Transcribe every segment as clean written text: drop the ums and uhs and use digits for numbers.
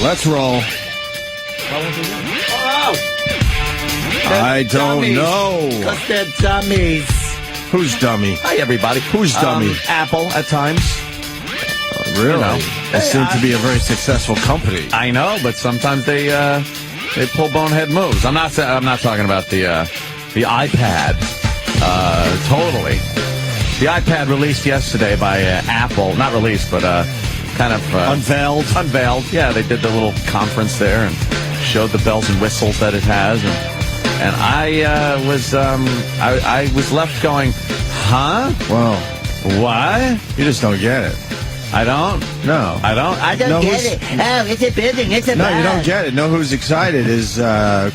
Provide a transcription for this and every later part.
Let's roll. I don't know. Because they're dummies. Who's dummy? Hi, everybody. Who's dummy? Apple, at times. Really? You know. They seem to be a very successful company. I know, but sometimes they pull bonehead moves. I'm not talking about the iPad. Totally. The iPad released yesterday by Apple. Not released, but kind of Unveiled. Unveiled. Yeah, they did the little conference there and showed the bells and whistles that it has, and I was left going, huh? Well, What? you just don't get it. I don't. No. I don't. I don't No, get who's- it. Oh, it's a building. It's a No, bar. you don't get it. Know who's excited is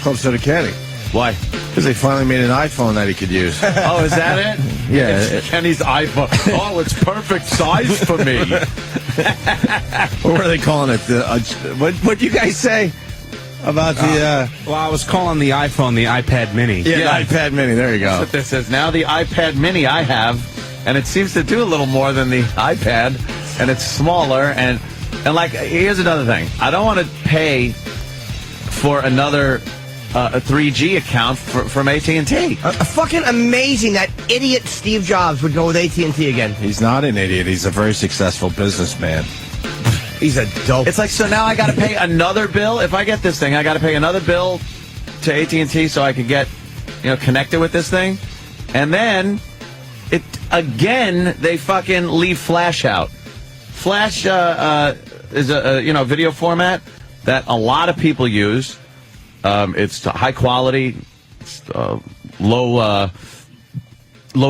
Club Soda Kenny. Why? Because they finally made an iPhone that he could use. Oh, is that it? Yeah. It's Kenny's iPhone. Oh, it's perfect size for me. What were they calling it? What do you guys say about the... Well, I was calling the iPhone the iPad Mini. the yeah. iPad Mini. There you That's go. what this is. Now the iPad Mini I have, and it seems to do a little more than the iPad, and it's smaller, and like, here's another thing. I don't want to pay for another a 3G account from AT&T. Fucking amazing that idiot Steve Jobs would go with AT&T again. He's not an idiot. He's a very successful businessman. He's a dope. It's like, so now I got to pay another bill. If I get this thing, I got to pay another bill to AT&T so I can get, connected with this thing. And then they fucking leave Flash out. Flash is a video format that a lot of people use. It's high quality, it's, low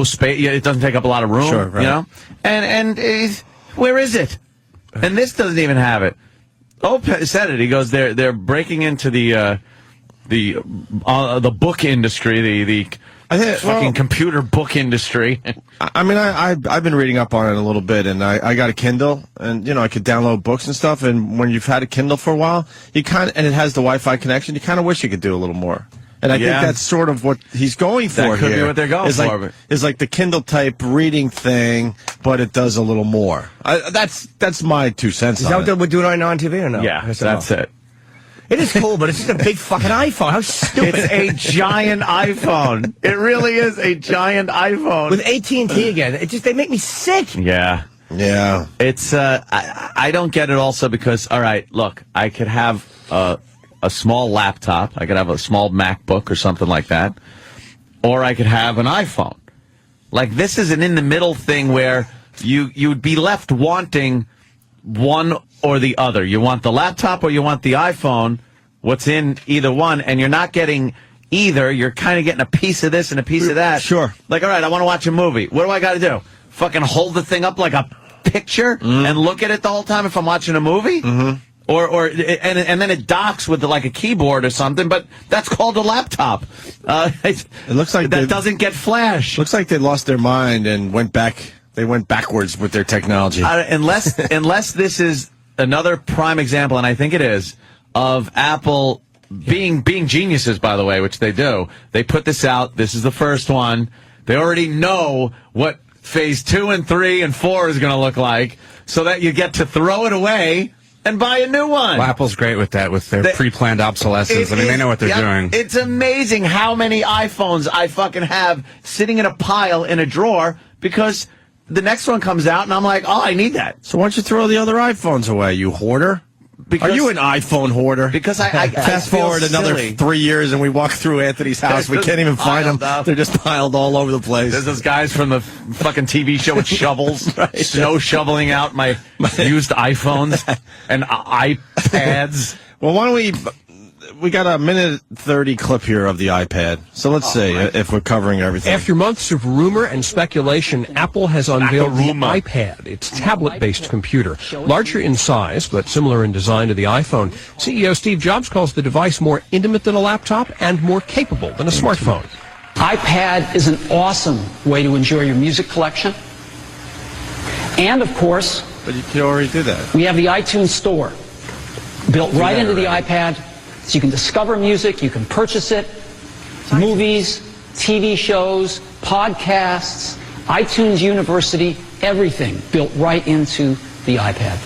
space. It doesn't take up a lot of room. Sure, right. And where is it? And this doesn't even have it. Ope said it. He goes, they're breaking into the book industry, the fucking computer book industry. I mean, I've been reading up on it a little bit, and I got a Kindle, and I could download books and stuff. And when you've had a Kindle for a while, and it has the Wi-Fi connection, you kind of wish you could do a little more. And I think that's sort of what he's going for. That could be here, what they're going for. Is like the Kindle type reading thing, but it does a little more. That's my 2 cents. Is that what we're doing right now on TV or no? Yeah, that's it. It is cool, but it's just a big fucking iPhone. How stupid. It's a giant iPhone. It really is a giant iPhone. With AT&T again, they make me sick. Yeah. Yeah. It's, I don't get it also because, all right, look, I could have a small laptop. I could have a small MacBook or something like that. Or I could have an iPhone. Like, this is an in-the-middle thing where you'd be left wanting one or the other. You want the laptop or you want the iPhone, what's in either one, and you're not getting either. You're kind of getting a piece of this and a piece of that. Sure. Like, all right, I want to watch a movie. What do I got to do? Fucking hold the thing up like a picture and look at it the whole time if I'm watching a movie? Mm-hmm. And then it docks with like a keyboard or something, but that's called a laptop. It looks like that doesn't get flash. Looks like they lost their mind and went back. They went backwards with their technology. Unless this is another prime example, and I think it is, of Apple being geniuses, by the way, which they do. They put this out. This is the first one. They already know what phase 2 and 3 and 4 is going to look like, so that you get to throw it away and buy a new one. Well, Apple's great with that, with their pre-planned obsolescence. They know what they're doing. It's amazing how many iPhones I fucking have sitting in a pile in a drawer because the next one comes out and I'm like, oh, I need that. So why don't you throw the other iPhones away, you hoarder? Because, are you an iPhone hoarder? Because I fast feel forward another silly. 3 years and we walk through Anthony's house. We can't even find them. Up. They're just piled all over the place. There's those guys from the fucking TV show with shovels, snow shoveling out my used iPhones and iPads. Well, why don't we got a minute 30 clip here of the iPad. So let's see if we're covering everything. After months of rumor and speculation, Apple has unveiled the iPad, its tablet-based computer. Larger in size, but similar in design to the iPhone. CEO Steve Jobs calls the device more intimate than a laptop and more capable than a smartphone. iPad is an awesome way to enjoy your music collection. And, of course, But you can already do that. we have the iTunes Store built right into the iPad. So you can discover music, you can purchase it, movies, TV shows, podcasts, iTunes University, everything built right into the iPad.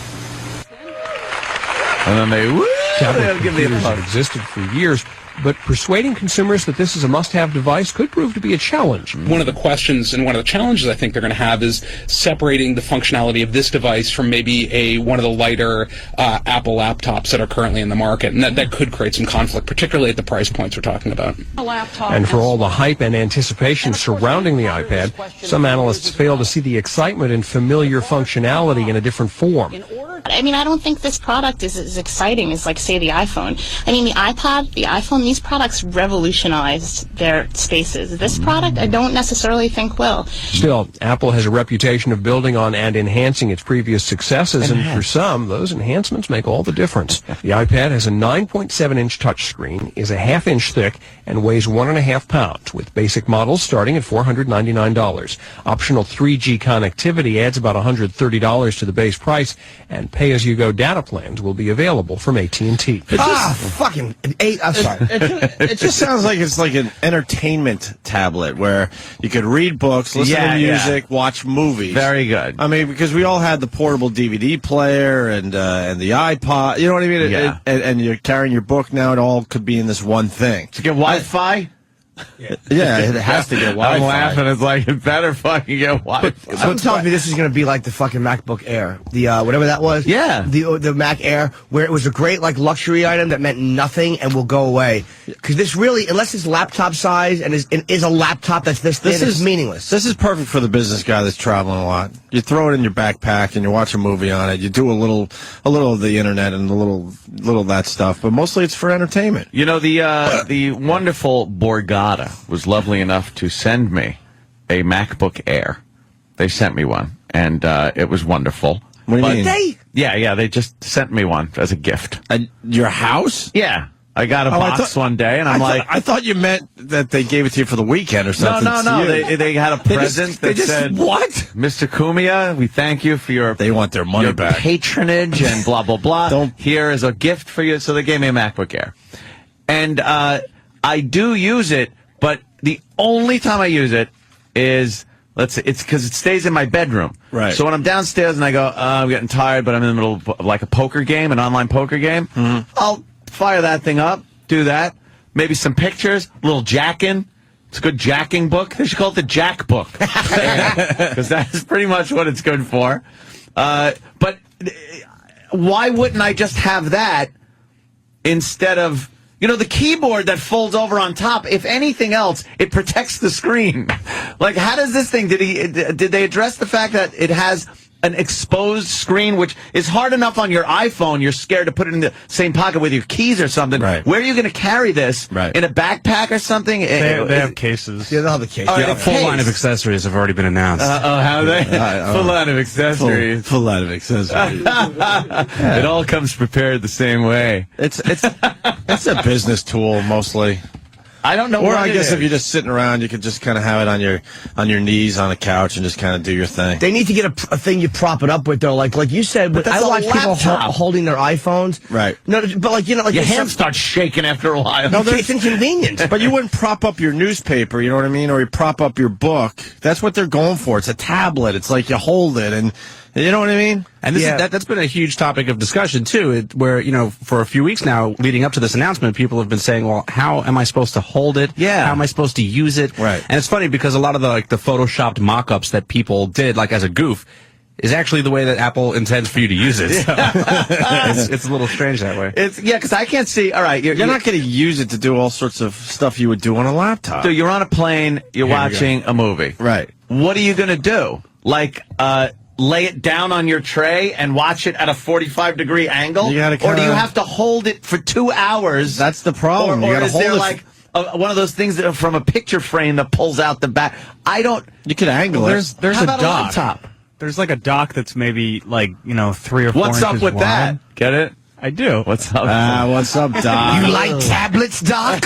And then they, woo! Tablet Give me a computers have plug. existed for years, but persuading consumers that this is a must-have device could prove to be a challenge. One of the questions and one of the challenges I think they're going to have is separating the functionality of this device from maybe one of the lighter Apple laptops that are currently in the market, and that could create some conflict, particularly at the price points we're talking about. And for all the hype and anticipation surrounding the iPad, some analysts fail to see the excitement and familiar functionality in a different form. I mean, I don't think this product is as exciting as, like, say, the iPhone. I mean, the iPod, the iPhone, these products revolutionized their spaces. This product, I don't necessarily think will. Still, Apple has a reputation of building on and enhancing its previous successes, and for some, those enhancements make all the difference. The iPad has a 9.7-inch touchscreen, is a half-inch thick, and weighs 1.5 pounds, with basic models starting at $499. Optional 3G connectivity adds about $130 to the base price, and pay-as-you-go data plans will be available from AT&T. Fucking eight. I'm sorry. It just sounds like it's like an entertainment tablet where you could read books, listen Yeah, to yeah. music, watch movies. Very good. I mean, because we all had the portable DVD player and the iPod. You know what I mean? Yeah. And you're carrying your book now. It all could be in this one thing. To get Wi-Fi? Yeah, it has to get Wi-Fi. I'm laughing. It's like, it better fucking get Wi-Fi. Someone tells me this is going to be like the fucking MacBook Air, the whatever that was. Yeah. the Mac Air, where it was a great like luxury item that meant nothing and will go away. Because this really, unless it's laptop size and is a laptop that's this thin, This it's is meaningless. This is perfect for the business guy that's traveling a lot. You throw it in your backpack and you watch a movie on it. You do a little of the internet and a little of that stuff, but mostly it's for entertainment. You know, the wonderful Borgata was lovely enough to send me a MacBook Air. They sent me one, and it was wonderful. What do you But- mean? Yeah, they just sent me one as a gift. Your house? Yeah. I got a Oh, I box thought- one day, and I'm like... I thought you meant that they gave it to you for the weekend or No, something. no. It's you. They had a present they that just said, what? Mr. Kumia, we thank you for your They want their money your back. patronage and blah, blah, blah. Don't- Here is a gift for you. So they gave me a MacBook Air. And I do use it, but the only time I use it is, let's say, it's because it stays in my bedroom. Right. So when I'm downstairs and I go, I'm getting tired, but I'm in the middle of like a poker game, an online poker game, I'll fire that thing up, do that. Maybe some pictures, a little jacking. It's a good jacking book. They should call it the Jack Book. Because that's pretty much what it's good for. But why wouldn't I just have that instead of, you know, the keyboard that folds over on top? If anything else, it protects the screen. Like, how does this thing, did they address the fact that it has an exposed screen, which is hard enough on your iPhone? You're scared to put it in the same pocket with your keys or something. Right. Where are you going to carry this? Right. In a backpack or something? They have cases. Yeah, they'll have the case. Oh, Yeah, a it's full case. line of accessories have already been announced. Oh, have they? Full line of accessories. Full out of accessories. It all comes prepared the same way. It's a business tool mostly. I don't know Or what I it guess is. if you're just sitting around, you could just kind of have it on your knees on a couch and just kind of do your thing. They need to get a thing you prop it up with, though. Like you said, but that's I a watch people laptop. holding their iPhones. Right. No, but like you know, like Your it's hands start shaking after a while. No, it's inconvenient. But you wouldn't prop up your newspaper, you know what I mean? Or you prop up your book. That's what they're going for. It's a tablet. It's like you hold it and, you know what I mean? And this Yeah. that's been a huge topic of discussion too, where, you know, for a few weeks now, leading up to this announcement, people have been saying, well, how am I supposed to hold it? Yeah. How am I supposed to use it? Right. And it's funny because a lot of the photoshopped mock-ups that people did, like as a goof, is actually the way that Apple intends for you to use it. So it's a little strange that way. Because I can't see. All right, You're not going to use it to do all sorts of stuff you would do on a laptop. So you're on a plane. You're Here we watching a movie. Right. What are you going to do? Like, lay it down on your tray and watch it at a 45-degree angle? You gotta or do you kinda- have to hold it for 2 hours? That's the problem. Or You gotta is hold there it like one of those things that are from a picture frame that pulls out the back? I don't. You could angle There's it. there's How a about a dock. laptop? There's like a dock that's maybe like, 3 or 4 What's up inches with wide. that? Get it? I do. What's up? What's up, Doc? You like tablets, Doc?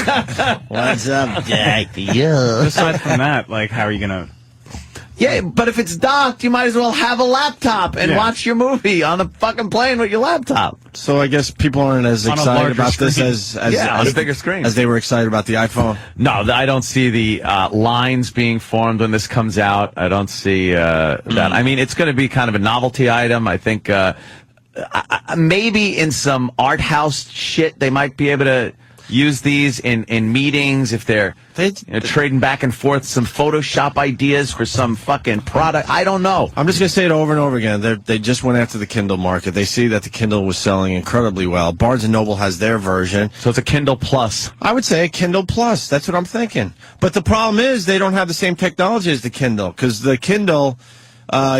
What's up, Doc? Aside from that, like, how are you gonna? Yeah, but if it's docked, you might as well have a laptop and Yeah. watch your movie on the fucking plane with your laptop. So I guess people aren't as On a excited larger about this screen. as On a bigger screen. as they were excited about the iPhone. No, I don't see the lines being formed when this comes out. I don't see that. I mean, it's going to be kind of a novelty item. I think maybe in some art house shit, they might be able to use these in meetings if they're trading back and forth some Photoshop ideas for some fucking product. I don't know. I'm just going to say it over and over again. They just went after the Kindle market. They see that the Kindle was selling incredibly well. Barnes & Noble has their version. So it's a Kindle Plus. I would say a Kindle Plus. That's what I'm thinking. But the problem is they don't have the same technology as the Kindle, because the Kindle,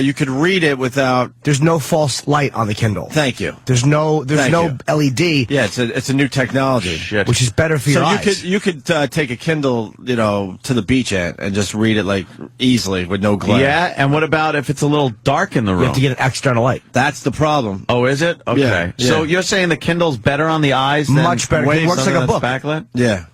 you could read it without... There's no false light on the Kindle. Thank you. There's no LED. Yeah, it's a new technology. Shit. Which is better for your eyes. So you could take a Kindle, to the beach and just read it like easily with no glare. Yeah, and what about if it's a little dark in the room? You have to get an external light. That's the problem. Oh, is it? Okay. Yeah, yeah. So you're saying the Kindle's better on the eyes than Much better. It works like a book. Backlit? Yeah.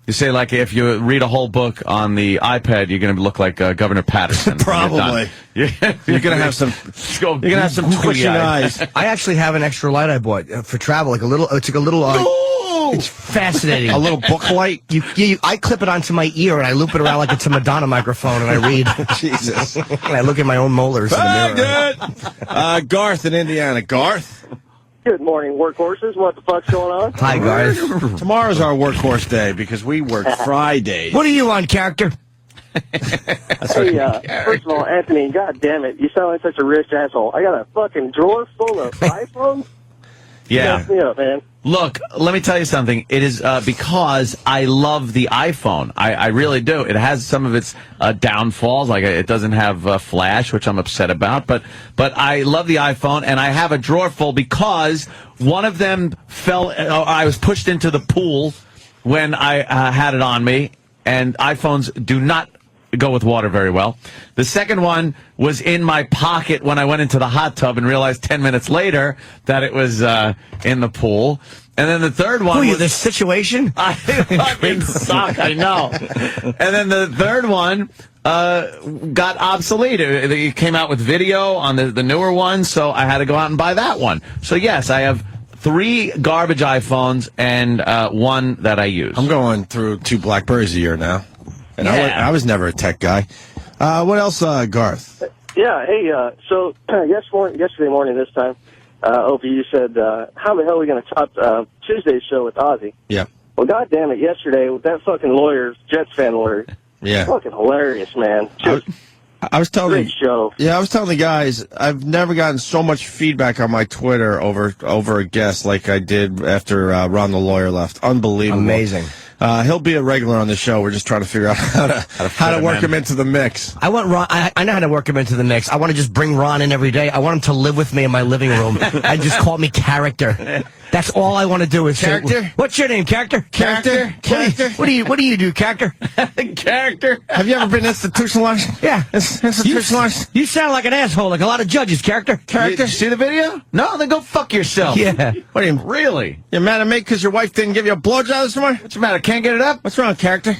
You say, like, if you read a whole book on the iPad, you're going to look like Governor Patterson. Probably. You're You're gonna have some. You're gonna have some twitching eyes. I actually have an extra light I bought for travel, like a little. It's like a little. It's fascinating. A little book light. I clip it onto my ear and I loop it around like it's a Madonna microphone, and I read. Jesus. And I look at my own molars in the mirror. Garth in Indiana. Garth. Good morning, workhorses. What the fuck's going on? Hi, Garth. Tomorrow's our workhorse day because we work Fridays. What are you on, character? Hey, first of all, Anthony, god damn it, you sound like such a rich asshole. I got a fucking drawer full of iPhones. Yeah. Mess me up, man. Look, let me tell you something. It is because I love the iPhone. I really do. It has some of its downfalls, like it doesn't have flash, which I'm upset about. But I love the iPhone, and I have a drawer full because one of them fell. I was pushed into the pool when I had it on me, and iPhones do not go with water very well. The second one was in my pocket when I went into the hot tub and realized 10 minutes later that it was in the pool. And then the third one Who are you, was this situation? I fucking suck, I know. And then the third one got obsolete. It came out with video on the newer one, so I had to go out and buy that one. So yes, I have 3 garbage iPhones and one that I use. I'm going through 2 BlackBerries a year now. And Yeah. I was never a tech guy. What else, Garth? Yeah, hey, so yesterday morning this time, Opie, you said, how the hell are we going to top Tuesday's show with Ozzy? Yeah. Well, god damn it, yesterday, with that fucking lawyer, Jets fan lawyer, Yeah. fucking hilarious, man. Just I was telling great show. Yeah, I was telling the guys, I've never gotten so much feedback on my Twitter over a guest like I did after Ron the lawyer left. Unbelievable. Amazing. He'll be a regular on the show. We're just trying to figure out how to work him into the mix. I want Ron. I know how to work him into the mix. I want to just bring Ron in every day. I want him to live with me in my living room and just call me character. That's all I want to do is say, Character? what's your name, character? Character? Character? What do you do, character? Character. Have you ever been institutionalized? Yeah. Institutionalized? You sound like an asshole, like a lot of judges, character. Did you see the video? No, then go fuck yourself. Yeah. What do you Really? You mad at me because your wife didn't give you a blowjob this morning? What's the matter? Can't get it up? What's wrong, character?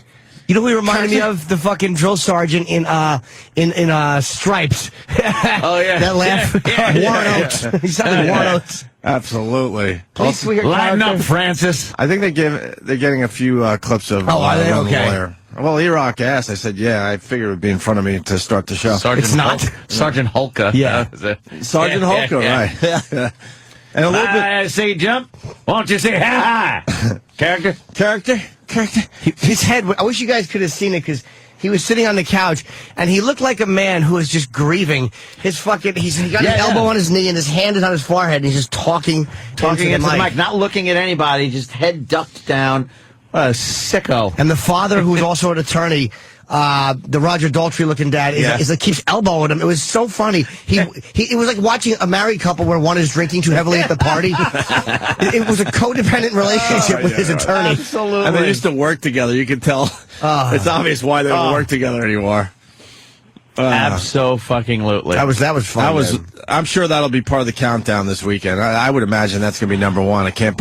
You know who he reminded me of? The fucking drill sergeant in Stripes. Oh, yeah. That laugh. Warren Oates. He sounded like Warren Oates. Absolutely. Please, we hear Lighten character. up, Francis. I think they're getting a few clips of Oh, are they? Ron the Okay. Lawyer. Well, E-Rock asked. I said, yeah, I figured it would be in front of me to start the show. Sergeant It's not. Sergeant Hulka. Yeah. Sergeant Hulka, right. Yeah. And a little bit... I say jump. Won't you say ha ha? Character. Character? His head, I wish you guys could have seen it because he was sitting on the couch and he looked like a man who was just grieving. He got his elbow on his knee and his hand is on his forehead and he's just talking Into the mic, not looking at anybody, just head ducked down. What a sicko. And the father, who's also an attorney, the Roger Daltrey-looking dad, is like keeps elbowing him. It was so funny. It was like watching a married couple where one is drinking too heavily at the party. It was a codependent relationship with his attorney. Absolutely. And they used to work together. You can tell. It's obvious why they don't work together anymore. Abso-fucking-lutely. That was fun. I'm sure that'll be part of the countdown this weekend. I would imagine that's going to be number one. I can't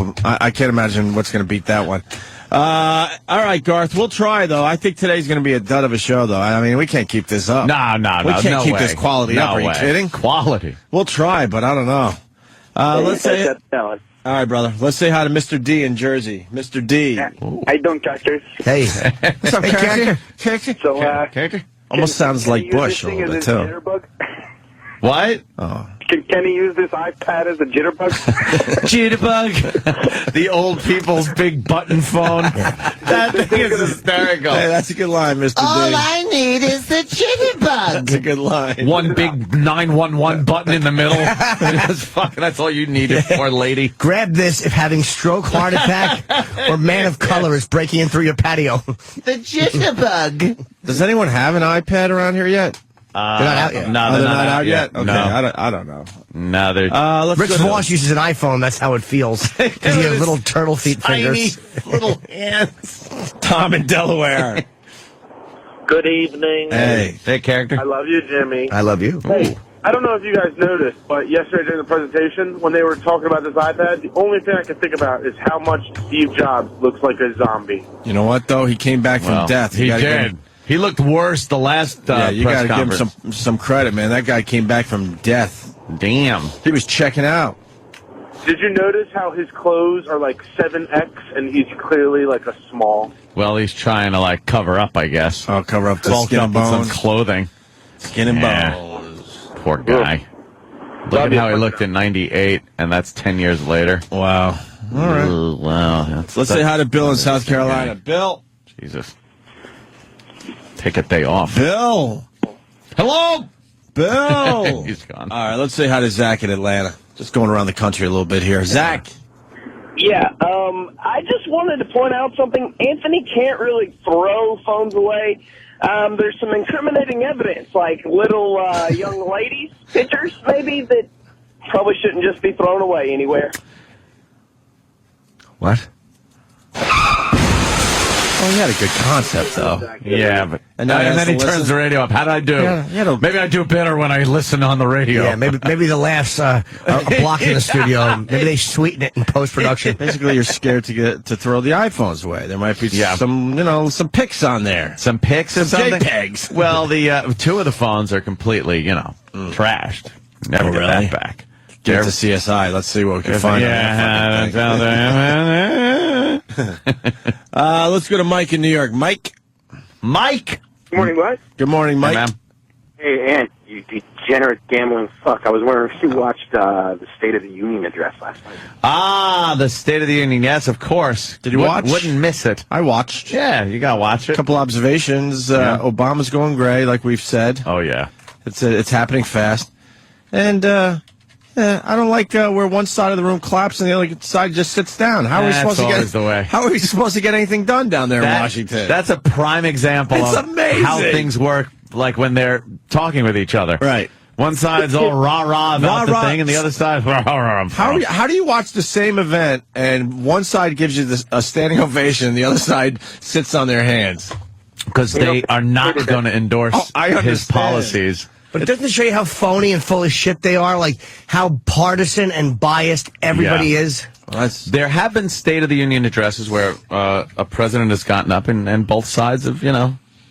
imagine what's going to beat that one. All right, Garth, we'll try, though. I think today's going to be a dud of a show, though. I mean, we can't keep this up. No. We can't no keep way. this quality up. Are you kidding? Quality. We'll try, but I don't know. Let's say... All right, brother. Let's say hi to Mr. D in Jersey. Mr. D. I don't, characters. Hey. What's up, character? So, Character? Almost sounds like Bush a little bit, too. What? Oh. Can he use this iPad as a jitterbug? Jitterbug. The old people's big button phone. That thing is hysterical. Hey, that's a good line, Mr. All D. I need is the jitterbug. That's a good line. One big 911 button in the middle. That's all you need it for, lady. Grab this if having stroke, heart attack, or man of color is breaking in through your patio. The jitterbug. Does anyone have an iPad around here yet? They're not out yet. No, Oh, they're not out yet? Okay, No, I don't know. no, they're Let's Rich go to- Voss uses an iPhone. That's how it feels. Because he has little turtle feet tiny fingers. little hands. Tom in Delaware. Good evening. Hey. Hey, character. I love you, Jimmy. I love you. Hey, I don't know if you guys noticed, but yesterday during the presentation, when they were talking about this iPad, the only thing I could think about is how much Steve Jobs looks like a zombie. You know what, though? He came back from death. He gotta give did. him- He looked worse the last yeah, you press got to give him conference. some credit, man. That guy came back from death. Damn. He was checking out. Did you notice how his clothes are like 7X and he's clearly like a small? Well, he's trying to, like, cover up, I guess. I'll cover up the Bulk skin up and with some bones. clothing. Skin and Yeah. bones. Poor guy. Look at how he looked in 98, and that's 10 years later. Wow. All right. Ooh, wow. Let's say hi to Bill in South Carolina. Bill. Jesus. Take a day off. Bill. Hello? Bill. He's gone. All right, let's say hi to Zach in Atlanta. Just going around the country a little bit here. Zach. Yeah, I just wanted to point out something. Anthony can't really throw phones away. There's some incriminating evidence, like little young ladies' pictures, maybe, that probably shouldn't just be thrown away anywhere. What? Oh, he had a good concept, though. Yeah, but And now he has then to he turns listen? the radio up. How did I do? Yeah, Maybe I do better when I listen on the radio. Yeah, maybe the laughs are blocking the studio. Maybe they sweeten it in post-production. Basically, you're scared to throw the iPhones away. There might be some pics on there. Some pics of Some something. JPEGs. Well, the two of the phones are completely, trashed. Never get really? that back. Get to CSI. Let's see what we can find. Yeah. Let's go to Mike in New York. Mike. Mike. Good morning, what? Good morning, Mike. Hey, man. Hey, Ant, you degenerate gambling fuck. I was wondering if you watched the State of the Union address last night. Ah, the State of the Union. Yes, of course. Did you watch? Wouldn't miss it. I watched. Yeah, you gotta watch A it. couple observations. Yeah. Obama's going gray, like we've said. Oh yeah. It's happening fast. And I don't like where one side of the room claps and the other side just sits down. How are we That's supposed to always get? the way. How are we supposed to get anything done down there in Washington? That's a prime example It's of amazing. how things work, like when they're talking with each other. Right. One side's all rah-rah about Rah-rah. the thing, and the other side, rah-rah. How do you watch the same event and one side gives you a standing ovation and the other side sits on their hands? Because they are not going to endorse I his understand. policies. But doesn't it show you how phony and full of shit they are? Like, how partisan and biased everybody Yeah. is? There have been State of the Union addresses where a president has gotten up and both sides have,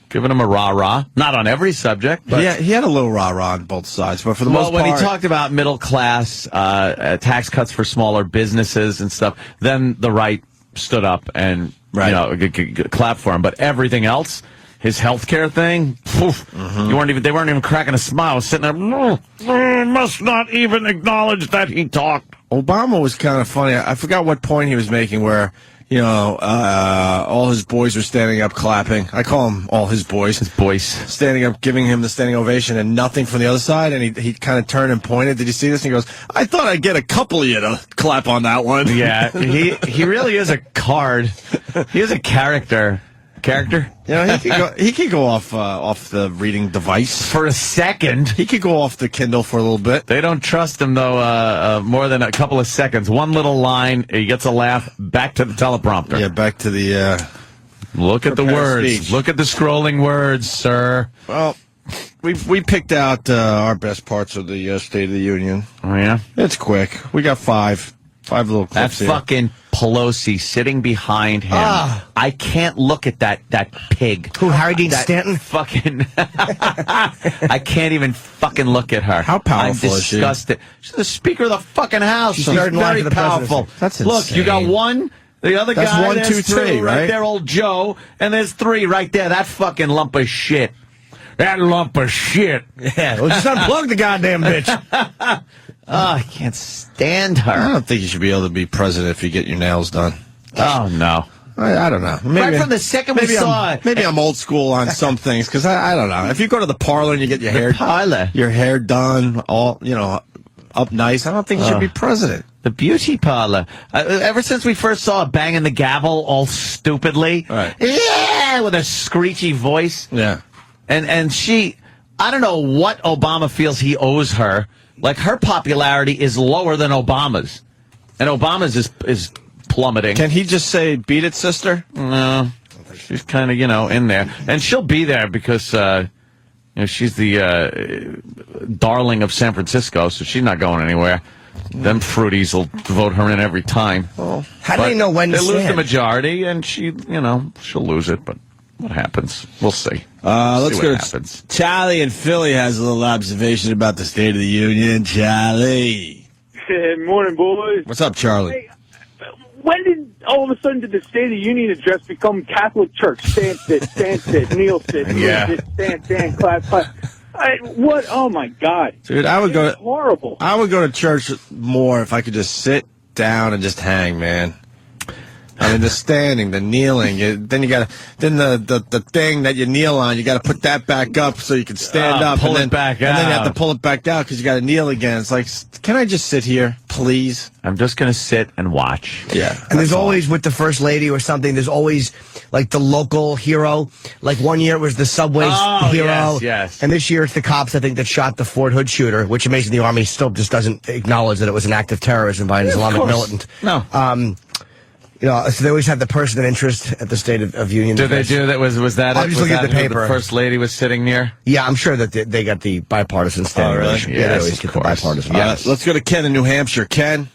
given him a rah-rah. Not on every subject, but... Yeah, he had a little rah-rah on both sides, but for the most when part... he talked about middle class, tax cuts for smaller businesses and stuff, then the right stood up and, clapped for him. But everything else... His healthcare thing, they weren't even cracking a smile, sitting there, must not even acknowledge that he talked. Obama was kind of funny. I forgot what point he was making where, all his boys were standing up clapping. I call them all his boys. His boys. Standing up, giving him the standing ovation and nothing from the other side. And he kind of turned and pointed. Did you see this? And he goes, I thought I'd get a couple of you to clap on that one. Yeah, he really is a card. He is a character. He could go off the reading device for a second. He could go off the Kindle for a little bit. They don't trust him though. More than a couple of seconds. One little line, he gets a laugh. Back to the teleprompter. Yeah, back to the. Look at the words. Speech. Look at the scrolling words, sir. Well, we picked out our best parts of the State of the Union. Oh yeah, it's quick. We got five little clips That here. fucking Pelosi sitting behind him. I can't look at that pig. Who, Harry Dean That Stanton? Fucking. I can't even fucking look at her. How powerful I'm is she? disgusted. She's the Speaker of the fucking House. She's She's third in line very for the powerful. presidency. That's Look, you got insane. one. The other That's guy, 1, 2, 3, right right? there, old Joe, and there's 3 right there. That fucking lump of shit. That lump of shit. Yeah, well, just unplug the goddamn bitch. Oh, I can't stand her. I don't think you should be able to be president if you get your nails done. Oh, no. I don't know. Maybe, Right from the second we saw it. Maybe I'm old school on some things because I don't know. If you go to the parlor and you get your hair done, all up nice, I don't think you should be president. The beauty parlor. Ever since we first saw her banging the gavel all stupidly, right. Yeah, with a screechy voice. Yeah. And she, I don't know what Obama feels he owes her. Like, her popularity is lower than Obama's. And Obama's is plummeting. Can he just say, beat it, sister? No. She's kind of, in there. And she'll be there because, she's the darling of San Francisco, so she's not going anywhere. Them fruities will vote her in every time. Well, how do they know when to They lose stand? the majority, and she'll lose it, but what happens? We'll see. Let's see go what to happens. Charlie in Philly has a little observation about the State of the Union. Charlie. Morning, boys. What's up, Charlie? Hey, when did all of a sudden did the State of the Union address become Catholic Church? Stand, sit, kneel, sit, Yeah. sit, stand, clap. What? Oh my God, Dude, I would go. Horrible. I would go to church more if I could just sit down and just hang, man. I mean, the standing, the kneeling, then the thing that you kneel on, you got to put that back up so you can stand up. Pull and it back and then you have out. to pull it back out because you got to kneel again. It's like, can I just sit here, please? I'm just going to sit and watch. Yeah. And there's always, with the first lady or something, there's always, like, the local hero. Like, one year it was the subway hero. Yes. And this year it's the cops, I think, that shot the Fort Hood shooter, which amazing the Army still just doesn't acknowledge that it was an act of terrorism by an Islamic militant. No. So they always have the person of interest at the State of Union. Did they do that? Was that? I'm just looking at the who paper. The first lady was sitting near. Yeah, I'm sure that they got the bipartisan standing. really? relation. Yeah, Yes, they always of get the course. bipartisan. Let's go to Ken in New Hampshire. Ken,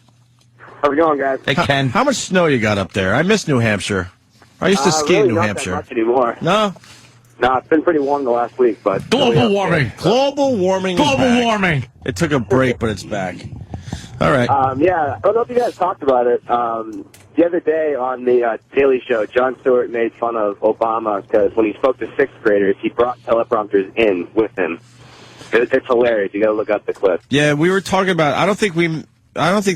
How's it going, guys? Hey, Ken. how much snow you got up there? I miss New Hampshire. I used to ski in New not Hampshire. That much anymore. No? No, it's been pretty warm the last week, but Global warming. Global warming. is Global back. warming. It took a break, but it's back. All right. Yeah, I don't know if you guys talked about it. The other day on the Daily Show, Jon Stewart made fun of Obama because when he spoke to sixth graders, he brought teleprompters in with him. It's hilarious. You got to look up the clip. Yeah, we were talking about. I don't think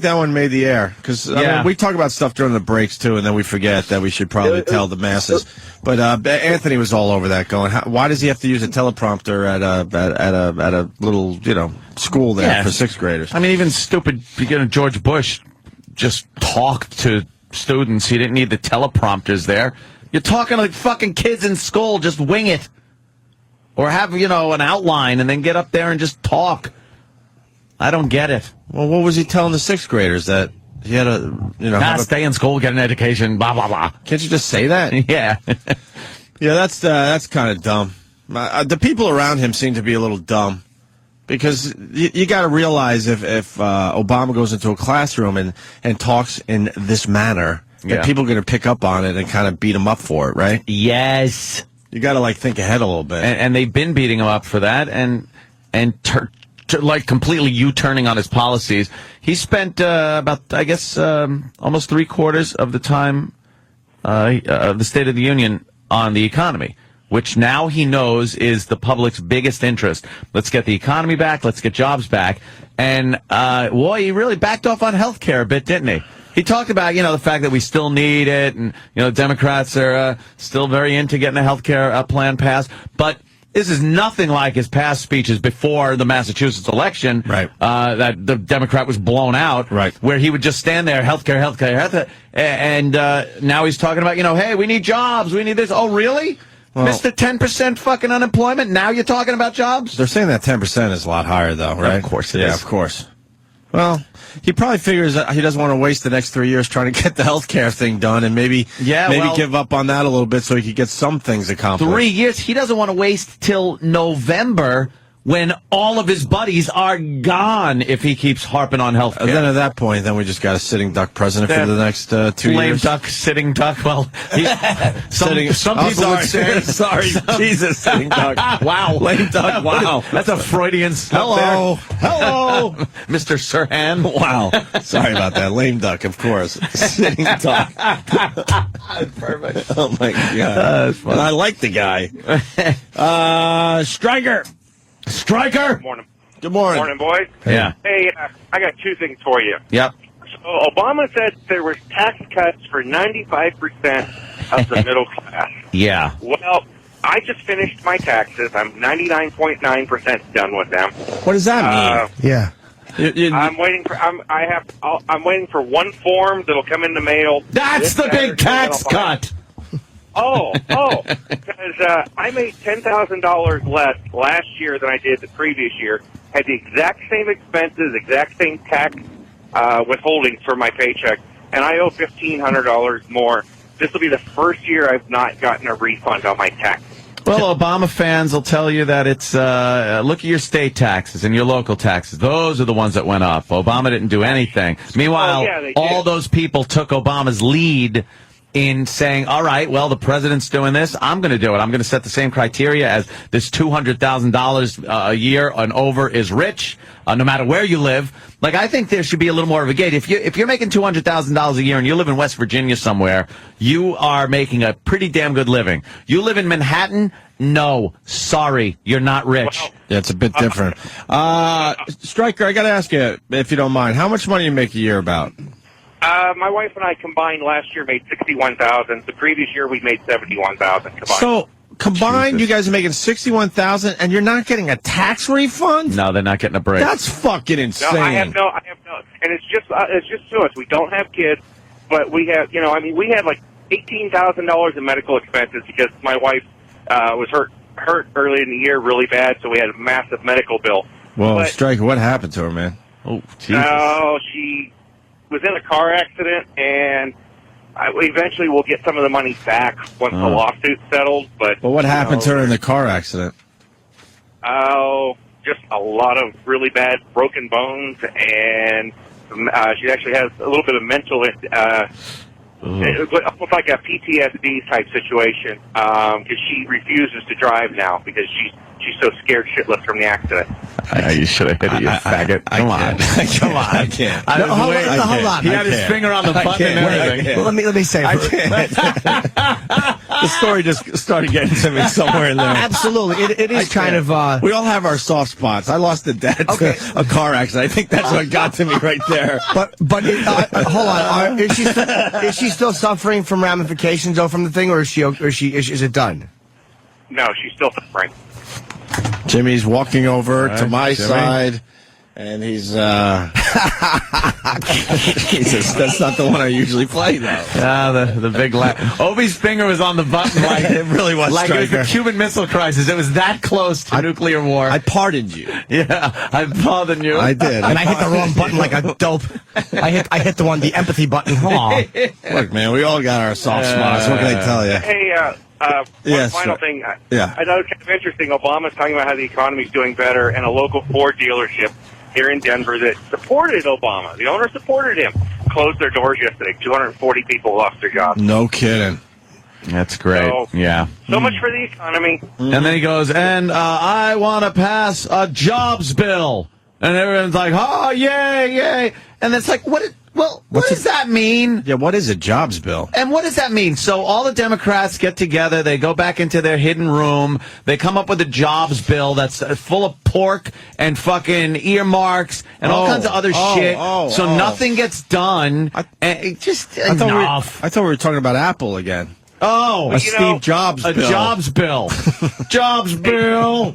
that one made the air because we talk about stuff during the breaks too, and then we forget that we should probably tell the masses. But Anthony was all over that, going, "Why does he have to use a teleprompter at a little school there for sixth graders?" I mean, even stupid, George Bush just talked to students. He didn't need the teleprompters there. You're talking like fucking kids in school. Just wing it, or have an outline and then get up there and just talk. I don't get it. Well, what was he telling the sixth graders that he had Stay in school, get an education, blah blah blah. Can't you just say that? Yeah. Yeah, that's kind of dumb. The people around him seem to be a little dumb because you got to realize if Obama goes into a classroom and talks in this manner, that people are going to pick up on it and kind of beat him up for it, right? Yes. You got to think ahead a little bit. And they've been beating him up for that and completely U-turning on his policies. He spent about, I guess, almost 3/4 of the time of the State of the Union on the economy, which now he knows is the public's biggest interest. Let's get the economy back. Let's get jobs back. And, he really backed off on health care a bit, didn't he? He talked about, the fact that we still need it, and, Democrats are still very into getting a health care plan passed. But this is nothing like his past speeches before the Massachusetts election, right? That the Democrat was blown out, right? Where he would just stand there, healthcare, and now he's talking about, hey, we need jobs, we need this. Oh, really? Well, Mr. 10% fucking unemployment. Now you're talking about jobs? They're saying that 10% is a lot higher, though, right? Of course it is. is. Of course. Well, he probably figures that he doesn't want to waste the next 3 years trying to get the health care thing done and maybe give up on that a little bit so he could get some things accomplished. 3 years? He doesn't want to waste till November when all of his buddies are gone if he keeps harping on health care. Then at that point, then we just got a sitting duck president for the next 2 Lame years. duck, sitting duck. Well, some people would say. Sorry, Jesus, sitting duck. Wow. Lame duck, wow. That's a Freudian slip Hello. Hello. Mr. Sirhan. Wow. Sorry about that. Lame duck, of course. Sitting duck. Perfect. Oh, my God. I like the guy. Stryker. Striker. Morning. Good morning. Morning, boys. Yeah. Hey, I got 2 things for you. Yep. So Obama said there was tax cuts for 95% of the middle class. Yeah. Well, I just finished my taxes. I'm 99.9% done with them. What does that mean? Yeah. I'm waiting for. I'm waiting for one form that'll come in the mail. That's the big tax cut. Because I made $10,000 less last year than I did the previous year. Had the exact same expenses, exact same tax withholdings for my paycheck, and I owe $1,500 more. This will be the first year I've not gotten a refund on my tax. Well, Obama fans will tell you that it's, look at your state taxes and your local taxes. Those are the ones that went up. Obama didn't do anything. Meanwhile, all those people took Obama's lead in saying, all right, well, the president's doing this. I'm going to do it. I'm going to set the same criteria as this $200,000 a year and over is rich, no matter where you live. Like, I think there should be a little more of a gate. If you're making $200,000 a year and you live in West Virginia somewhere, you are making a pretty damn good living. You live in Manhattan? No. Sorry. You're not rich. Yeah, it's a bit different. Stryker, I got to ask you, if you don't mind, how much money you make a year about? My wife and I combined last year made $61,000. The previous year we made $71,000 combined. So combined, you guys are making $61,000, and you're not getting a tax refund? No, they're not getting a break. That's fucking insane. No, I have no, and it's just to us. We don't have kids, but we have, we had like $18,000 in medical expenses because my wife was hurt early in the year really bad, so we had a massive medical bill. Well, Stryker, what happened to her, man? Oh, Jesus. She was in a car accident, and eventually we'll get some of the money back once the lawsuit's settled. But what happened to her in the car accident? Oh, just a lot of really bad broken bones, and she actually has a little bit of mental, almost like a PTSD type situation, because she refuses to drive now because she's so scared shitless from the accident. You should have hit it, you faggot. Come on. Come on. I can't. Hold on. He had his finger on the button and everything. Well, let me say. The story just started getting to me somewhere in there. Absolutely. It is kind of... we all have our soft spots. I lost a dad to a car accident. I think that's what got to me right there. But hold on. Is she still suffering from ramifications, though, from the thing, or is it done? No, she's still suffering. Jimmy's walking over to my side, and he's Jesus, that's not the one I usually play, though. The big laugh. Obi's finger was on the button like it really was, like Stryker. it was the Cuban Missile Crisis. It was that close to nuclear war. I pardoned you. Yeah, I pardoned you. I did. And I hit the wrong button like a dope. I hit the empathy button. Aw. Look, man, we all got our soft spots. What can I tell you? Hey, one final thing. I know it's kind of interesting. Obama's talking about how the economy's doing better, and a local Ford dealership here in Denver that supported Obama, the owner supported him, closed their doors yesterday. 240 people lost their jobs. No kidding. That's great. So much for the economy. And then he goes, and I want to pass a jobs bill. And everyone's like, oh, yay. And it's like, what does that mean? Yeah, what is a jobs bill? And what does that mean? So all the Democrats get together, they go back into their hidden room, they come up with a jobs bill that's full of pork and fucking earmarks and all kinds of other shit. So nothing gets done. Enough. I thought we were talking about Apple again. Oh, a Steve Jobs bill. A jobs bill. Jobs bill.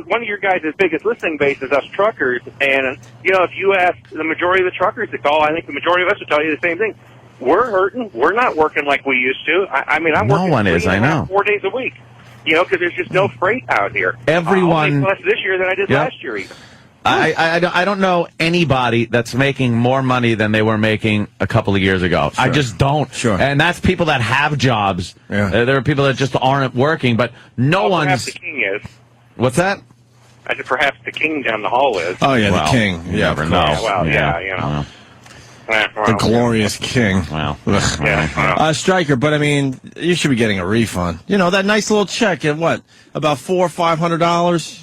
One of your guys' biggest listening base is us truckers, and, if you ask the majority of the truckers to call, I think the majority of us will tell you the same thing. We're hurting. We're not working like we used to. I'm working 4 days a week, because there's just no freight out here. Everyone... I'll make less this year than I did last year, even. I don't know anybody that's making more money than they were making a couple of years ago. Sure. I just don't. Sure. And that's people that have jobs. Yeah. There are people that just aren't working, but no Perhaps one's. the king is. What's that? I said perhaps the king down the hall is. Oh yeah, Well, the king. you Yeah, never of know. course. Well, Yeah. you know. The glorious king. Wow. Ugh. Yeah. Stryker, but I mean, you should be getting a refund. You know, that nice little check at what? About $400 or $500?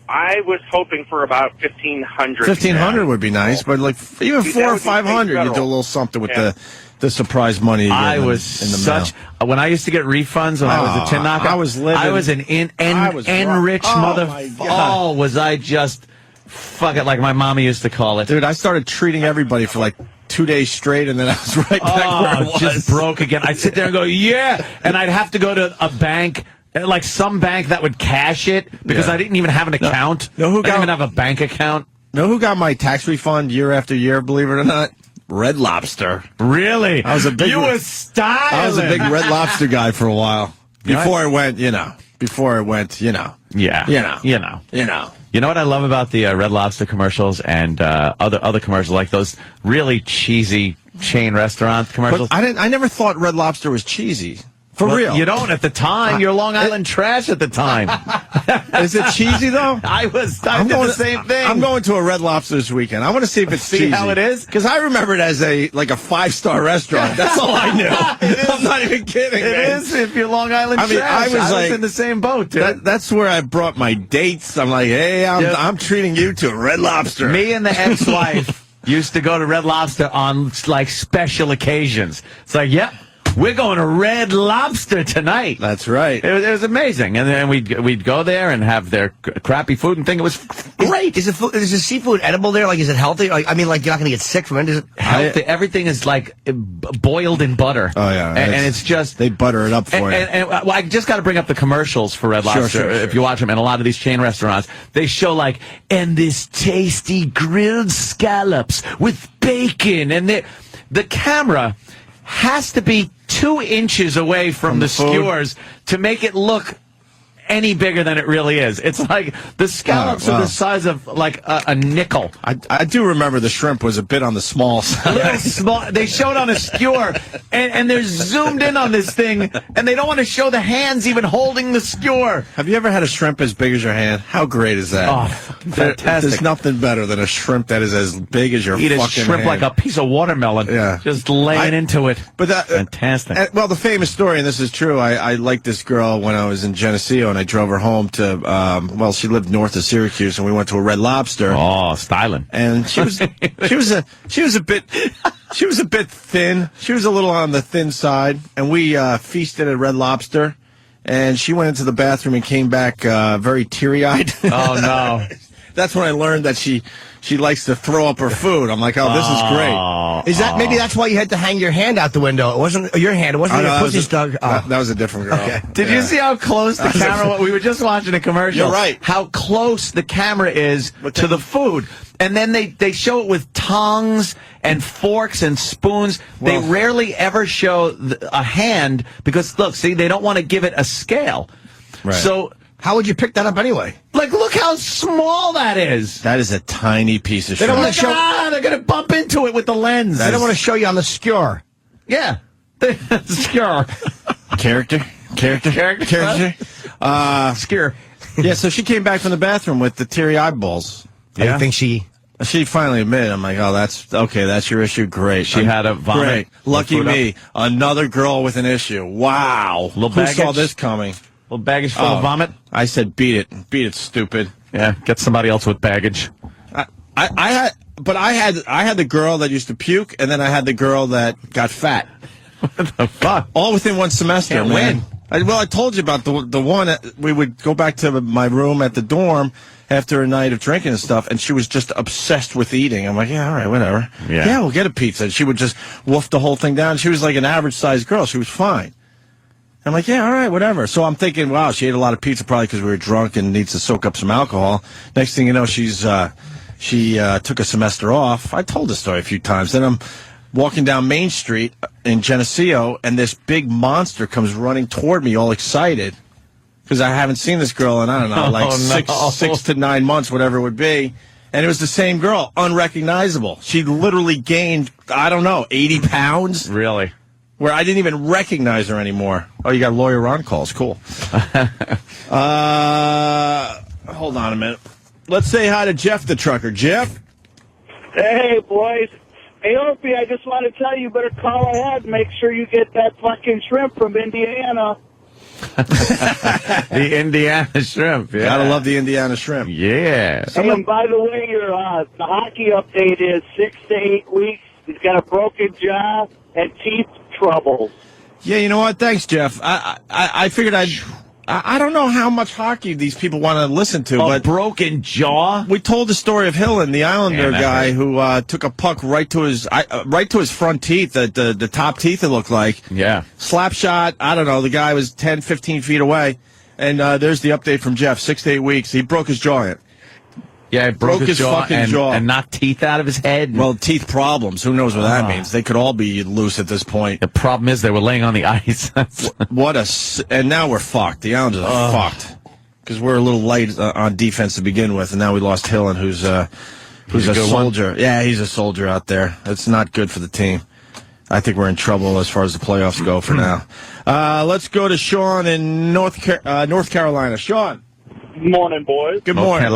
I was hoping for about $1,500. $1,500 would be nice, but like even See, $400 that or would be $500, you do a federal. little something with Yeah. the surprise money. You get I in the- was in the such mail. when I used to get refunds when I was a tin knocker. I was living. I was an I was enriched rough. Oh, mother. my God. Oh, was I just fuck it like my mommy used to call it. Dude, I started treating everybody for like 2 days straight, and then I was right back where I was. Just broke again. I'd sit there and go, yeah, and I'd have to go to a bank. Like some bank that would cash it because Yeah. I didn't even have an account. No, who I didn't got- even have a bank account. Know who got my tax refund year after year, believe it or not? Red Lobster. Really? I was a big- You were styling. I was a big Red Lobster guy for a while. You know, Before it went, Before it went, Yeah. You know. You know. You know. You know what I love about the Red Lobster commercials and other commercials like those really cheesy chain restaurant commercials? But I never thought Red Lobster was cheesy. For Well, real. You don't at the time. You're Long Island trash at the time. Is it cheesy though? I did the same thing. I'm going to a Red Lobster this weekend. I want to see if it's See cheesy. how it is? Because I remember it as a 5-star restaurant. That's all I knew. I'm not even kidding. It man. is if you're Long Island I mean, trash. I was like- in the same boat, dude. That's where I brought my dates. I'm like, hey, I'm treating you to a Red Lobster. Me and the ex-wife used to go to Red Lobster on like special occasions. It's like, yep, we're going to Red Lobster tonight. That's right. It was amazing, and then we'd go there and have their crappy food and think it was great. Is the seafood edible there? Like, is it healthy? Like, I mean, like, you're not going to get sick from it, is it? Healthy. Everything is like boiled in butter. Oh yeah, and it's just they butter it up for you. And well, I just got to bring up the commercials for Red Lobster. Sure. If you watch them, and a lot of these chain restaurants, they show like, and this tasty grilled scallops with bacon, and the camera has to be 2 inches away from the the food? skewers to make it look any bigger than it really is. It's like the scallops are the size of like a nickel. I do remember the shrimp was a bit on the small side. Little small. They showed on a skewer, and they're zoomed in on this thing, and they don't want to show the hands even holding the skewer. Have you ever had a shrimp as big as your hand? How great is that? Oh, fantastic. There's nothing better than a shrimp that is as big as your Eat a fucking shrimp hand. like a piece of watermelon. Yeah. Just laying into it. But that, fantastic. well, the famous story, and this is true, I liked this girl when I was in Geneseo, and I drove her home to, she lived north of Syracuse, and we went to a Red Lobster. Oh, styling. And she was a bit thin. She was a little on the thin side, and we feasted at Red Lobster, and she went into the bathroom and came back very teary-eyed. Oh, no. That's when I learned that she likes to throw up her food. I'm like, oh, this is great. Is that maybe that's why you had to hang your hand out the window? It wasn't your hand. It wasn't Oh, no, your that was pussy a- stuck. that was a different girl. Okay. Did you see how close the camera? We were just watching a commercial. You're right. How close the camera is to the food, and then they show it with tongs and forks and spoons. Well- They rarely ever show a hand because look, see, they don't want to give it a scale. Right. So How would you pick that up anyway? like, look how small that is. That is a tiny piece of They don't shrimp. wanna show- They're gonna bump into it with the lens. I don't want to show you on the skewer. Yeah. Skewer. Character. Skewer. Yeah, so she came back from the bathroom with the teary eyeballs. I think she. She finally admitted. I'm like, oh, that's okay. That's your issue. Great. She had a vomit. Great. Lucky Food up. me. Another girl with an issue. Wow. Little Who baggage? saw this coming? Little baggage full Oh. of vomit. I said, beat it. Beat it, stupid. Yeah. Get somebody else with baggage. I had the girl that used to puke, and then I had the girl that got fat. What the fuck? All within one semester, Can't man. win. I told you about the one. We would go back to my room at the dorm after a night of drinking and stuff, and she was just obsessed with eating. I'm like, yeah, all right, whatever. Yeah. We'll get a pizza. And she would just wolf the whole thing down. She was like an average-sized girl. She was fine. I'm like, yeah, all right, whatever. So I'm thinking, wow, she ate a lot of pizza probably because we were drunk and needs to soak up some alcohol. Next thing you know, she took a semester off. I told the story a few times. Then I'm walking down Main Street in Geneseo, and this big monster comes running toward me all excited. because I haven't seen this girl in, I don't know, like no. 6 to 9 months, whatever it would be. And it was the same girl, unrecognizable. She literally gained, I don't know, 80 pounds. Really? Where I didn't even recognize her anymore. Oh, you got lawyer Ron calls. Cool. Hold on a minute. Let's say hi to Jeff the trucker. Jeff? Hey, boys. Hey, Opie, I just want to tell you, better call ahead. Make sure you get that fucking shrimp from Indiana. The Indiana shrimp. Yeah. Gotta love the Indiana shrimp. Yeah. Hey, and by the way, your the hockey update is 6 to 8 weeks. He's got a broken jaw and teeth troubles. Yeah, you know what? Thanks, Jeff. I figured I don't know how much hockey these people want to listen to, but broken jaw. We told the story of Hillen, the Islander Yeah, guy who took a puck right to his front teeth, the top teeth. It looked like. Yeah. Slap shot. I don't know. The guy was 10, 15 feet away, and there's the update from Jeff. 6 to 8 weeks. He broke his jaw in. Yeah, it broke his jaw fucking and, jaw and knocked teeth out of his head. Well, teeth problems. Who knows what that means? They could all be loose at this point. The problem is they were laying on the ice. And now we're fucked. The Islanders are fucked because we're a little light on defense to begin with, and now we lost Hillen, who's a soldier. Yeah, he's a soldier out there. It's not good for the team. I think we're in trouble as far as the playoffs go for now. Let's go to Sean in North Carolina. Sean. Good morning, boys. Good morning.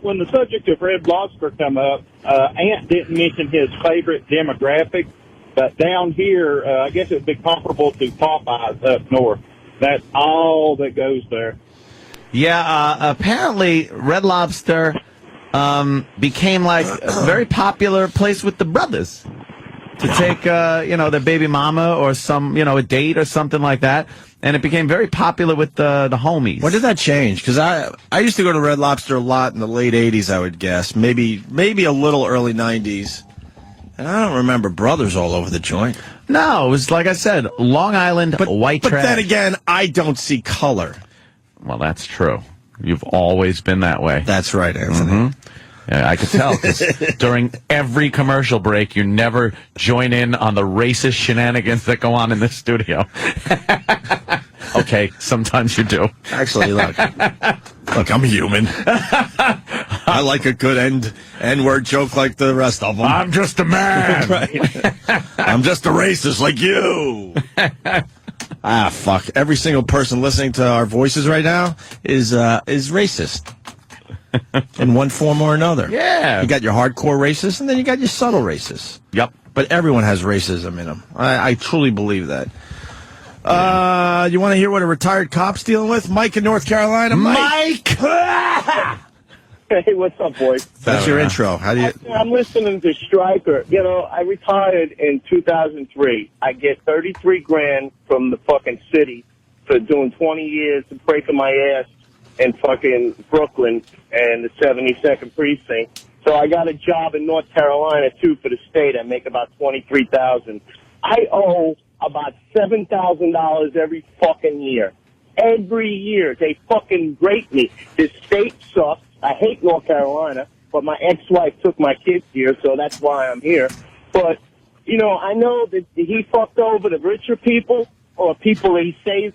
When the subject of Red Lobster come up, Ant didn't mention his favorite demographic, but down here, I guess it would be comparable to Popeyes up north. That's all that goes there. Yeah, apparently Red Lobster became like a very popular place with the brothers to take, their baby mama or a date or something like that. And it became very popular with the homies. When did that change? Because I used to go to Red Lobster a lot in the late 80s, I would guess. Maybe a little early 90s. And I don't remember brothers all over the joint. No, it was, like I said, Long Island, white trash. But then again, I don't see color. Well, that's true. You've always been that way. That's right, Anthony. Mm-hmm. Yeah, I could tell, because during every commercial break, you never join in on the racist shenanigans that go on in this studio. Okay, sometimes you do. Actually, look, I'm human. I like a good N-word joke like the rest of them. I'm just a man. Right. I'm just a racist like you. Fuck. Every single person listening to our voices right now is racist. In one form or another. Yeah. You got your hardcore racists, and then you got your subtle racists. Yep. But everyone has racism in them. I truly believe that. You want to hear what a retired cop's dealing with? Mike in North Carolina. Mike! Hey, what's up, boys? That's your intro. How do you... I'm listening to Stryker. You know, I retired in 2003. I get $33,000 from the fucking city for doing 20 years of breaking my ass in fucking Brooklyn and the 72nd precinct. So I got a job in North Carolina too for the state. I make about $23,000. I owe about $7,000 every fucking year. Every year they fucking rape me. This state sucks. I hate North Carolina, but my ex-wife took my kids here, so that's why I'm here. But I know that he fucked over the richer people, or people that he says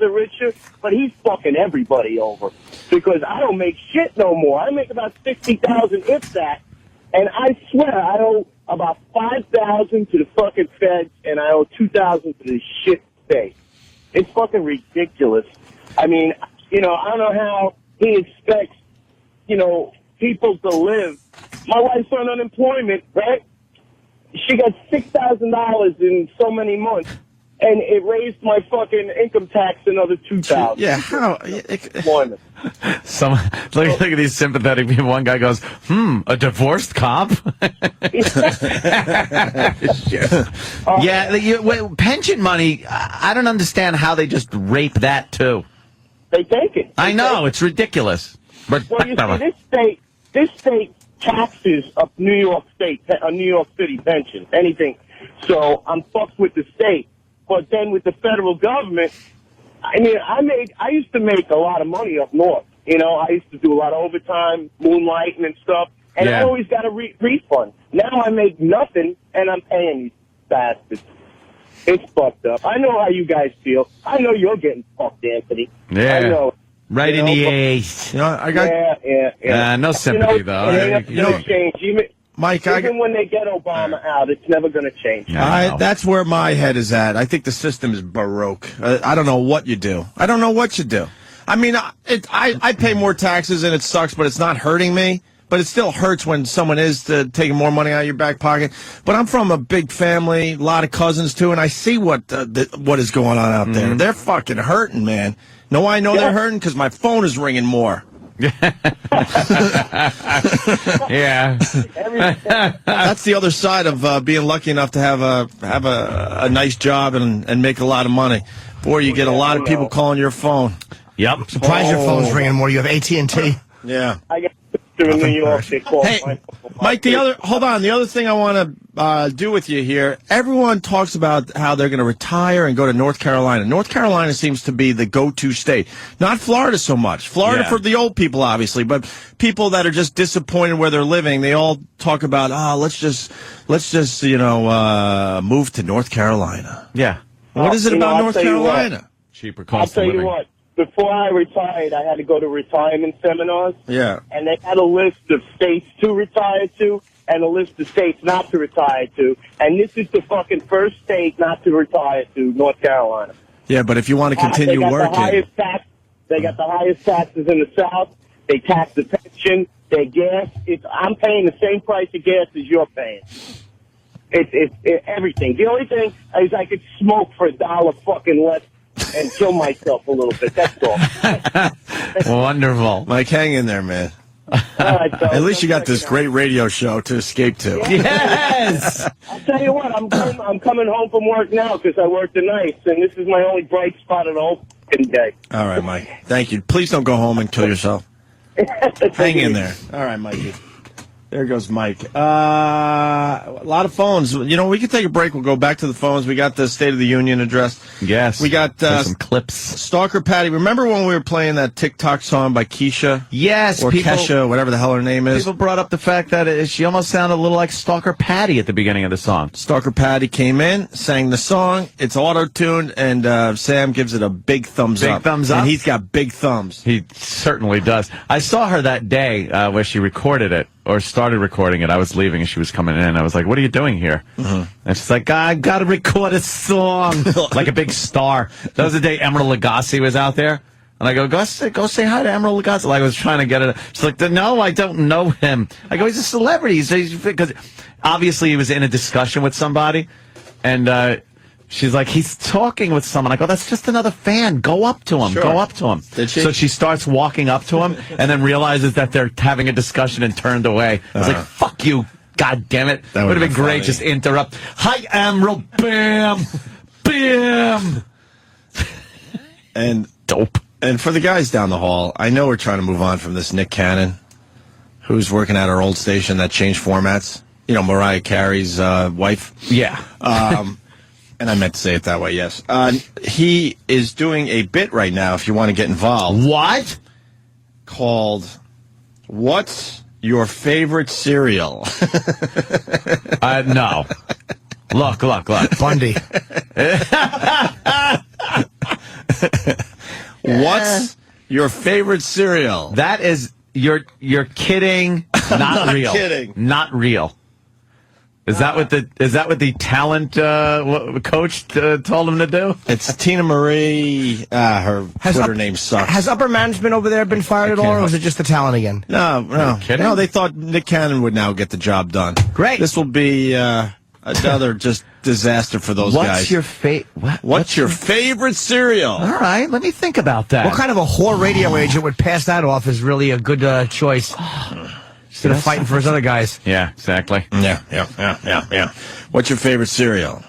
are richer, but he's fucking everybody over. Because I don't make shit no more. I make about $60,000, if that. And I swear I owe about $5,000 to the fucking feds, and I owe $2,000 to the shit state. It's fucking ridiculous. I mean, I don't know how he expects, people to live. My wife's on unemployment, right? She got $6,000 in so many months. And it raised my fucking income tax another $2,000. Yeah, how? Look at these sympathetic people. One guy goes, a divorced cop? Pension money, I don't understand how they just rape that, too. They take it. I know, it's ridiculous. But well, you see, this state taxes a New York City pension, anything. So I'm fucked with the state. But then with the federal government, I mean, I used to make a lot of money up north. I used to do a lot of overtime, moonlighting and stuff, and I always got a refund. Now I make nothing, and I'm paying these bastards. It's fucked up. I know how you guys feel. I know you're getting fucked, Anthony. Yeah. I know. Right in the ace. You know, I got Yeah. No sympathy, though. It ain't gonna change. Mike. Even when they get Obama out, it's never going to change. That's where my head is at. I think the system is baroque. I don't know what you do. I don't know what you do. I mean, I pay more taxes and it sucks, but it's not hurting me. But it still hurts when someone is taking more money out of your back pocket. But I'm from a big family, a lot of cousins too, and I see what is going on out there. They're fucking hurting, man. Know why I know they're hurting? Because my phone is ringing more. Yeah. That's the other side of being lucky enough to have a nice job and make a lot of money. Boy, you get a lot of people calling your phone. Yep. Surprised your phone's ringing more. You have AT&T. Yeah. I got in New York. They call Hey, Mike, the other thing I want to do with you here, everyone talks about how they're going to retire and go to North Carolina. North Carolina seems to be the go-to state. Not Florida so much. Florida for the old people, obviously, but people that are just disappointed where they're living, they all talk about, let's just move to North Carolina. Yeah. What is it about North Carolina? Cheaper cost of living. I'll tell you what. Before I retired, I had to go to retirement seminars. Yeah. And they had a list of states to retire to and a list of states not to retire to. And this is the fucking first state not to retire to, North Carolina. Yeah, but if you want to continue working. They got the highest taxes in the South. They tax the pension, their gas. I'm paying the same price of gas as you're paying. It's everything. The only thing is I could smoke for $1 fucking less and kill myself a little bit. That's all. Wonderful. Mike, hang in there, man. All right, so at least you got this great radio show to escape to. Yes! I'll tell you what, I'm coming home from work now because I work the nights, and this is my only bright spot of the whole fucking day. All right, Mike. Thank you. Please don't go home and kill yourself. Hang in there. All right, Mikey. There goes Mike. A lot of phones. You know, we can take a break. We'll go back to the phones. We got the State of the Union address. Yes. We got some clips. Stalker Patty. Remember when we were playing that TikTok song by Keisha? Yes. Or Kesha, whatever the hell her name is. People brought up the fact that she almost sounded a little like Stalker Patty at the beginning of the song. Stalker Patty came in, sang the song. It's auto-tuned, and Sam gives it a big thumbs up. Big thumbs up? And he's got big thumbs. He certainly does. I saw her that day where she recorded it. Or started recording it. I was leaving and she was coming in. I was like, what are you doing here? And she's like, I got to record a song. Like a big star. That was the day Emeril Lagasse was out there. And I go say hi to Emeril Lagasse. Like I was trying to get it. She's like, no, I don't know him. I go, he's a celebrity. Because obviously he was in a discussion with somebody. And she's like, he's talking with someone. I go, that's just another fan. Go up to him. Sure. Go up to him. Did she? So she starts walking up to him and then realizes that they're having a discussion and turned away. I was like, fuck you. God damn it. That would have been great. funny. Just interrupt. Hi, Emeril. Bam. Bam. And dope. And for the guys down the hall, I know we're trying to move on from this Nick Cannon, who's working at our old station that changed formats. You know, Mariah Carey's wife. Yeah. And I meant to say it that way, yes. He is doing a bit right now, if you want to get involved. What? Called, What's Your Favorite Cereal? No. Look. Bundy. What's your favorite cereal? That is, you're kidding. Not real. Kidding. Not real. Is that what the talent coach told him to do? It's Tina Marie. Her Twitter name sucks. Has upper management over there been fired at all, or was it just the talent again? No. Kidding? No, they thought Nick Cannon would now get the job done. Great. This will be another just disaster for those guys. What's your favorite cereal? All right, let me think about that. What kind of a whore radio agent would pass that off as really a good choice? Instead of fighting for his other guys. Yeah, exactly. Yeah. What's your favorite cereal?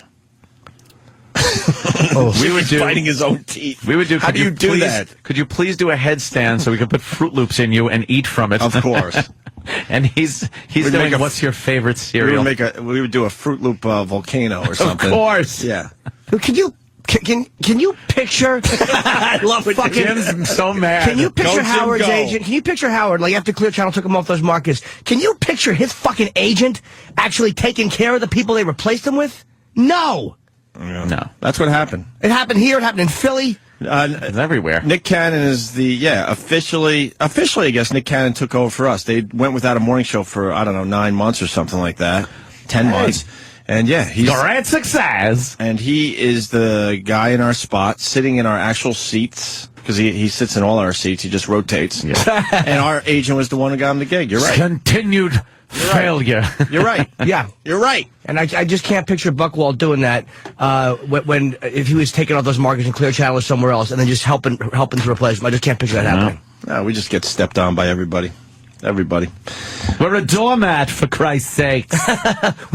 We would do fighting his own teeth. We would do. How do you do that? Could you please do a headstand so we could put Fruit Loops in you and eat from it? Of course. And he's doing what's your favorite cereal? We would do a Fruit Loop volcano or something. Of course. Yeah. Can you picture? I love fucking. Jim's so mad. Can you picture Go, Jim, Howard's go. agent? Can you picture Howard, like after Clear Channel took him off those markets? Can you picture his fucking agent actually taking care of the people they replaced him with? No. No. That's what happened. It happened here. It happened in Philly. It's everywhere. Nick Cannon is officially, I guess Nick Cannon took over for us. They went without a morning show for, 9 months or something like that. 10 months. And he's great success. And he is the guy in our spot, sitting in our actual seats, because he sits in all our seats. He just rotates. Yeah. And our agent was the one who got him the gig. You're right. Continued failure. You're right. Yeah. You're right. And I just can't picture Buckwald doing that if he was taking all those markets and Clear Channel or somewhere else and then just helping to replace them. I just can't picture that happening. No, we just get stepped on by everybody. Everybody. We're a doormat, for Christ's sakes.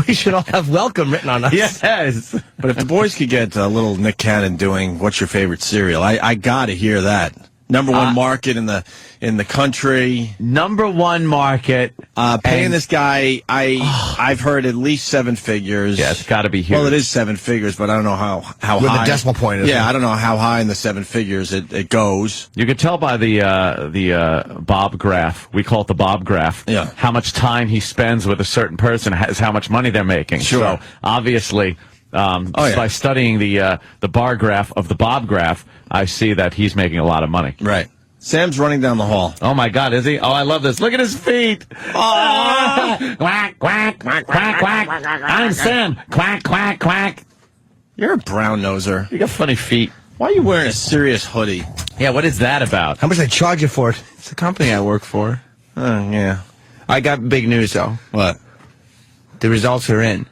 We should all have welcome written on us. Yes. But if the boys could get a little Nick Cannon doing "What's Your Favorite Cereal," I got to hear that. Number one market in the country. Number one market. Paying this guy, I've heard at least 7 figures. Yeah, it's got to be huge. Well, it is 7 figures, but I don't know how high. Where the decimal point is. Yeah, I don't know how high in the 7 figures it goes. You could tell by the Bob graph. We call it the Bob graph. Yeah. How much time he spends with a certain person is how much money they're making. Sure. So obviously, by studying the bar graph of the Bob graph, I see that he's making a lot of money. Right. Sam's running down the hall. Oh, my God, is he? Oh, I love this. Look at his feet. Oh. Quack, quack, quack, quack, quack. I'm Sam. Quack, quack, quack. You're a brown noser. You got funny feet. Why are you wearing a serious hoodie? Yeah, what is that about? How much they charge you for it? It's a company I work for. Yeah. I got big news, though. What? The results are in.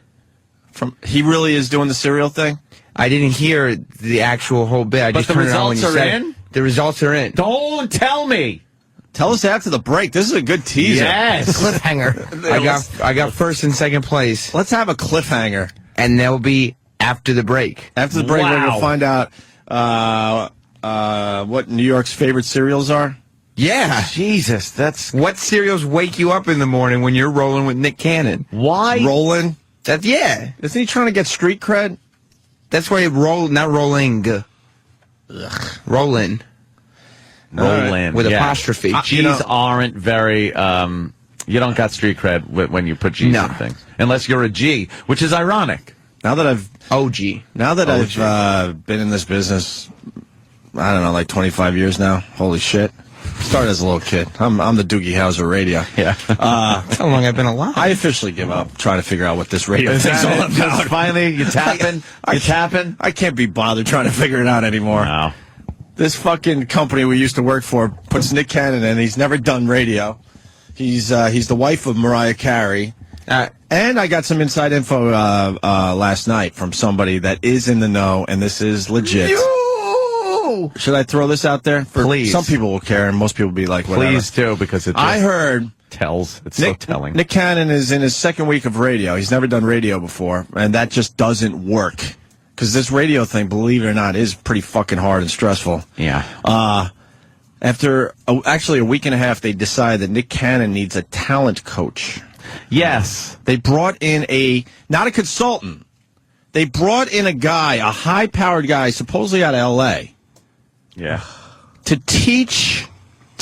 He really is doing the cereal thing? I didn't hear the actual whole bit. I But just the turned it on when results you are said in? it. The results are in. Don't tell me. Tell us after the break. This is a good teaser. Yes. Cliffhanger. I got first and second place, Let's have a cliffhanger. and they'll be after the break. After the break, we're going to find out what New York's favorite cereals are. Yeah. Jesus, that's... What cereals wake you up in the morning when you're rolling with Nick Cannon? Why? Rolling. Yeah. Isn't he trying to get street cred? That's why not rolling. Rollin. Roll-in. With apostrophe. G's aren't very... you don't got street cred when you put G's in things. Unless you're a G, which is ironic. Now that I've been in this business, I don't know, like 25 years now. Holy shit. Started as a little kid. I'm the Doogie Howser radio. Yeah. That's how long I've been alive. I officially give up trying to figure out what this radio thing's all about. Finally, you tapping? I can't be bothered trying to figure it out anymore. No. This fucking company we used to work for puts Nick Cannon in. He's never done radio. He's the wife of Mariah Carey. And I got some inside info last night from somebody that is in the know, and this is legit. Should I throw this out there? Please. Some people will care, and most people will be like, whatever. Please do, because it just I heard tells. It's so telling. Nick Cannon is in his second week of radio. He's never done radio before, and that just doesn't work. Because this radio thing, believe it or not, is pretty fucking hard and stressful. Yeah. After actually a week and a half, they decided that Nick Cannon needs a talent coach. Yes. They brought in not a consultant. They brought in a guy, a high-powered guy, supposedly out of L.A., Yeah. to teach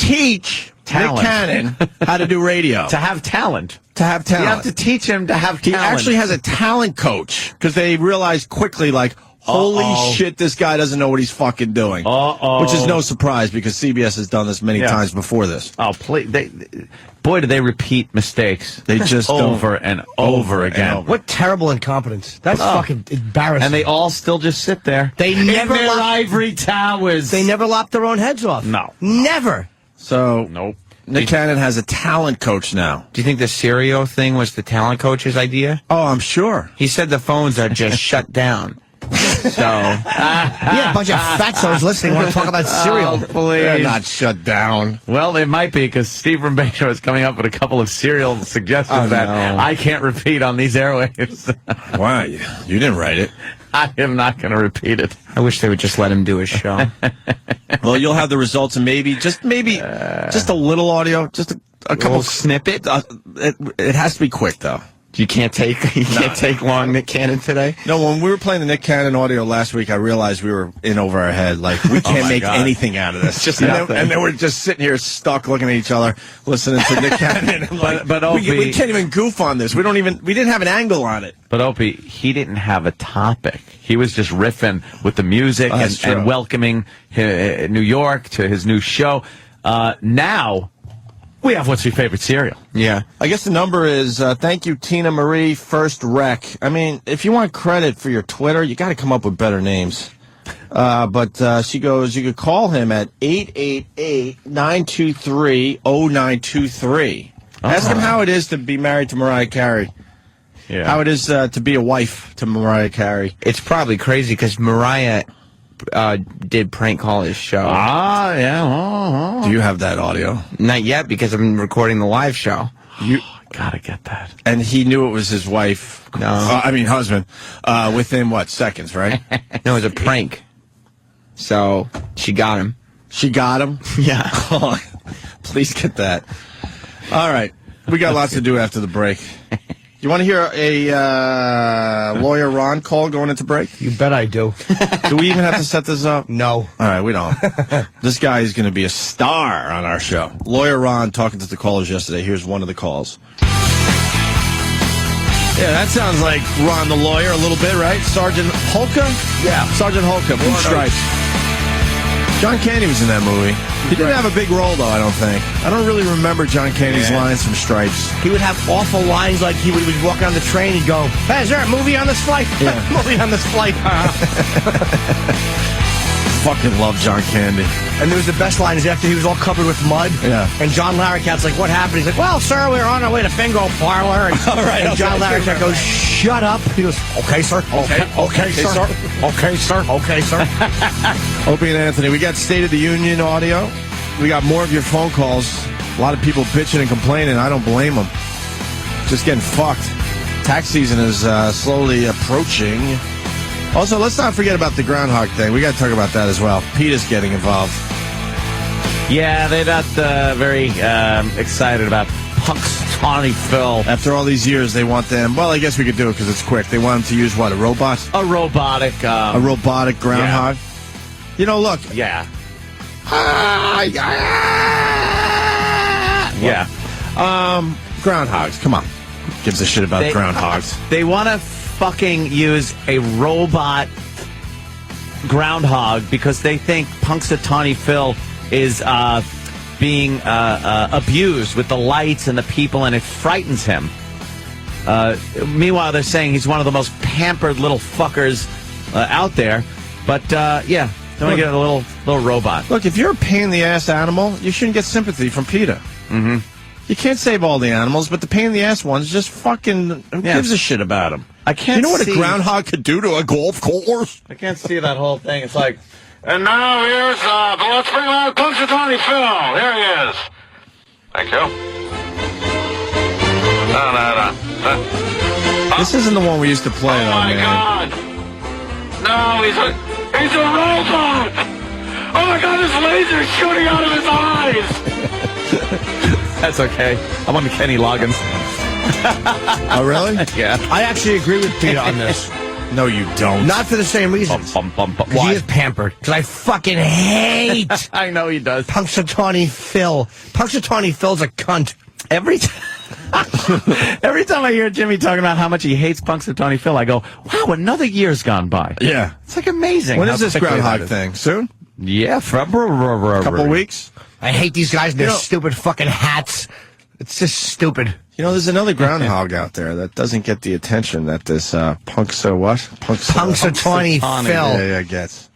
Nick Talent. Cannon how to do radio. To have talent. To have talent. You have to teach him to have He talent. actually has a talent coach because they realized quickly, like, holy shit, this guy doesn't know what he's fucking doing. Which is no surprise because CBS has done this many times before this. Oh, please. Boy, do they repeat mistakes. They just over and over again. What terrible incompetence. That's fucking embarrassing. And they all still just sit there. They in never their lop- ivory towers. They never lop their own heads off. No. Never. So, Nope. Nick Cannon has a talent coach now. Do you think the cereal thing was the talent coach's idea? Oh, I'm sure. He said the phones are just shut down. So, Yeah, a bunch of fatzos listening want to talk about cereal. They're not shut down. Well, it might be because Steve Rumbato is coming up with a couple of serial suggestions that I can't repeat on these airwaves. Why? You didn't write it. I am not going to repeat it. I wish they would just let him do his show. Well, you'll have the results and maybe just a little audio, just a couple little snippet. It has to be quick though. You can't take long Nick Cannon today. No, when we were playing the Nick Cannon audio last week, I realized we were in over our head. Like we can't make anything out of this. Just and then we're just sitting here stuck, looking at each other, listening to Nick Cannon. And but we can't even goof on this. We didn't have an angle on it. But Opie, he didn't have a topic. He was just riffing with the music and welcoming New York to his new show. Now, we have What's Your Favorite Cereal? Yeah. I guess the number is, thank you, Tina Marie First Rec. I mean, if you want credit for your Twitter, you got to come up with better names. But she goes, you could call him at 888-923-0923. Ask him how it is to be married to Mariah Carey. Yeah. How it is to be a wife to Mariah Carey. It's probably crazy because Mariah did prank call his show. Yeah. Do you have that audio? Not yet because I'm recording the live show. You gotta get that. And he knew it was his wife. No. Husband. Within, seconds, right? No, it was a prank. So, she got him. She got him? Yeah. Oh, please get that. All right. We got lots to do after the break. You want to hear a Lawyer Ron call going into break? You bet I do. Do we even have to set this up? No. All right, we don't. This guy is going to be a star on our show. Lawyer Ron talking to the callers yesterday. Here's one of the calls. Yeah, that sounds like Ron the lawyer a little bit, right? Sergeant Holka? Yeah. Sergeant Holka from Stripes. John Candy was in that movie. He didn't have a big role, though, I don't think. I don't really remember John Candy's lines from Stripes. He would have awful lines like he would walk on the train and go, hey, is there a movie on this flight? Yeah. Movie on this flight. Fucking love John Candy. And there was the best lines after he was all covered with mud. Yeah. And John Larroquette's like, what happened? He's like, well, sir, we were on our way to Bingo Parlor. And, and John Larroquette goes, shut up. He goes, okay, sir. Okay, sir. Okay, sir. Okay, sir. Opie and Anthony, we got State of the Union audio. We got more of your phone calls. A lot of people bitching and complaining. I don't blame them. Just getting fucked. Tax season is slowly approaching. Also, let's not forget about the groundhog thing. We got to talk about that as well. Peter's getting involved. Yeah, they're not very excited about Punxsutawney Phil. After all these years, they want them. Well, I guess we could do it because it's quick. They want them to use what? A robot? A robotic. A robotic groundhog. Yeah. You know, look. Yeah. Yeah. Groundhogs. Come on. Who gives a shit about groundhogs? They want to fucking use a robot groundhog because they think Punxsutawney Phil is being abused with the lights and the people, and it frightens him. Meanwhile, they're saying he's one of the most pampered little fuckers out there. But yeah, don't we get a little robot? Look, if you're a pain in the ass animal, you shouldn't get sympathy from PETA. Mm-hmm. You can't save all the animals, but the pain in the ass ones, just fucking who gives a shit about them? I can't. You know what a groundhog could do to a golf course? I can't see that whole thing. It's like, and now here's let's bring out Punxsutawney Phil. There he is. Thank you. No. This isn't the one we used to play, though, man. God! No, he's a robot. Oh my God, this laser's shooting out of his eyes. That's okay. I'm on the Kenny Loggins. Oh, really? Yeah. I actually agree with Peter on this. No, you don't. Not for the same reason. He is pampered. Because I fucking hate I know he does. Punxsutawney Phil. Punxsutawney Phil's a cunt. Every time I hear Jimmy talking about how much he hates Punxsutawney Phil, I go, wow, another year's gone by. Yeah. It's like amazing. When is this groundhog thing? Soon? Yeah, February. Couple weeks? I hate these guys and their stupid fucking hats. It's just stupid. You know, there's another groundhog out there that doesn't get the attention that this Punxsutawney Phil. Yeah, gets.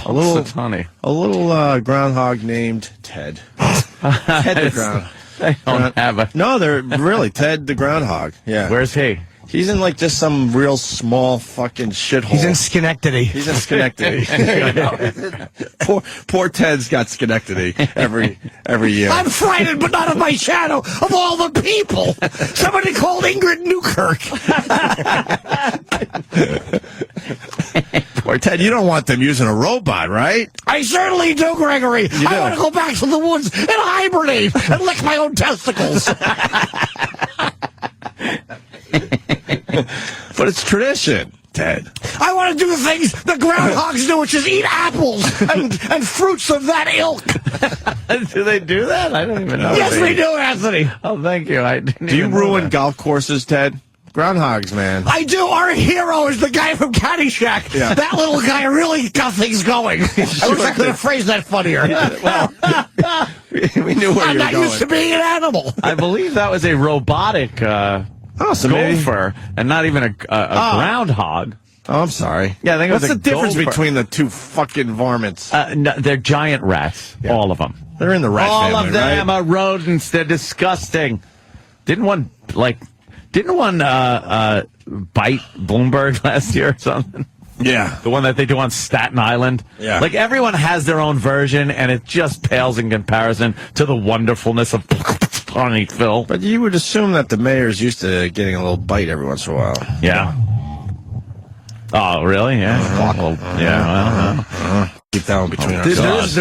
A little groundhog named Ted. Ted the groundhog. They don't have a... No, they're really Ted the groundhog. Yeah. Where's he? He's in like just some real small fucking shithole. He's in Schenectady. Poor Ted's got Schenectady every year. I'm frightened, but not of my shadow, of all the people. Somebody called Ingrid Newkirk. Poor Ted, you don't want them using a robot, right? I certainly do, Gregory. I want to go back to the woods and hibernate and lick my own testicles. But it's tradition, Ted. I want to do the things the groundhogs do, which is eat apples and fruits of that ilk. Do they do that? I don't even know. Yes, we do, Anthony. Oh, thank you. Do you ruin golf courses, Ted? Groundhogs, man. I do. Our hero is the guy from Caddyshack. Yeah. That little guy really got things going. I wish I could have phrased that funnier. We knew where I'm you were not going. used to being an animal. I believe that was a robotic So maybe- gopher, and not even a groundhog. Oh, I'm sorry. Yeah, I think it What's was a the difference gopher. between the two fucking varmints? No, they're giant rats, all of them. They're in the rat All family, of them right? are rodents. They're disgusting. Didn't one bite Bloomberg last year or something? Yeah. The one that they do on Staten Island? Yeah. Like, everyone has their own version, and it just pales in comparison to the wonderfulness of Funny Phil. But you would assume that the mayor's used to getting a little bite every once in a while. Yeah. Oh, really? Yeah. Well, Keep that one between There ourselves.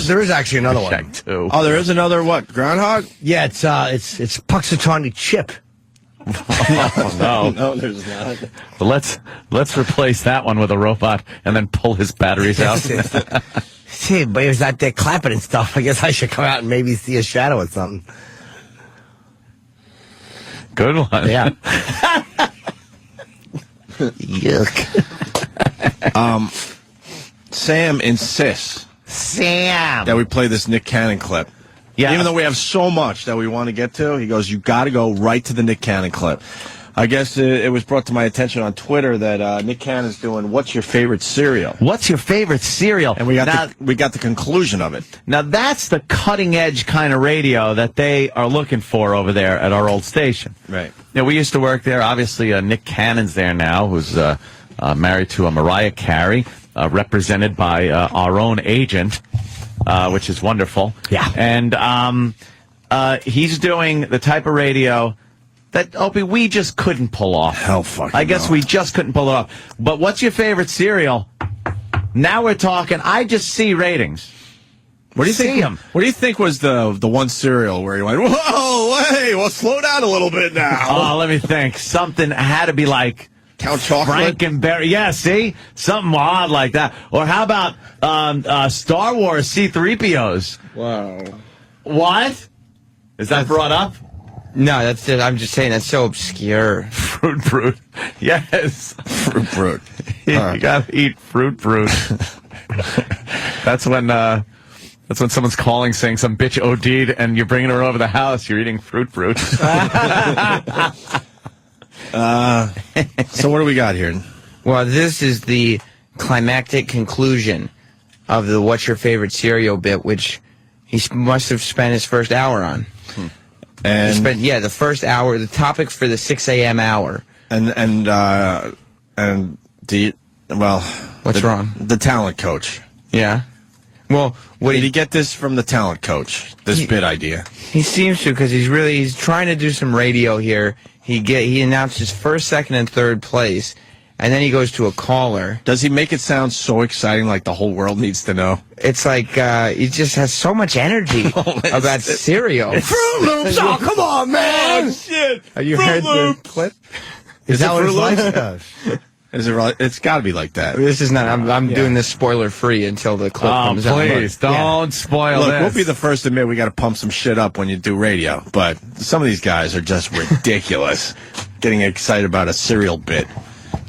is actually another one. Check two. Oh, there is another what? Groundhog? Yeah, it's Puxatawny Chip. No. No, there's not. But let's replace that one with a robot and then pull his batteries out. See, but he was out there clapping and stuff. I guess I should come out and maybe see a shadow or something. Good one. Yeah. Yuck. Sam insists Sam. that we play this Nick Cannon clip. Yeah. Even though we have so much that we want to get to, he goes, you got to go right to the Nick Cannon clip. I guess it was brought to my attention on Twitter that Nick Cannon's doing What's Your Favorite Cereal? What's your favorite cereal? And we got the conclusion of it. Now, that's the cutting-edge kind of radio that they are looking for over there at our old station. Right. You know, we used to work there. Obviously, Nick Cannon's there now, who's married to Mariah Carey, represented by our own agent, which is wonderful. Yeah. And he's doing the type of radio that, Opie, we just couldn't pull off. Hell fucking I guess no. we just couldn't pull it off. But what's your favorite cereal? Now we're talking. I just see ratings. What do you think? What do you think was the one cereal where he went, whoa, hey, well, slow down a little bit now? Oh, let me think. Something had to be like Count Chocolate? Frankenberry. Yeah, see? Something odd like that. Or how about Star Wars C-3POs? Wow. What? Is that brought up? No, that's it. I'm just saying that's so obscure. Fruit Brute. Yes. Fruit Brute. You gotta eat Fruit Brute. That's when someone's calling saying some bitch OD'd and you're bringing her over the house. You're eating Fruit Brute. So what do we got here? Well, this is the climactic conclusion of the What's Your Favorite Cereal bit, which he must have spent his first hour on. And He spent, the first hour, the topic for the 6 a.m. hour. What's wrong? The talent coach. Yeah. Well, Did he get this from the talent coach? This bit idea. He seems to, because he's trying to do some radio here. He announced his first, second, and third place, and then he goes to a caller. Does he make it sound so exciting, like the whole world needs to know? It's like he just has so much energy about cereal. Fruit Loops! Oh, come on, man! Oh, shit! Have you heard the clip? Is that what Fruit it's Loops? like? Is it really? It's got to be like that. This is not. I'm doing this spoiler free until the clip comes out. Please, don't spoil Look, this. we'll be the first to admit we got to pump some shit up when you do radio, but some of these guys are just ridiculous. Getting excited about a cereal bit.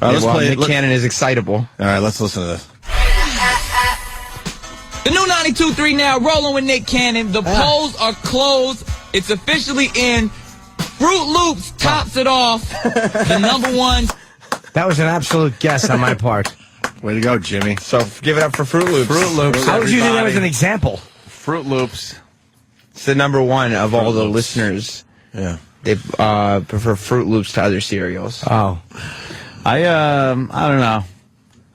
All right, let's play Nick Cannon is excitable. All right, let's listen to this. The new 92.3 now, rolling with Nick Cannon. The polls are closed. It's officially in. Fruit Loops tops it off. The number one. That was an absolute guess on my part. Way to go, Jimmy. So give it up for Fruit Loops. Fruit Loops. I was using that everybody. as an example. Fruit Loops. It's the number one of all the listeners. Yeah. They prefer Fruit Loops to other cereals. Oh. I don't know.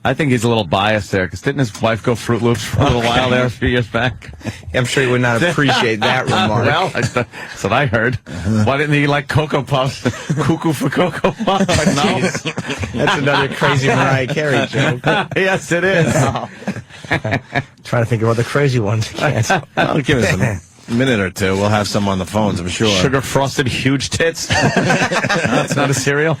I think he's a little biased there, because didn't his wife go Fruit Loops for a little while there a few years back? I'm sure he would not appreciate that remark. Well, that's what I heard. Why didn't he like Cocoa Puffs? Cuckoo for Cocoa Puffs? No. That's another crazy Mariah Carey joke. Yes, it is. Trying to think of other crazy ones. I can't. Well, give us a minute or two. We'll have some on the phones, I'm sure. Sugar frosted huge tits. That's not a cereal.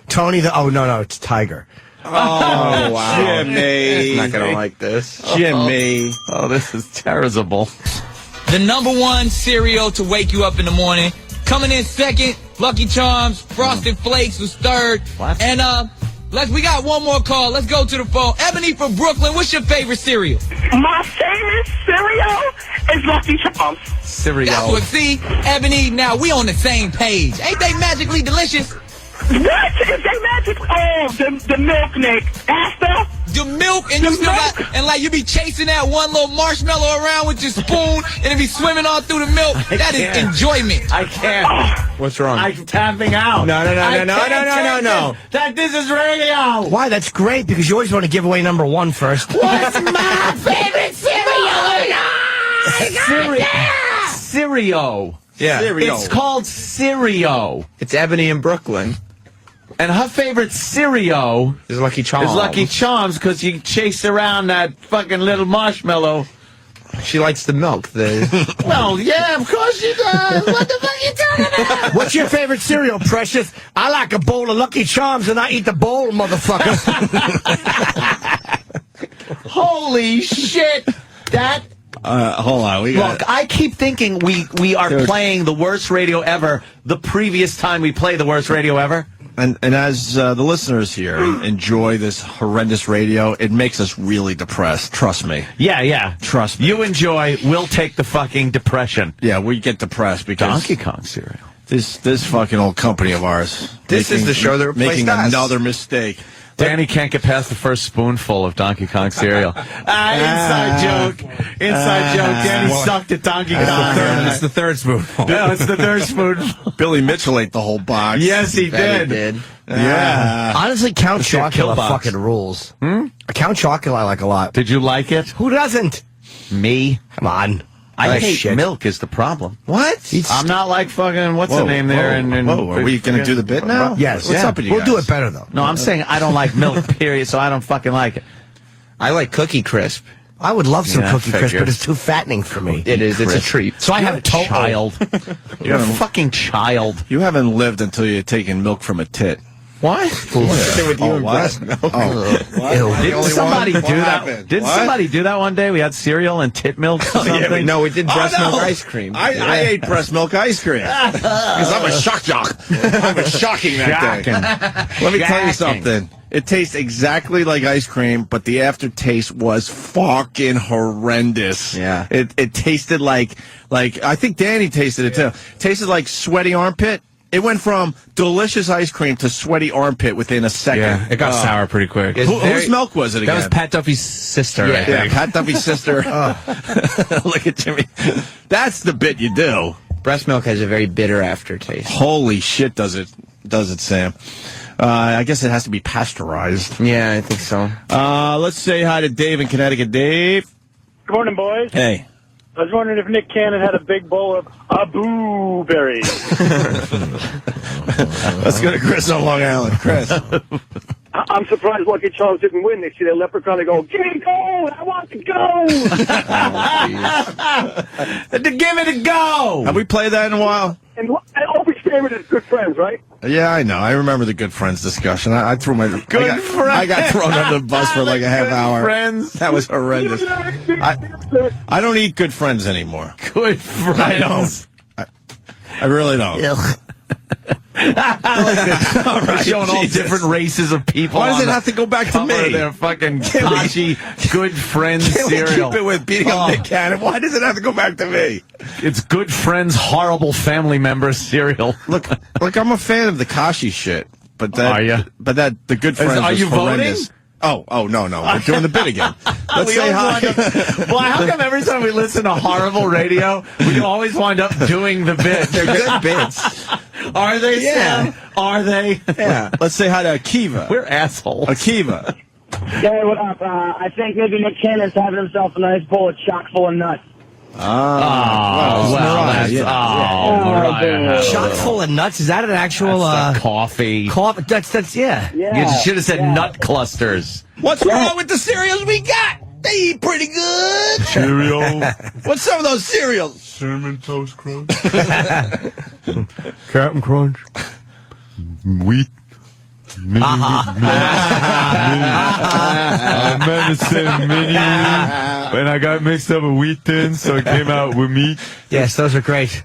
Tony no, it's Tiger. Oh, wow. Jimmy. He's not going to like this. Jimmy. Oh, this is terrible. The number one cereal to wake you up in the morning. coming in second. Lucky Charms, Frosted Flakes was third. What? And we got one more call. Let's go to the phone. Ebony from Brooklyn, what's your favorite cereal? My favorite cereal is Lucky Charms. Cereal. That's what, see, Ebony, now we on the same page. Ain't they magically delicious? What? Is they magic? Oh, the milk, Nick. After? The milk, and you still got, and like you be chasing that one little marshmallow around with your spoon, and it be swimming all through the milk. That is enjoyment. I can't. What's wrong? I'm tapping out. No. That this is radio. Why? That's great because you always want to give away number one first. What's my favorite cereal? Yeah. Cereal. It's called Cereal. It's Ebony in Brooklyn. And her favorite cereal Is Lucky Charms. is Lucky Charms because you chase around that fucking little marshmallow. She likes the milk. Well, yeah, of course she does. What the fuck are you talking about? What's your favorite cereal, Precious? I like a bowl of Lucky Charms and I eat the bowl, motherfucker. Holy shit. That... Hold on. Look, I keep thinking we are playing the worst radio ever the previous time we play the worst radio ever. And as the listeners here enjoy this horrendous radio, it makes us really depressed. Trust me. Yeah. Trust me. You enjoy, we'll take the fucking depression. Yeah, we get depressed because Donkey Kong cereal. this fucking old company of ours. This is the show that replaced making us. another mistake. Danny can't get past the first spoonful of Donkey Kong cereal. Inside joke. Inside joke. Danny sucked at Donkey Kong. It's the third spoonful. No, it's the third spoonful. Billy Mitchell ate the whole box. Yes, he That did. he did. Yeah. Honestly, Count It's your kill Chocula box. fucking rules. Count Chocula I like a lot. Did you like it? Who doesn't? Me? Come on. I Like hate shit. milk is the problem. What? I'm not like fucking, what's the name there? Whoa, are we going to do the bit now? Yes. What's yeah. up with you We'll do guys? it better, though. No, I'm saying I don't like milk, period, so I don't fucking like it. I like Cookie Crisp. I would love some Yeah, Cookie Crisp, figure. but it's too fattening for me. It is. It's a treat. So I have total. Child. You're a fucking child. You haven't lived until you've taken milk from a tit. What? With you and breast milk. Ew. Didn't somebody do that? happened? Didn't What? somebody do that one day? We had cereal and tit milk or something? Yeah, no, we did breast no. milk ice cream. I ate breast milk ice cream because I'm a shock jock. I was shocking that day. Let me tell you something. It tastes exactly like ice cream, but the aftertaste was fucking horrendous. Yeah. It tasted like I think Danny tasted it too. Tasted like sweaty armpit. It went from delicious ice cream to sweaty armpit within a second. Yeah, it got sour pretty quick. Whose milk was it again? That was Pat Duffy's sister. I Yeah, think. Pat Duffy's sister. Look at Jimmy. That's the bit you do. Breast milk has a very bitter aftertaste. Holy shit, does it, Sam? I guess it has to be pasteurized. Yeah, I think so. Let's say hi to Dave in Connecticut. Dave. Good morning, boys. Hey. I was wondering if Nick Cannon had a big bowl of Abu berries. Let's go to Chris on Long Island. Chris. I'm surprised Lucky Charms didn't win. They see the leprechaun and go, give me gold, I want to go. Give it a go! Have we played that in a while? And Opie's favorite is Good Friends, right? Yeah, I know. I remember the Good Friends discussion. I threw my Good Friends. I got thrown under the bus for like a half Good hour. Friends. That was horrendous. I don't eat Good Friends anymore. Good friends. I don't. I really don't. They're showing all different races of people. Why does on it have to go back to cover me? of Their fucking Kashi Good Friends Can't we cereal. keep it with beating up Nick Cannon? Why does it have to go back to me? It's Good Friends Horrible Family Member cereal. Look, I'm a fan of the Kashi shit, but that, Are ya? But that the Good Friends Are was you horrendous. voting? Oh, no. We're doing the bit again. Let's We say always hi. wind up- Why? How come every time we listen to horrible radio, we always wind up doing the bit? They're good bits. Are they? Yeah. Sam? Are they? Yeah. Let's say hi to Akiva. We're assholes. Akiva. Hey, what up? I think maybe Nick Cannon's having himself a nice bowl of chock full of nuts. Oh, well, Mariah, that's, yeah. Mariah. Chock full of nuts? Is that an actual That's the coffee. coffee? That's yeah. You should have said nut clusters. What's wrong with the cereals we got? They eat pretty good. Cereal. What's some of those cereals? Cinnamon Toast Crunch. Captain Crunch. Wheat. I remember saying mini when I got mixed up with wheat thins, so it came out with meat. Yes, those are great.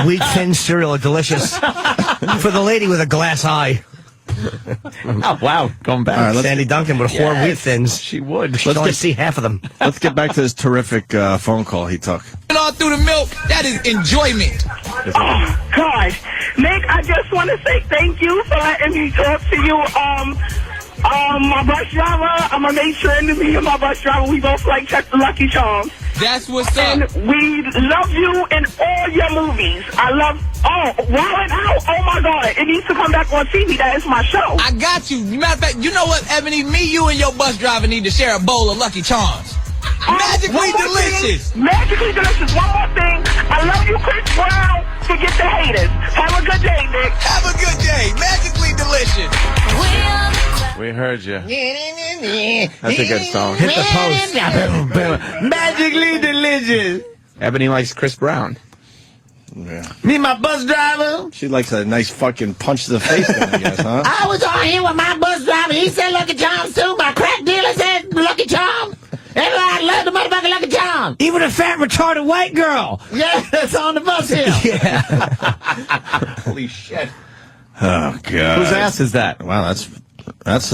Wheat thin cereal are delicious. For the lady with a glass eye. Oh, wow. Going back. All right, Sandy Duncan would whore wheat thins. She would. She'd only see half of them. Let's get back to this terrific phone call he took. All through the milk, that is enjoyment. Oh, God. Nick, I just want to say thank you for letting me talk to you. My bus driver, I'm a matron, and me and my bus driver, we both like check the Lucky Charms. That's what's And up. we love you in all your movies. I love, Wild 'N Out, oh my God, it needs to come back on TV. That is my show. I got you. Matter of fact, you know what, Ebony? Me, you, and your bus driver need to share a bowl of Lucky Charms. Magically One more delicious. thing. Magically delicious. One more thing. I love you, Chris Brown. Forget the haters. Have a good day, Nick. Have a good day. Magically delicious. We heard you. That's a good song. Hit the post. Magically delicious. Ebony likes Chris Brown. Yeah. Me, my bus driver. She likes a nice fucking punch to the face, then, I guess, huh? I was on here with my bus driver. He said Lucky Charms too. My crack dealer said Lucky Charms. Everybody loved the motherfucking Lucky Charms. Even a fat, retarded white girl. Yeah, that's on the bus here. Holy shit. Oh, God. Whose ass is that? Wow, that's It's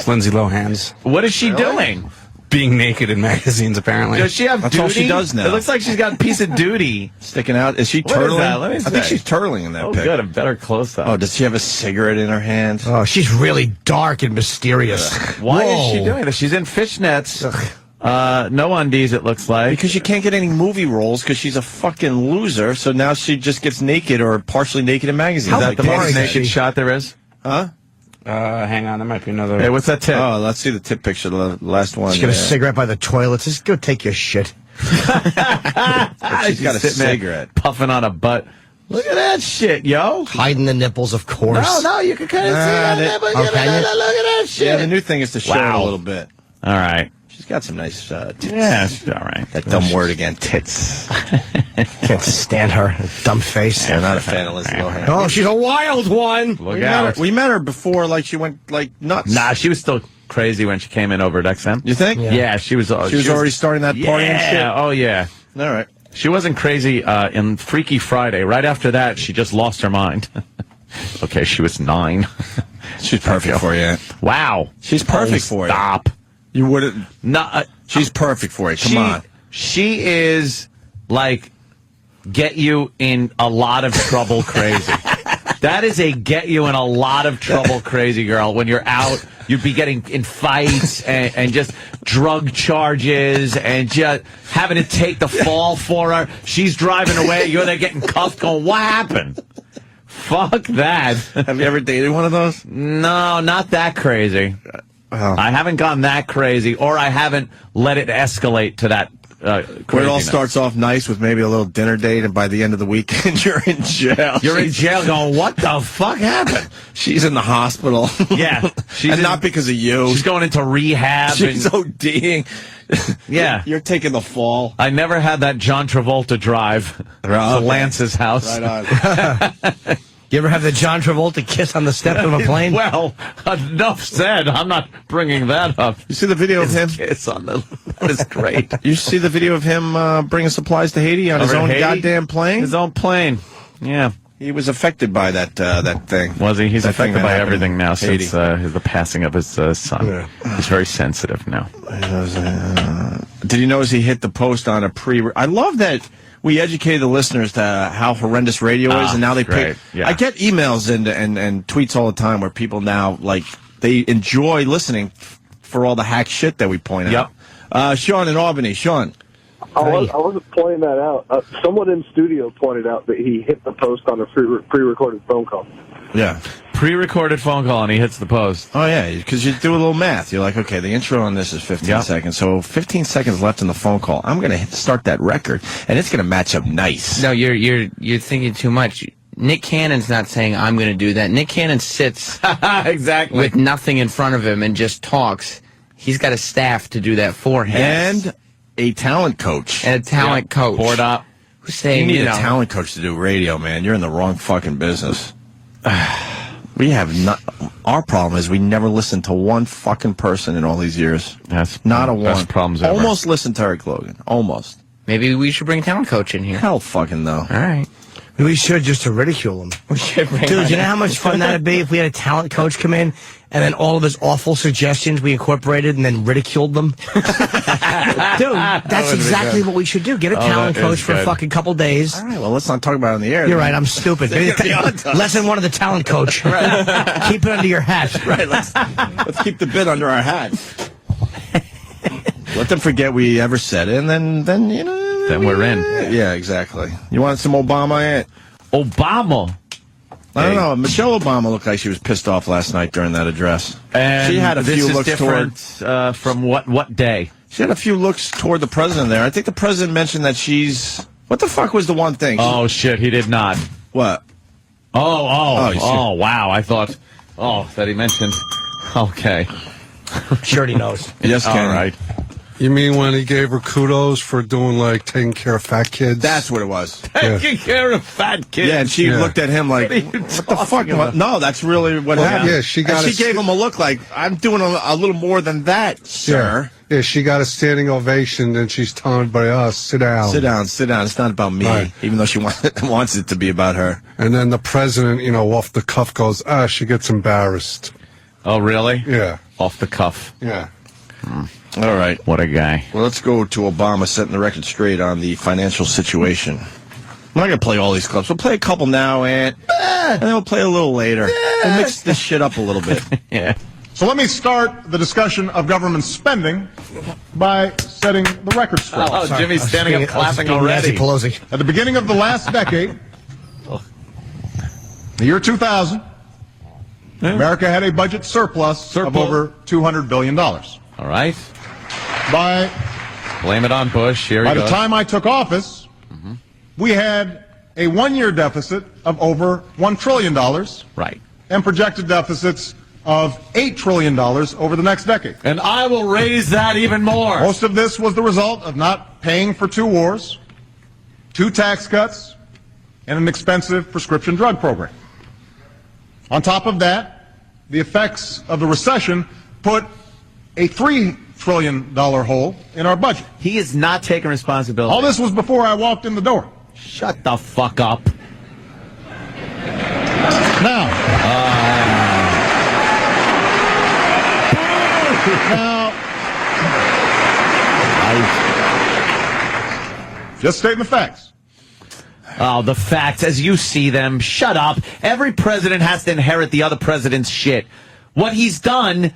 Lindsay Lohan's. What is she doing? Being naked in magazines, apparently. Does she have That's duty? all she does now. It looks like she's got a piece of duty. sticking out. Is she What is turtling? that? Let me I think see. she's turtling in that Oh, pic. good. A better close-up. Oh, does she have a cigarette in her hand? Oh, she's really dark and mysterious. Why is Whoa. she doing this? She's in fishnets. No undies, it looks like. Because you can't get any movie roles because she's a fucking loser. So now she just gets naked or partially naked in magazines. How Is that Like the boring most is naked she? shot there is? Huh? Hang on, there might be another. Hey, what's that tip? Oh, let's see the tip picture. The last one. She's got a yeah. cigarette by the toilet. Just go take your shit. She's got a sitting there cigarette. puffing on a butt. Look at that shit, yo. Hiding the nipples, of course. No, you can kind of see that. But oh, can you? look at that shit. Yeah, the new thing is to show it Wow. a little bit. All right. She's got some nice tits. Yeah, she's all right. That dumb word again, tits. Can't stand her. Dumb face. I'm not a fan of Lindsay Lohan. Oh, she's a wild one. Look out. We met her before, like she went like nuts. Nah, she was still crazy when she came in over at XM. You think? Yeah, she was. She was already starting that party and shit. Yeah. Oh yeah. All right. She wasn't crazy in Freaky Friday. Right after that, she just lost her mind. Okay, she was 9. She's perfect for you. Wow. She's perfect for you. Stop. You wouldn't. No, She's perfect for you. Come on. She is like get you in a lot of trouble crazy. That is a get you in a lot of trouble crazy girl. When you're out, you'd be getting in fights and just drug charges and just having to take the fall for her. She's driving away. You're there getting cuffed going, what happened? Fuck that. Have you ever dated one of those? No, not that crazy. I haven't gone that crazy, or I haven't let it escalate to that Where it all craziness. starts off nice with maybe a little dinner date, and by the end of the weekend, you're in jail. You're in jail going, what the fuck happened? She's in the hospital. Yeah. And not because of you. She's going into rehab. She's and- ODing. Yeah. You're taking the fall. I never had that John Travolta drive to Okay. Lance's house. Right on. You ever have the John Travolta kiss on the step of a plane? Well, enough said. I'm not bringing that up. You see the video of him? Kiss on the. That is great. You see the video of him bringing supplies to Haiti on his Over in own Haiti? goddamn plane? His own plane. Yeah. He was affected by that thing. Was he? He's That thing affected that by happened everything in now Haiti. since the passing of his son. He's very sensitive now. Did you notice he hit the post on a I love that we educated the listeners to how horrendous radio is, and now they great. pick. Yeah. I get emails and tweets all the time where people now they enjoy listening for all the hack shit that we point out. Sean in Albany. Sean. I wasn't pointing that out. Someone in studio pointed out that he hit the post on a pre-recorded phone call. Yeah. Pre-recorded phone call and he hits the post. Oh, yeah, because you do a little math. You're like, okay, the intro on this is 15 seconds. So 15 seconds left in the phone call. I'm going to start that record, and it's going to match up nice. No, you're thinking too much. Nick Cannon's not saying I'm going to do that. Nick Cannon sits exactly with nothing in front of him and just talks. He's got a staff to do that for him. And a talent coach. And a talent coach. Board up. Who's saying, you need you a know, talent coach to do radio, man. You're in the wrong fucking business. We have not. Our problem is we never listened to one fucking person in all these years. That's not a best one. problems ever. Almost listened to Eric Logan. Almost. Maybe we should bring talent coach in here. Hell fucking no. All right. We should, just to ridicule him. We should bring Dude, you know how much fun that'd be if we had a talent coach come in and then all of his awful suggestions we incorporated and then ridiculed them? Dude, that's exactly what we should do. Get a talent coach for a fucking couple days. All right, well, let's not talk about it on the air. You're right, I'm stupid. Lesson one of the talent coach. Keep it under your hat. Right, let's keep the bit under our hat. Let them forget we ever said it, and then you know. Then we're in. Yeah, exactly. You want some Obama, Aunt? Obama? I don't know. Michelle Obama looked like she was pissed off last night during that address. And she had a few looks different from what day? She had a few looks toward the president there. I think the president mentioned that she's... What the fuck was the one thing? Oh, shit, he did not. What? Oh, wow. I thought... Oh, that he mentioned... Okay. Sure he knows. Yes, Ken. All right. You mean when he gave her kudos for doing, like, taking care of fat kids? That's what it was. Taking care of fat kids. Yeah, and she looked at him like, what the fuck? No, that's really what happened. Yeah, she gave him a look like, I'm doing a little more than that, sir. Yeah, she got a standing ovation, and she's telling everybody else, sit down. Sit down, sit down. It's not about me, even though she wants it to be about her. And then the president, you know, off the cuff goes, she gets embarrassed. Oh, really? Yeah. Off the cuff. Yeah. All right. What a guy. Well, let's go to Obama setting the record straight on the financial situation. I'm not going to play all these clips. We'll play a couple now, and then we'll play a little later. We'll mix this shit up a little bit. Yeah. So let me start the discussion of government spending by setting the record straight. Oh, Jimmy's standing up clapping already. Nancy Pelosi. At the beginning of the last decade, the year 2000, America had a budget surplus of over $200 billion. All right. Blame it on Bush. Here he goes. By the time I took office, we had a one-year deficit of over $1 trillion. Right. And projected deficits of $8 trillion over the next decade. And I will raise that even more. Most of this was the result of not paying for 2 wars, 2 tax cuts, and an expensive prescription drug program. On top of that, the effects of the recession put a $3 trillion hole in our budget. He is not taking responsibility. All this was before I walked in the door. Shut the fuck up. Now, just stating the facts. Oh, the facts as you see them. Shut up. Every president has to inherit the other president's shit. What he's done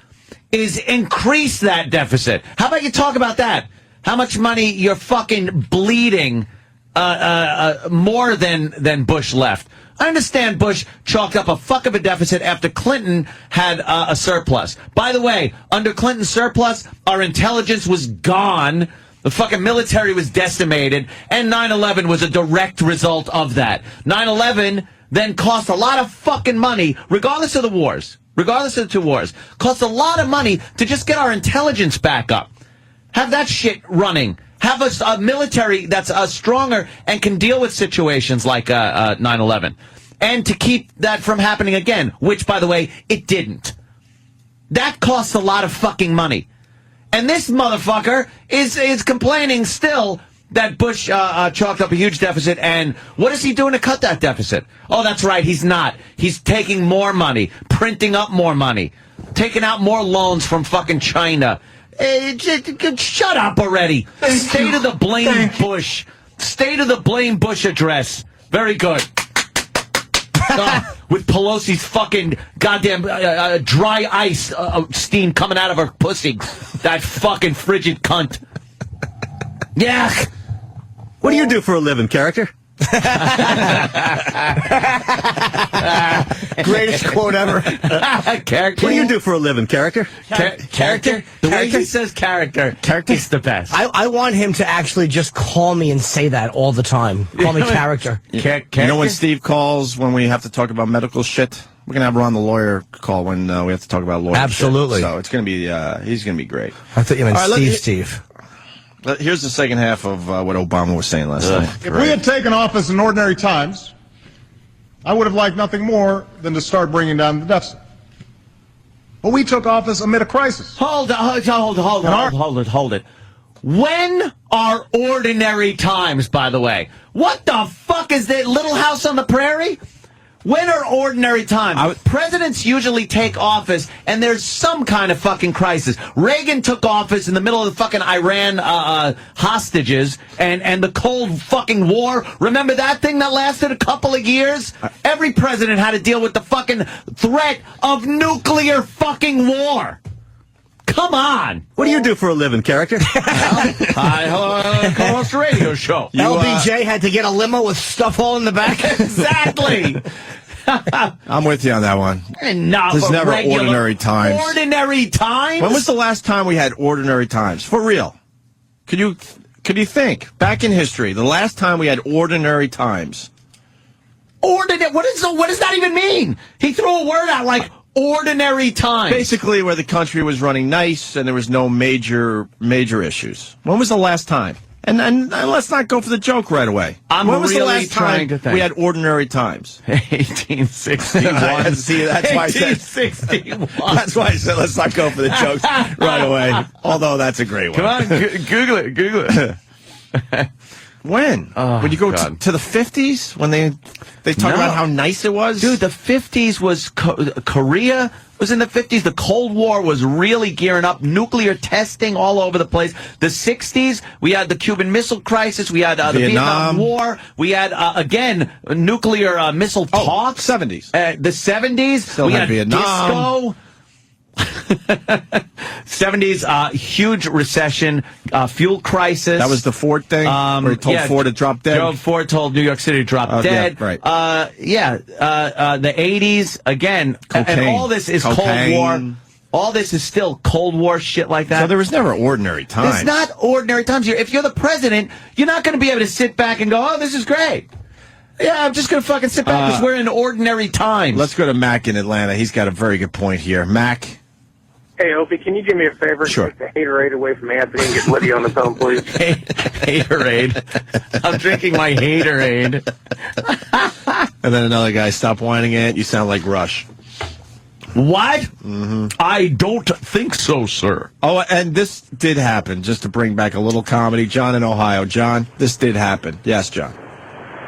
is increase that deficit. How about you talk about that? How much money you're fucking bleeding more than Bush left. I understand Bush chalked up a fuck of a deficit after Clinton had a surplus. By the way, under Clinton's surplus, our intelligence was gone. The fucking military was decimated, and 9/11 was a direct result of that. 9/11 then cost a lot of fucking money, regardless of the wars. Regardless of the 2 wars. Cost a lot of money to just get our intelligence back up. Have that shit running. Have a military that's stronger and can deal with situations like 9/11. And to keep that from happening again, which, by the way, it didn't. That costs a lot of fucking money. And this motherfucker is complaining still that Bush chalked up a huge deficit, and what is he doing to cut that deficit? Oh, that's right, he's not. He's taking more money, printing up more money, taking out more loans from fucking China. Shut up already. State of the blame Bush. State of the blame Bush address. Very good. With Pelosi's fucking goddamn dry ice steam coming out of her pussy. That fucking frigid cunt. Yeah. What do you do for a living, character? Greatest quote ever. Character. What do you do for a living, character? Character? The way he says character is the best. I want him to actually just call me and say that all the time. Call me character. You know when Steve calls when we have to talk about medical shit? We're going to have Ron the lawyer call when we have to talk about lawyer Absolutely. shit. So it's going to be, he's going to be great. I thought you meant All right, Steve. Here's the second half of what Obama was saying last night. If we had taken office in ordinary times, I would have liked nothing more than to start bringing down the deficit. But we took office amid a crisis. Hold it. When are ordinary times, by the way? What the fuck is that, Little House on the Prairie? When are ordinary times? Presidents usually take office, and there's some kind of fucking crisis. Reagan took office in the middle of the fucking Iran hostages and the Cold fucking War. Remember that thing that lasted a couple of years? Every president had to deal with the fucking threat of nuclear fucking war. Come on. What do you do for a living, character? I co-host a radio show. LBJ had to get a limo with stuff all in the back. Exactly. I'm with you on that one. Enough. There's never ordinary times. Ordinary times? When was the last time we had ordinary times? For real. Could you think back in history, the last time we had ordinary times? Ordinary? What does that even mean? He threw a word out like ordinary times. Basically, where the country was running nice and there was no major issues. When was the last time? And let's not go for the joke right away. I'm when was really the last trying time to think. we had ordinary times? 1861. See, that's why I said 1861. That's why I said let's not go for the jokes right away. Although that's a great one. Come on, Google it. When? Oh, when you go God. to the 50s? When they talk about how nice it was? Dude, the 50s was Korea was in the 50s. The Cold War was really gearing up. Nuclear testing all over the place. The 60s, we had the Cuban Missile Crisis. We had the Vietnam War. We had, again, nuclear missile talks. 70s. The 70s, Still we had had Vietnam. disco. 70s, huge recession, fuel crisis. That was the Ford thing, where he told Ford to drop dead. Joe Ford told New York City to drop dead. Yeah, right. The 80s, again, Cocaine. and all this is Cocaine. Cold War. All this is still Cold War shit like that. So there was never ordinary times. It's not ordinary times. If you're the president, you're not going to be able to sit back and go, oh, this is great. Yeah, I'm just going to fucking sit back because we're in ordinary times. Let's go to Mac in Atlanta. He's got a very good point here. Mac. Hey, Opie, can you do me a favor? Sure. Take the haterade away from Anthony and get Lydia on the phone, please. Haterade. I'm drinking my haterade. And then another guy, stop whining it. You sound like Rush. What? Mm-hmm. I don't think so, sir. Oh, and this did happen, just to bring back a little comedy. John in Ohio. John, this did happen. Yes, John.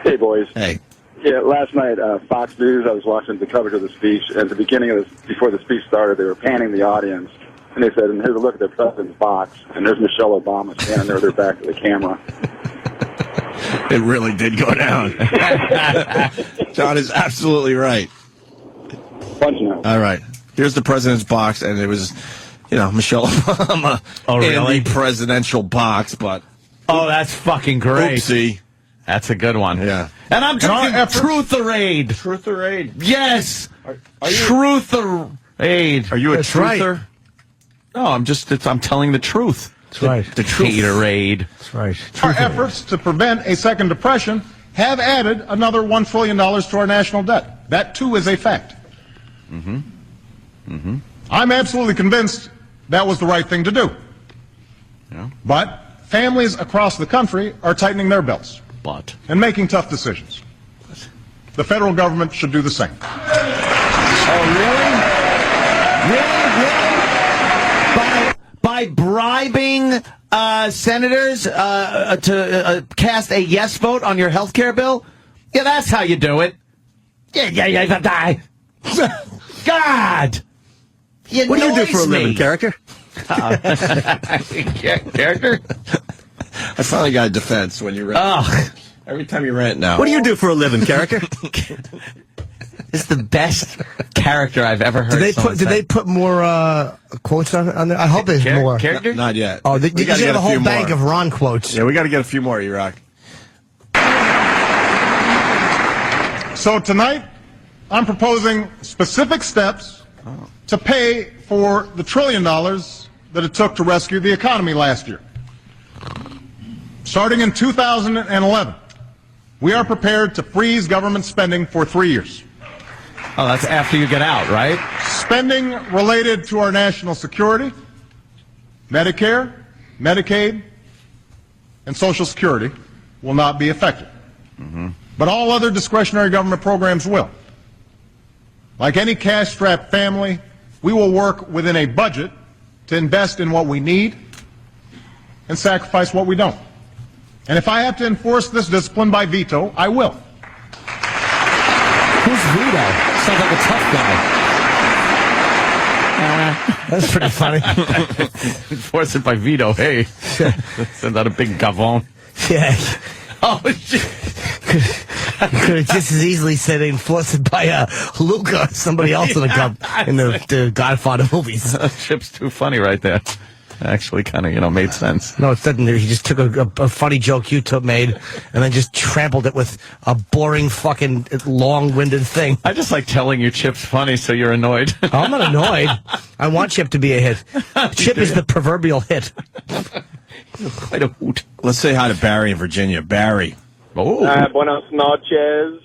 Hey, boys. Hey. Yeah, last night, Fox News, I was watching the coverage of the speech. At the beginning of this, before the speech started, they were panning the audience. And they said, and here's a look at the president's box. And there's Michelle Obama standing there with her back to the camera. It really did go down. John is absolutely right. Bunch now. All right. Here's the president's box, and it was, Michelle Obama in the presidential box, but... Oh, that's fucking great. Oopsie. That's a good one. Yeah. And I'm drinking Trutherade. Trutherade? Yes. Are you, Trutherade. Are you a That's truther? right. No, I'm telling the truth. That's right. The Haterade. That's right. Our efforts to prevent a second depression have added another $1 trillion to our national debt. That, too, is a fact. Mm-hmm. Mm-hmm. I'm absolutely convinced that was the right thing to do. Yeah. But families across the country are tightening their belts and making tough decisions. The federal government should do the same. Oh, really? By bribing senators to cast a yes vote on your health care bill? Yeah, that's how you do it. Yeah. God! What do you do for a living, character? Character? I finally got a defense when you rant. Oh. Every time you rant now. What do you do for a living, character? This is the best character I've ever heard. Did they put more quotes on there? I hope there's more. Character? Not yet. Oh, you gotta have get a whole few bank more. of Ron quotes. Yeah, we got to get a few more, E-Rock. So tonight, I'm proposing specific steps to pay for the $1 trillion that it took to rescue the economy last year. Starting in 2011, we are prepared to freeze government spending for 3 years. Oh, that's after you get out, right? Spending related to our national security, Medicare, Medicaid, and Social Security will not be affected. Mm-hmm. but all other discretionary government programs will. Like any cash-strapped family, we will work within a budget to invest in what we need and sacrifice what we don't. And if I have to enforce this discipline by veto, I will. Who's Vito? Sounds like a tough guy. That's pretty funny. Enforce it by veto. Hey, send out a big gavon. Yeah. Oh, shit. Could have just as easily said enforce it by Luca or somebody else in the Godfather movies. Chip's too funny right there. Actually kind of, made sense. No, it doesn't. He just took a funny joke you made and then just trampled it with a boring fucking long-winded thing. I just like telling you Chip's funny so you're annoyed. I'm not annoyed. I want Chip to be a hit. Chip is the proverbial hit. Quite a hoot. Let's say hi to Barry in Virginia. Barry. Oh. Buenos noches.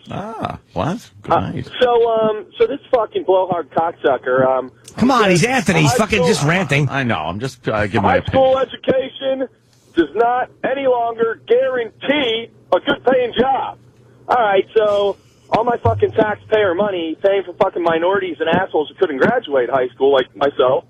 What? Great. So this fucking blowhard cocksucker, Come on, he's Anthony. He's fucking just ranting. I know. I'm just giving my high opinion. school education does not any longer guarantee a good paying job. All right, so all my fucking taxpayer money paying for fucking minorities and assholes who couldn't graduate high school like myself.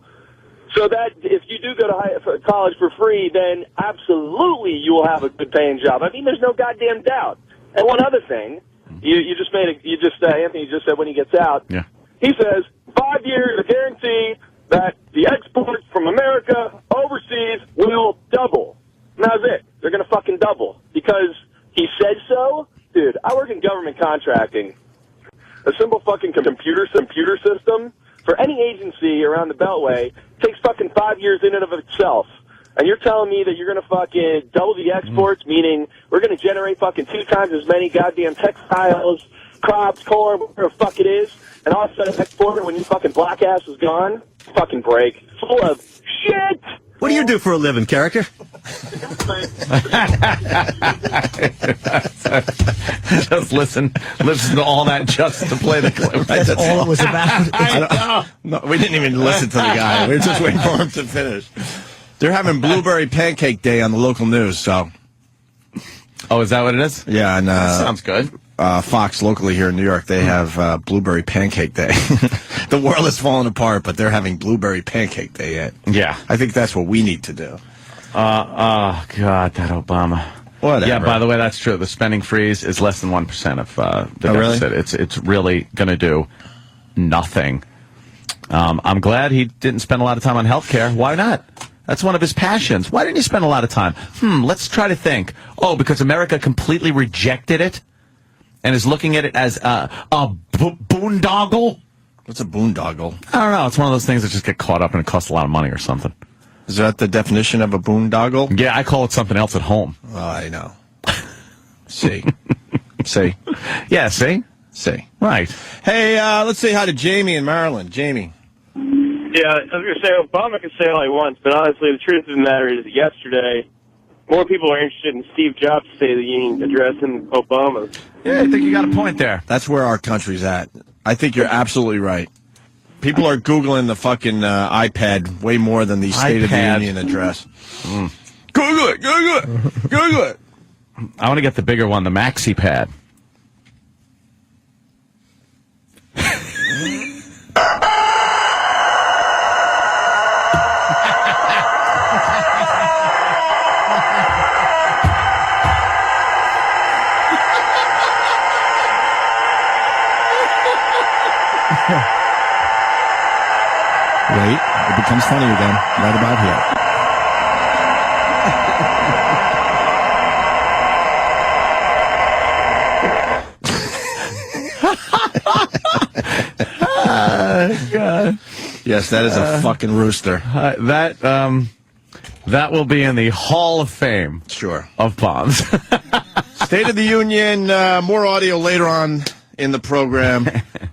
So that if you do go to college for free, then absolutely you will have a good paying job. I mean, there's no goddamn doubt. And one other thing, Anthony just said when he gets out, yeah. He says 5 years a guarantee that the exports from America overseas will double. And that's it. They're going to fucking double because he said so. Dude, I work in government contracting. A simple fucking computer system for any agency around the Beltway takes fucking 5 years in and of itself. And you're telling me that you're going to fucking double the exports, meaning we're going to generate fucking 2 times as many goddamn textiles, crops, corn, whatever the fuck it is, and all of a sudden export it when your fucking black ass is gone? Fucking break. Full of shit! What do you do for a living, character? Just listen to all that just to play the clip. That's all it was about. No, we didn't even listen to the guy. We were just waiting for him to finish. They're having Blueberry Pancake Day on the local news, so. Oh, is that what it is? Yeah, and sounds good. Fox locally here in New York, they have Blueberry Pancake Day. The world is falling apart, but they're having Blueberry Pancake Day yet. Yeah. I think that's what we need to do. Oh, God, that Obama. Whatever. Yeah, by the way, that's true. The spending freeze is less than 1% of the deficit. Really? It's really going to do nothing. I'm glad he didn't spend a lot of time on health care. Why not? That's one of his passions. Why didn't he spend a lot of time? Let's try to think. Oh, because America completely rejected it and is looking at it as a boondoggle? What's a boondoggle? I don't know. It's one of those things that just get caught up and it costs a lot of money or something. Is that the definition of a boondoggle? Yeah, I call it something else at home. Oh, I know. See. See. Yeah, see? See. Right. Hey, let's say hi to Jamie in Maryland. Jamie. Yeah, I was going to say, Obama can say all he wants, but honestly, the truth of the matter is that yesterday, more people are interested in Steve Jobs' State of the Union address than Obama's. Yeah, I think you got a point there. That's where our country's at. I think you're absolutely right. People are Googling the fucking iPad way more than the State of the Union address. Google it, Google it, Google it. I want to get the bigger one, the Maxi Pad. Wait, it becomes funny again, right about here. God. Yes, that is a fucking rooster. That will be in the Hall of Fame. Sure. Of bombs. State of the Union, more audio later on in the program.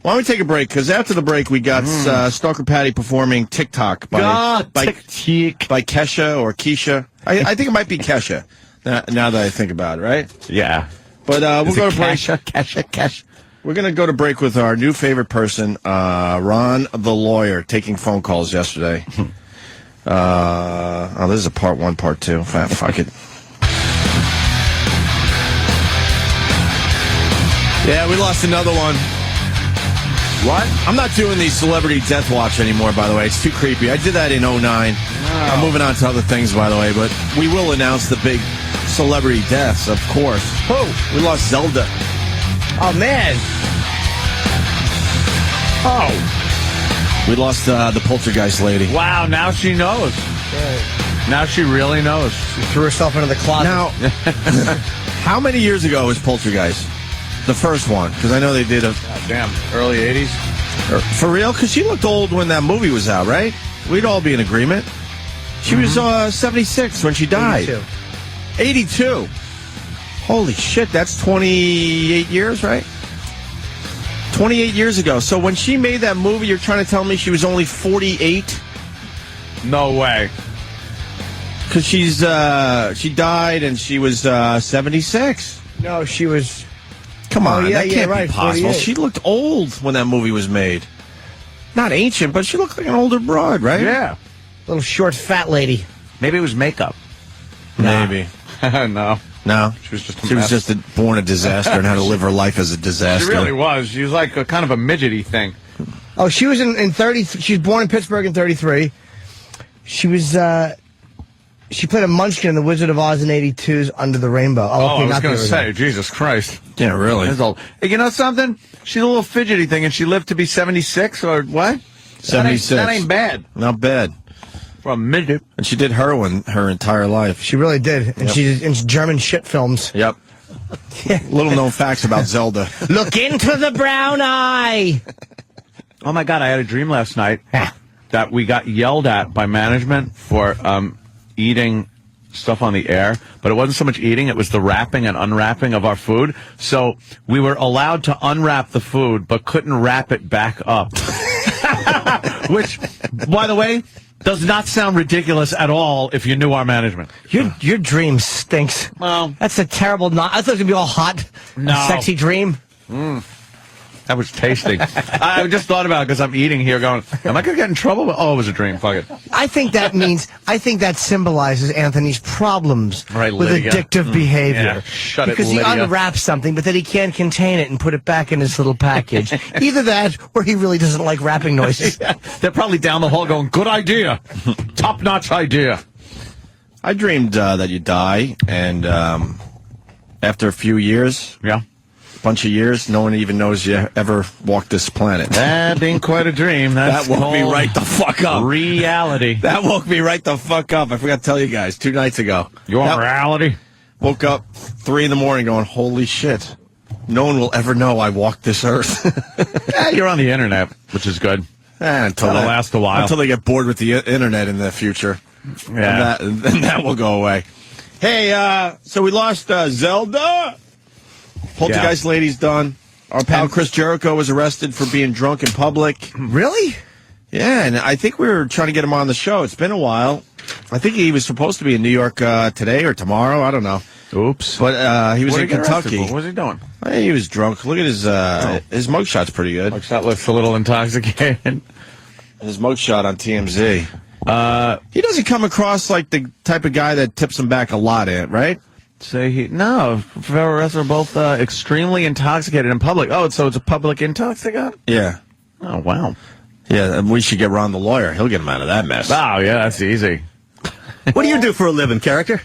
Why don't we take a break? Because after the break, we got Stalker Patty performing TikTok by Kesha or Keisha. I think it might be Kesha, now that I think about it, right? Yeah. But we'll go to break. Kesha. We're going to go to break with our new favorite person, Ron the lawyer, taking phone calls yesterday. This is a part 1, part 2. Fuck it. Yeah, we lost another one. What? I'm not doing the celebrity death watch anymore, by the way. It's too creepy. I did that in 09. I'm moving on to other things, by the way, but we will announce the big celebrity deaths, of course. Oh, we lost Zelda. Oh, man. Oh. We lost the poltergeist lady. Wow, now she knows. Now she really knows. She threw herself into the closet. Now, how many years ago was Poltergeist? The first one, because I know they did a... early 80s? For real? Because she looked old when that movie was out, right? We'd all be in agreement. She was 76 when she died. 82. Holy shit, that's 28 years, right? 28 years ago. So when she made that movie, you're trying to tell me she was only 48? No way. Because she died and she was 76. No, she was... Come on, yeah, that can't right, be possible. 48. She looked old when that movie was made. Not ancient, but she looked like an older broad, right? Yeah. Little short, fat lady. Maybe it was makeup. Maybe. No. No. She was just She was just born a disaster and had to live her life as a disaster. She really was. She was like a kind of a midgety thing. Oh, she was in 30... She was born in Pittsburgh in 33. She was... She played a Munchkin in The Wizard of Oz in 82's Under the Rainbow. I was not going to the say, original. Jesus Christ. Yeah, really. That's old. Hey, you know something? She's a little fidgety thing, and she lived to be 76 or what? 76. That ain't bad. Not bad. For a midget. And she did heroin her entire life. She really did. And she's in German shit films. Yep. Little known facts about Zelda. Look into the brown eye. Oh, my God. I had a dream last night that we got yelled at by management for eating stuff on the air, but it wasn't so much eating, it was the wrapping and unwrapping of our food. So we were allowed to unwrap the food, but couldn't wrap it back up. Which, by the way, does not sound ridiculous at all if you knew our management. Your dream stinks. Well, that's a terrible... I thought it was going to be all hot. No. A sexy dream. That was tasty. I just thought about it because I'm eating here going, am I going to get in trouble? Oh, it was a dream. Fuck it. I think that symbolizes Anthony's problems Right, with Lydia. addictive behavior. Yeah, shut it, because he Lydia. unwraps something, but then he can't contain it and put it back in his little package. Either that, or he really doesn't like wrapping noises. Yeah, they're probably down the hall going, good idea. Top-notch idea. I dreamed that you die, and after a few years, bunch of years, no one even knows you ever walked this planet. That ain't quite a dream. That's That woke me called right the fuck up. reality. That woke me right the fuck up. I forgot to tell you guys 2 nights ago. You want reality? Woke up 3 in the morning going, holy shit. No one will ever know I walked this earth. You're on the internet, which is good. Until That'll last a while. Until they get bored with the internet in the future. Yeah. And that will go away. Hey, so we lost Zelda. Poltergeist lady's done. Our pal Chris Jericho was arrested for being drunk in public. Really? Yeah, and I think we were trying to get him on the show. It's been a while. I think he was supposed to be in New York today or tomorrow. I don't know. Oops. But he was What in did he get arrested Kentucky. for? What was he doing? He was drunk. Look at his mugshot's pretty good. Mugshot looks a little intoxicated. His mugshot on TMZ. He doesn't come across like the type of guy that tips him back a lot, right? No, Farrell and Russ are both extremely intoxicated in public. Oh, so it's a public intoxicant? Yeah. Oh, wow. Yeah, we should get Ron the lawyer. He'll get him out of that mess. Oh, yeah, that's easy. What do you do for a living, character?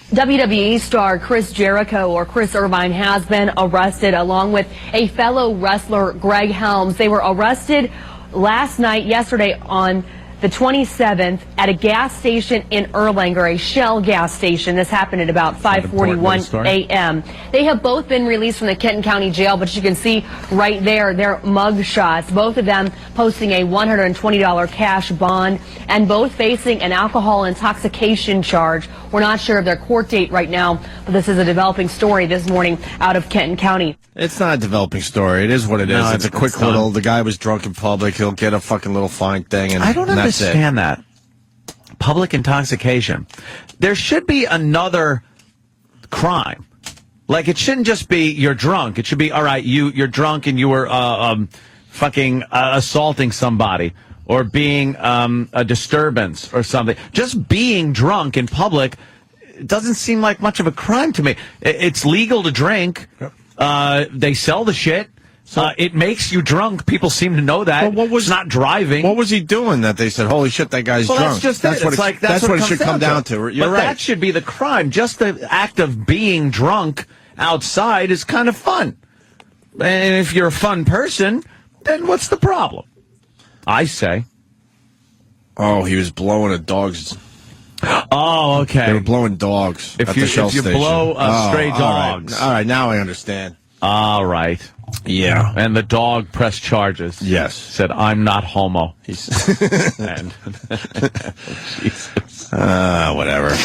WWE star Chris Jericho, or Chris Irvine, has been arrested along with a fellow wrestler, Greg Helms. They were arrested yesterday on the 27th at a gas station in Erlanger, a Shell gas station. This happened at about 5:41 a.m. They have both been released from the Kenton County Jail, but you can see right there their mug shots, both of them posting a $120 cash bond and both facing an alcohol intoxication charge. We're not sure of their court date right now, but this is a developing story this morning out of Kenton County. It's not a developing story. It is what it is. No, it's a quick little, the guy was drunk in public, he'll get a fucking little fine thing, and I don't and that's it. understand that. Public intoxication. There should be another crime. Like, it shouldn't just be you're drunk. It should be, all right, you're drunk and you were assaulting somebody or being a disturbance or something. Just being drunk in public it doesn't seem like much of a crime to me. It's legal to drink. They sell the shit. It makes you drunk. People seem to know that. Well, it's not driving. What was he doing that they said, holy shit, that guy's Well, drunk? that's just that's it. what It's like, that's what it should come down to. to. You're But right. that should be the crime. Just the act of being drunk outside is kind of fun. And if you're a fun person, then what's the problem? I say. Oh, he was blowing a dog's... Oh, okay. They were blowing dogs If at you- the Shell if you station. blow, stray all dogs. Right. All right, now I understand. All right. Yeah. And the dog pressed charges. Yes. Said, I'm not homo. And Jesus. Whatever.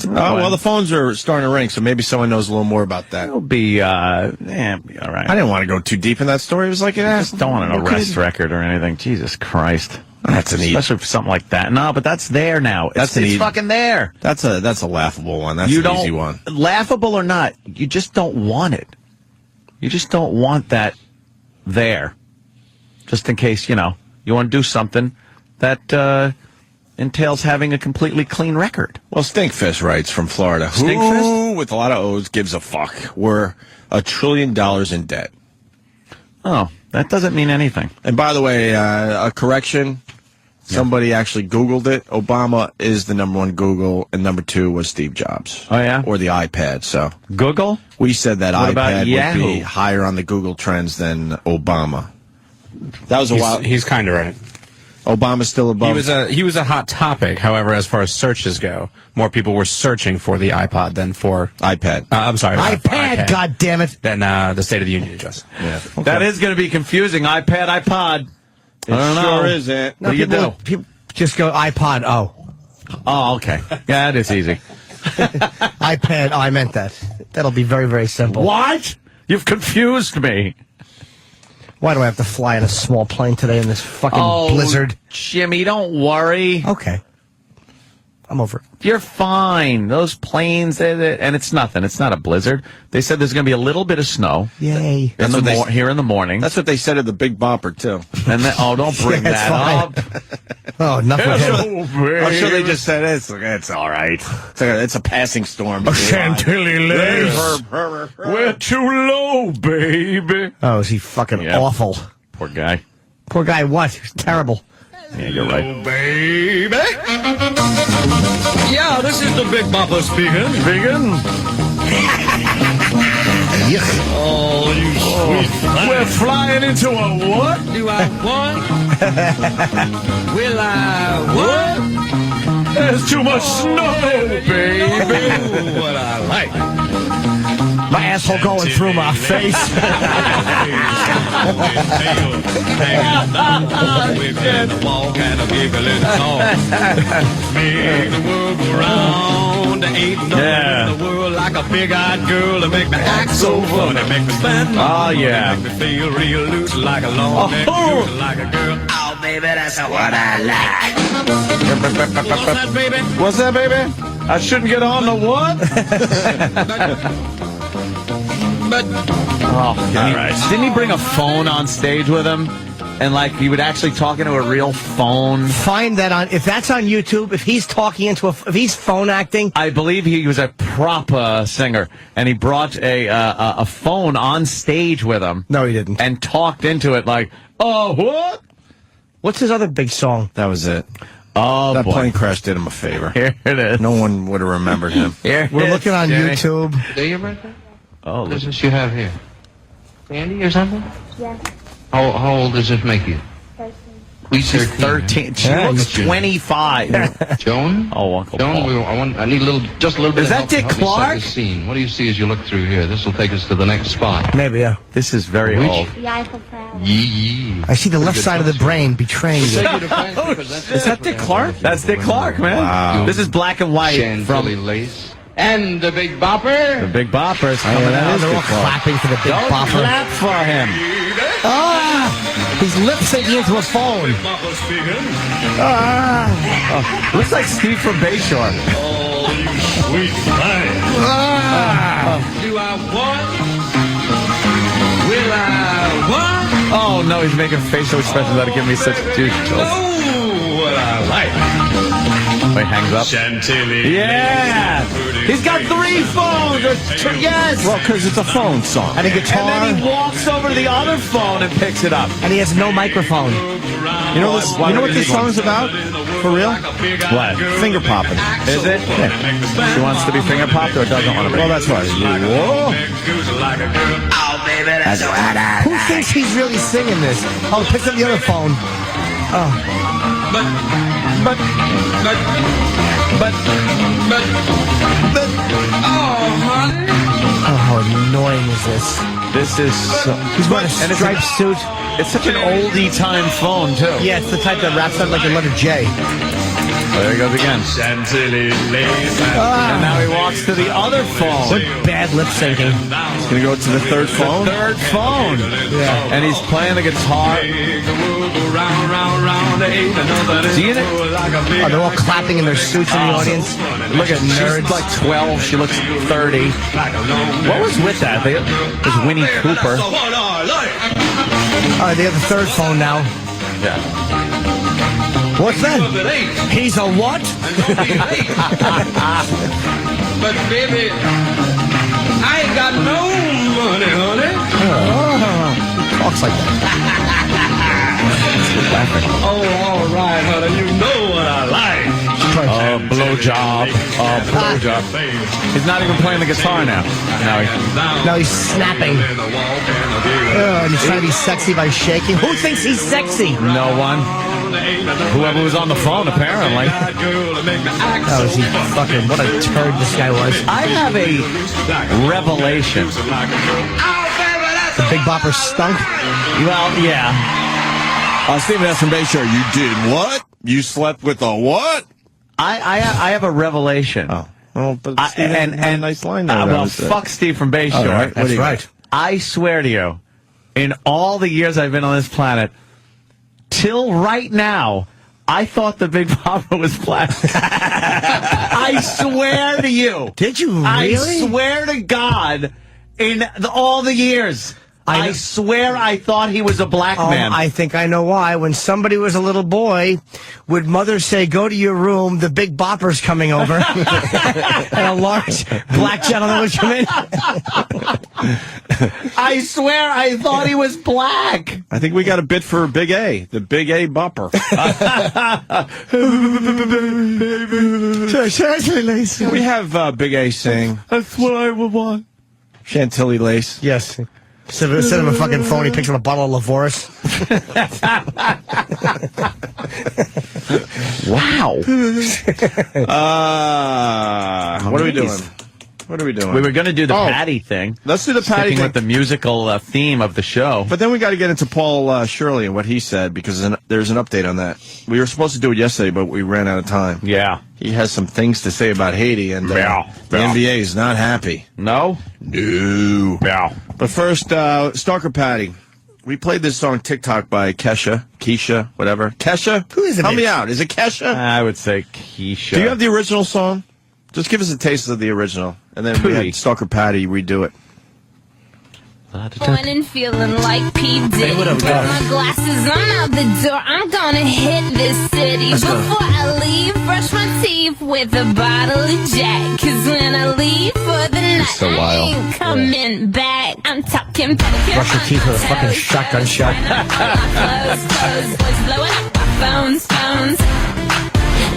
Oh, well, the phones are starting to ring, so maybe someone knows a little more about that. It'll be, be all right. I didn't want to go too deep in that story. It was like, I just don't want an arrest record or anything. Jesus Christ. That's an Especially for something like that. No, but that's there now. That's It's fucking there. That's a laughable one. That's You an easy one. Laughable or not, you just don't want it. You just don't want that there. Just in case, you want to do something that entails having a completely clean record. Well, Stinkfist writes from Florida. Stinkfist? Who, with a lot of O's, gives a fuck? We're $1 trillion in debt. Oh, that doesn't mean anything. And by the way, a correction. Somebody actually Googled it. Obama is the number one Google, and number 2 was Steve Jobs. Oh, yeah? Or the iPad. So Google? We said that What about iPad would Yahoo? be higher on the Google trends than Obama. That was a while. He's kind of right. Obama's still above. He was a hot topic. However, as far as searches go, more people were searching for the iPod than for iPad. I'm sorry, iPad, God damn it! Than the State of the Union address. Yeah, That is going to be confusing. iPad, iPod. It I don't know. sure is, it. What do you do? People just go iPod. Oh, okay. Yeah, that is easy. iPad. Oh, I meant that. That'll be very, very simple. What? You've confused me. Why do I have to fly in a small plane today in this fucking blizzard? Jimmy, don't worry. Okay. I'm over it. You're fine. Those planes, and it's nothing. It's not a blizzard. They said there's going to be a little bit of snow. Yay. Here in the morning. That's what they said at the Big Bopper, too. And then, don't bring Yeah, that it's up. Oh, nothing. I'm sure they just said it's all right. It's a passing storm. Chantilly lace. We're too low, baby. Oh, is he fucking awful? Poor guy. Poor guy, what? He's terrible. Yeah, you're right. Baby. Yeah, this is the Big Bopper speaking. Oh, you sweet. We're flying into a what? Do I want? Will I what? There's too much snow, baby. What I like. My asshole going through my face. Walk and a giggle and talk. Make the world go round. Ain't nothing in the world like a big-eyed girl to make me act so funny. Make me spend my money. yeah. Make me feel real loose like a long neck, loose like a girl. Oh, baby, that's what I like. What's that, baby? What's that, baby? I shouldn't get on the what? But All right. Didn't he bring a phone on stage with him? And he would actually talk into a real phone. Find that if that's on YouTube, if he's talking if he's phone acting. I believe he was a prop singer, and he brought a phone on stage with him. No, he didn't. And talked into it like, oh, what? What's his other big song? That was it. Oh, that boy. plane crash did him a favor. Here it is. No one would have remembered him. Here We're looking on YouTube. Today your birthday? Oh, what is this you have here? Candy or something? Yes. How old does this make you? 13. She's 13. She looks 25. Joan? Oh, Uncle Joan, Paul. I need just a little bit Is of that help Dick to help me set Clark? the scene. What do you see as you look through here? This will take us to the next spot. Maybe, yeah. This is very old. The Eiffel Tower. Yee. I see the left side of the brain betraying you. Is that Dick Clark? That's Dick Clark, man. Wow. This is black and white Chantilly from lace. And the Big Bopper. the Big Boppers coming out. They're all clapping for the Big Don't Bopper. clap for him. He's lip syncing into a phone. Oh, looks like Steve from Bayshore. Oh, you sweet thing. Do I want? Will I what? Oh no, he's making facial expressions that are giving me such douche chills. Oh, what I like. Wait, hangs up. Chantilly. Yeah! He's got 3 phones! Yes! Well, because it's a phone song. And a guitar. And then he walks over to the other phone and picks it up. And he has no microphone. You know what this song's about? For real? What? Finger popping. Is it? Yeah. She wants to be finger popped or doesn't want to be? Well, that's right. Whoa. Who thinks he's really singing this? Oh, picks up the other phone. Oh. But, oh, honey. Oh, how annoying is this? This is... He's wearing a and it's striped suit. It's such an oldie time phone, too. Yeah, it's the type that wraps up like the letter J. There he goes again. Chantilly lace. And now he walks to the other phone. What bad lip syncing. He's going to go to the third phone? Third phone. Yeah. And he's playing the guitar. See it? Oh, they're all clapping in their suits in the audience. Look at nerds. She's like 12. She looks 30. What was with that? It was Winnie Cooper. All right, they have the third phone now. Yeah. What's that? He's a what? But baby, I ain't got no money, honey. Talks like that. Oh, all right, honey, you know what I like. Blowjob. Blowjob. He's not even playing the guitar now. Now he's snapping. And he's trying to be sexy by shaking. Who thinks he's sexy? No one. Whoever was on the phone, apparently. Oh, is he fucking... What a turd this guy was. I have a revelation. The Big Bopper stunk? Well, yeah. Stephen S. from Bay Shore, you did what? You slept with a what? I have a revelation. Oh, but Stephen had a nice line there. Well, fuck Steve from Bay Shore. Right. That's right. I swear to you, in all the years I've been on this planet, till right now, I thought the Big Bopper was black. I swear to you. Did you really? I swear to God, in all the years, I swear I thought he was a black man. I think I know why. When somebody was a little boy, would mother say, go to your room, the Big Bopper's coming over. And a large black gentleman would come in. I swear I thought he was black. I think we got a bit for Big A, the Big A Bopper. Can we have Big A sing? That's what I would want. Chantilly lace. Yes. Instead of a fucking phone, he picks up a bottle of Lavoris. Wow. What are we doing? What are we doing? We were going to do the Patty thing. Let's do the Patty Sticking thing. with the musical theme of the show. But then we got to get into Paul Shirley and what he said, because there's an update on that. We were supposed to do it yesterday, but we ran out of time. Yeah. He has some things to say about Haiti, and the NBA is not happy. No? No. Yeah. But first, Stalker Patty. We played this song TikTok by Keisha, whatever. Kesha? Who is it? Help me out. Is it Kesha? I would say Keisha. Do you have the original song? Just give us a taste of the original, and then we had Stalker Patty redo it. Going and feeling like P. Diddy. Put my glasses, I'm out the door. I'm gonna hit this city. Before I leave, brush my teeth with a bottle of Jack. Cause when I leave for the night, I ain't coming back. I'm talking pedicure. Brush your teeth with a fucking shotgun shot. Clothes, boys blowing up our phones.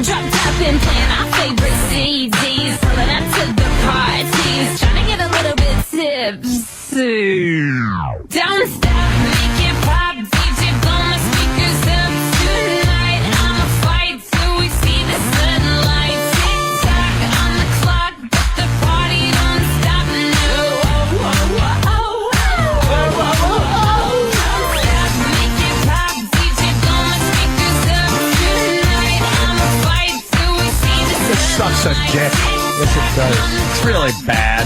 Dropped up and playing our favorite CDs. Pulling up to the parties. Trying to get a little bit tipsy. Don't stop, make it pop. DJ, blow my speakers up tonight. I'ma fight till we see the sunlight. Tick-tock on the clock, but the party don't stop. No. Don't stop, make it pop. DJ, blow my speakers up tonight. I'ma fight till we see the sunlight. This sucks a dick. Yes, it does. It's really bad.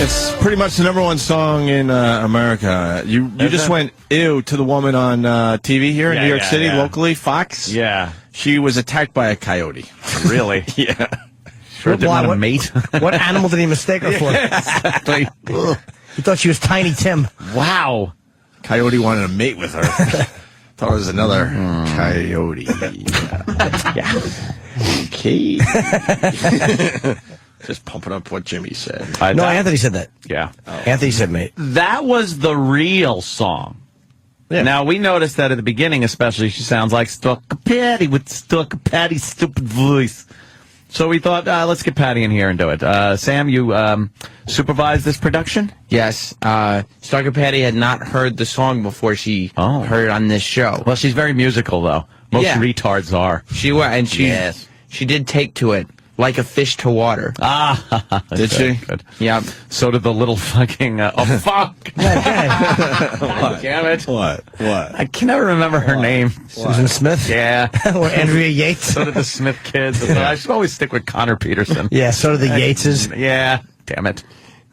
It's pretty much the #1 song in America. You just went ew to the woman on TV here in New York City, locally, Fox. Yeah. She was attacked by a coyote. Really? Yeah. Sure didn't want to mate. What animal did he mistake her for? Exactly. He thought she was Tiny Tim. Wow. Coyote wanted to mate with her. Thought it was another coyote. Yeah. Okay. Just pumping up what Jimmy said. No, Anthony said that. Yeah. Anthony said, mate. That was the real song. Yeah. Now, we noticed that at the beginning, especially, she sounds like Stalker Patty with Stalker Patty's stupid voice. So we thought, let's get Patty in here and do it. Sam, you supervised this production? Yes. Stalker Patty had not heard the song before she heard it on this show. Well, she's very musical, though. Most retards are. She was, and she did take to it like a fish to water. Ah, did she? Good. Yeah. So did the little fucking. Fuck! What? Damn it! What? I can never remember her name. Susan Smith? Yeah. Or Andrea Yates? So did the Smith kids. I should always stick with Connor Peterson. Yeah, so did the Yateses. Yeah. Damn it.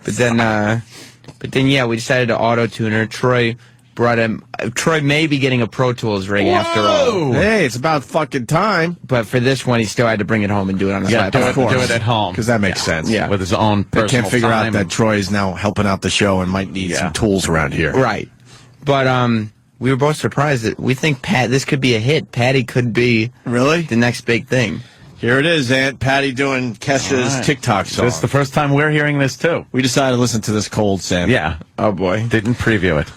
But then, yeah, we decided to auto-tune her. Troy brought him. Troy may be getting a Pro Tools rig after all. Hey, it's about fucking time. But for this one, he still had to bring it home and do it on his laptop. Do it at home. Because that makes sense. Yeah. With his own They personal can't figure time. out that Troy is now helping out the show and might need some tools around here. Right. But we were both surprised that we think this could be a hit. Patty could be the next big thing. Here it is, Aunt Patty doing Kesha's TikTok song. This is the first time we're hearing this, too. We decided to listen to this cold, Sam. Yeah. Oh, boy. Didn't preview it.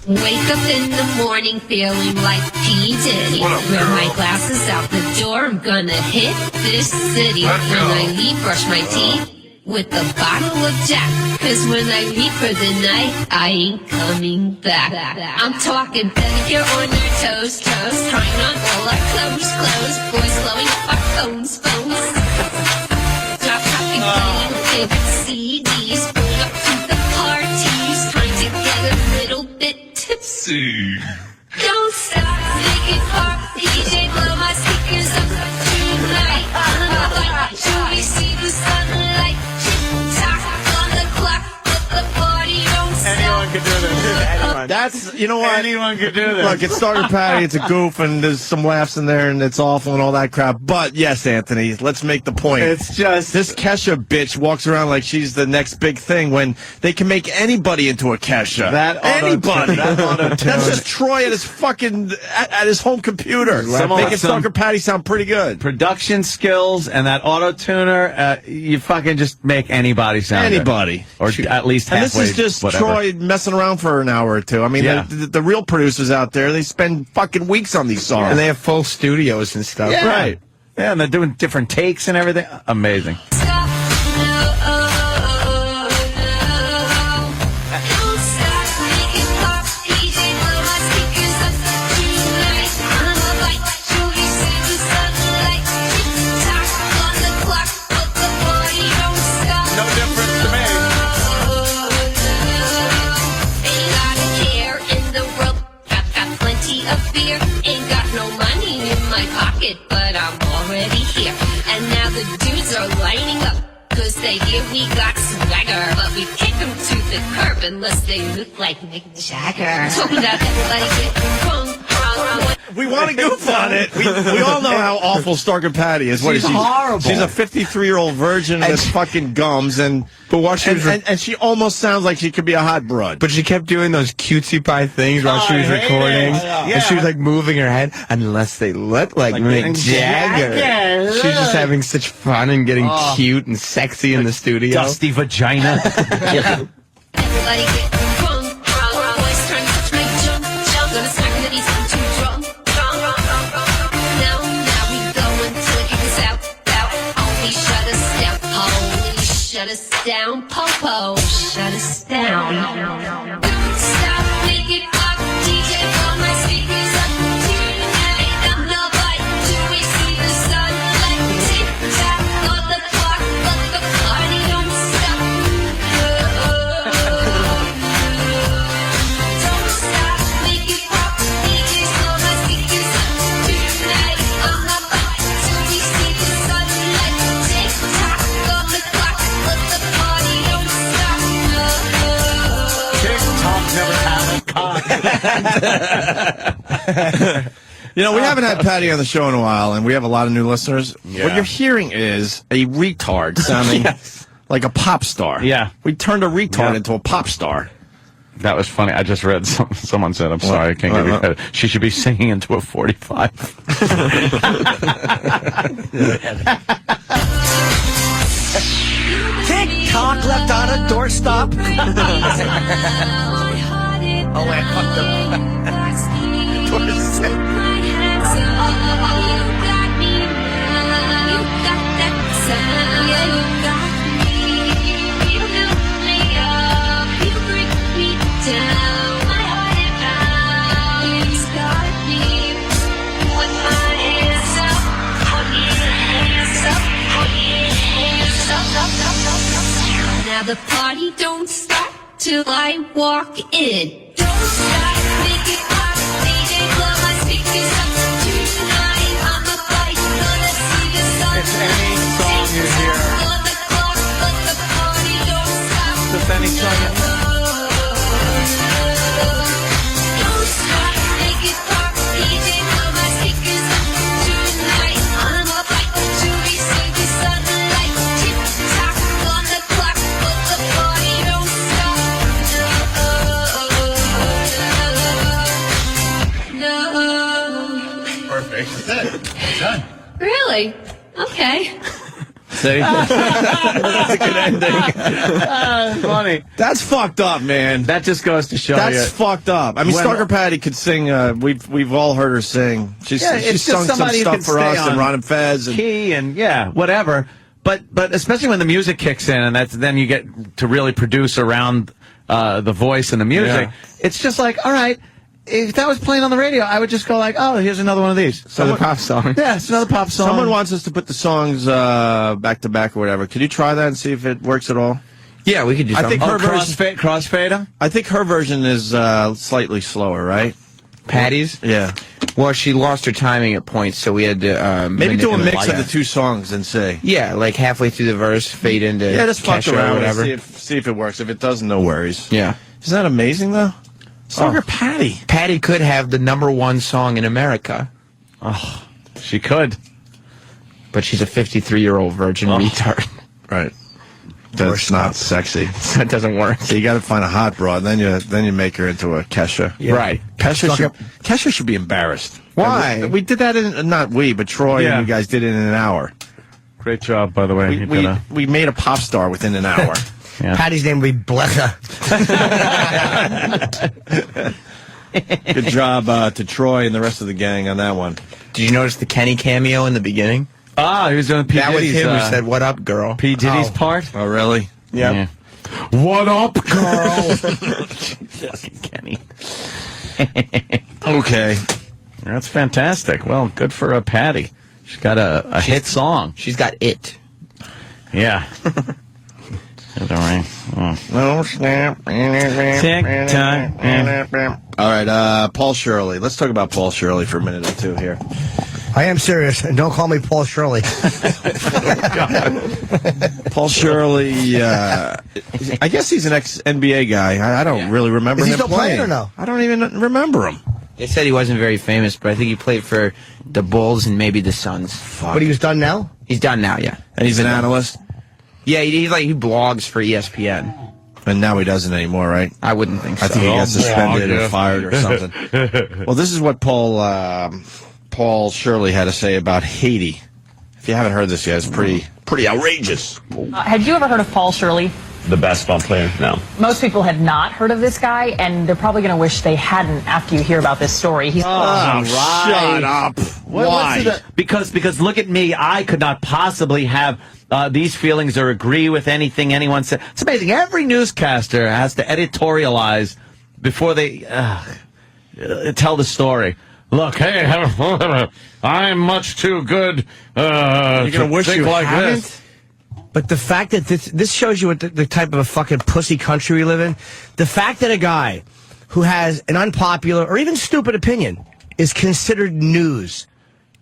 Wake up in the morning feeling like P. Diddy. Wear my glasses out the door, I'm gonna hit this city. When I leave, brush my teeth with a bottle of Jack. Cause when I leave for the night, I ain't coming back. I'm talking pedicure on your toes, trying on all our clothes. Boys blowing up our phones. Drop talking, playing favorite CDs. Going up to the parties, trying to get a little bit tipsy. Don't stop, make it pop. DJ, blow my speakers up tonight. Should we see the sunlight? Tick-tock on the clock, but the party don't stop. Anyone can do this. That's, you know what? Anyone can do this. Look, it's Stalker Patty, it's a goof, and there's some laughs in there, and it's awful and all that crap. But, yes, Anthony, let's make the point. It's just... This Kesha bitch walks around like she's the next big thing when they can make anybody into a Kesha. Anybody. That's just Troy at his fucking, at his home computer. Making Stalker Patty sound pretty good. Production skills and that auto-tuner, you fucking just make anybody sound Anybody. good. Or at least halfway. And this is just whatever. Troy messing around for an hour or two. I mean, the real producers out there, they spend fucking weeks on these songs. And they have full studios and stuff. Yeah. Right. Yeah, and they're doing different takes and everything. Amazing. Ain't got no money in my pocket, but I'm already here. And now the dudes are lining up, cause they hear we got swagger. But we kick them to the curb unless they look like Mick Jagger. Talking about everybody getting drunk. We want to goof on it. We all know how awful Stalker Patty is. She's horrible. She's a 53-year-old virgin with fucking gums, and she almost sounds like she could be a hot broad. But she kept doing those cutesy pie things while she was recording, and she was like moving her head unless they look like Mick Jagger. She was just having such fun and getting cute and sexy in the studio. Dusty vagina. Everybody getting drunk. Boys trying to touch my junk. Gonna smack the beats, I'm too drunk. Now we going till it kicks us out. Homie, shut us down. Homie, shut us down. Popo, shut us down. Don't stop, make it pop. DJ, blow my speakers up tonight. I'm the light, do we see the sunlight? Tick tock on the clock, but the party don't stop. Don't stop, make it pop. DJ, blow my speakers up tonight. I'm the light, do we see the sunlight? Tick tock on the clock, but the party don't stop. TikTok never had a cock. You know, we haven't had Patty on the show in a while, and we have a lot of new listeners. Yeah. What you're hearing is a retard sounding like a pop star. Yeah. We turned a retard into a pop star. That was funny. I just read someone said, I'm sorry, I can't give you credit. She should be singing into a 45. TikTok left on a doorstop. Oh, I fucked up. Now the party don't stop till I walk in. Don't stop, make it pop, DJ, blow my speakers up tonight. I'm the fight, gonna see the sun. It's any song you hear. On the clock, but the party don't stop. It's any song you hear. Don't stop, make it pop, DJ, blow my speakers up tonight. I'm a fight to receive the sunlight. Tick tock on the clock, but the party don't stop. No. Perfect. That's it. Done. Really? Okay. See? That's a good ending. Funny. That's fucked up, man. That just goes to show That's you. fucked up. I mean, When- Stalker Patty could sing. We've all heard her sing. She's Yeah, it's just sung some somebody who stuff can for stay us and on Ron and Fez. And, key and whatever. But especially when the music kicks in, and then you get to really produce around the voice and the music. Yeah. It's just like, all right, if that was playing on the radio, I would just go like, oh, here's another one of these. Someone- Another pop song. Yeah, it's another pop song. Someone wants us to put the songs back to back or whatever. Could you try that and see if it works at all? Yeah, we could do I something. think her version. Crossfader? I think her version is slightly slower, right? Patty's? Yeah. Well, she lost her timing at points, so we had to Maybe do a mix of manipulate the that. two songs and see. Yeah, like halfway through the verse, fade into Yeah, just fuck Kesha or around and whatever. see if it works. If it doesn't, no worries. Yeah. Isn't that amazing, though? Stalker Patty. Patty could have the #1 song in America. Oh, she could. But she's a 53-year-old virgin retard. Right. That's not sexy. That doesn't work. So you got to find a hot broad, then you make her into a Kesha. Yeah. Right. Kesha should be embarrassed. Why? We did that in not we, but Troy Yeah. and you guys did it in an hour. Great job, by the way. We made a pop star within an hour. Yeah. Patty's name would be Blecca. Good job to Troy and the rest of the gang on that one. Did you notice the Kenny cameo in the beginning? Ah, he was doing P. That was Diddy's, him who said, "What up, girl?" P. Diddy's part. Oh, really? Yep. Yeah. What up, girl? Kenny. Okay. That's fantastic. Well, good for Patty. She's got a hit song. She's got it. Yeah. No snap. All right, Paul Shirley. Let's talk about Paul Shirley for a minute or two here. I am serious, and don't call me Paul Shirley. Paul Shirley, I guess he's an ex-NBA guy. I don't really remember Is he him still playing or no? I don't even remember him. They said he wasn't very famous, but I think he played for the Bulls and maybe the Suns. But he was done now? He's done now, yeah. And he's an analyst? Yeah, he blogs for ESPN. And now he doesn't anymore, right? I wouldn't think so. I think he got suspended or fired or something. Well, this is what Paul Shirley had to say about Haiti. If you haven't heard this yet, it's pretty outrageous. Had you ever heard of Paul Shirley? The basketball player? No. Most people have not heard of this guy, and they're probably going to wish they hadn't after you hear about this story. He's Shut up. Why? Because look at me. I could not possibly have these feelings or agree with anything anyone said. It's amazing. Every newscaster has to editorialize before they tell the story. Look, hey, I'm much too good You're gonna wish think you like hadn't? this. But the fact that this shows you what the type of a fucking pussy country we live in. The fact that a guy who has an unpopular or even stupid opinion is considered news,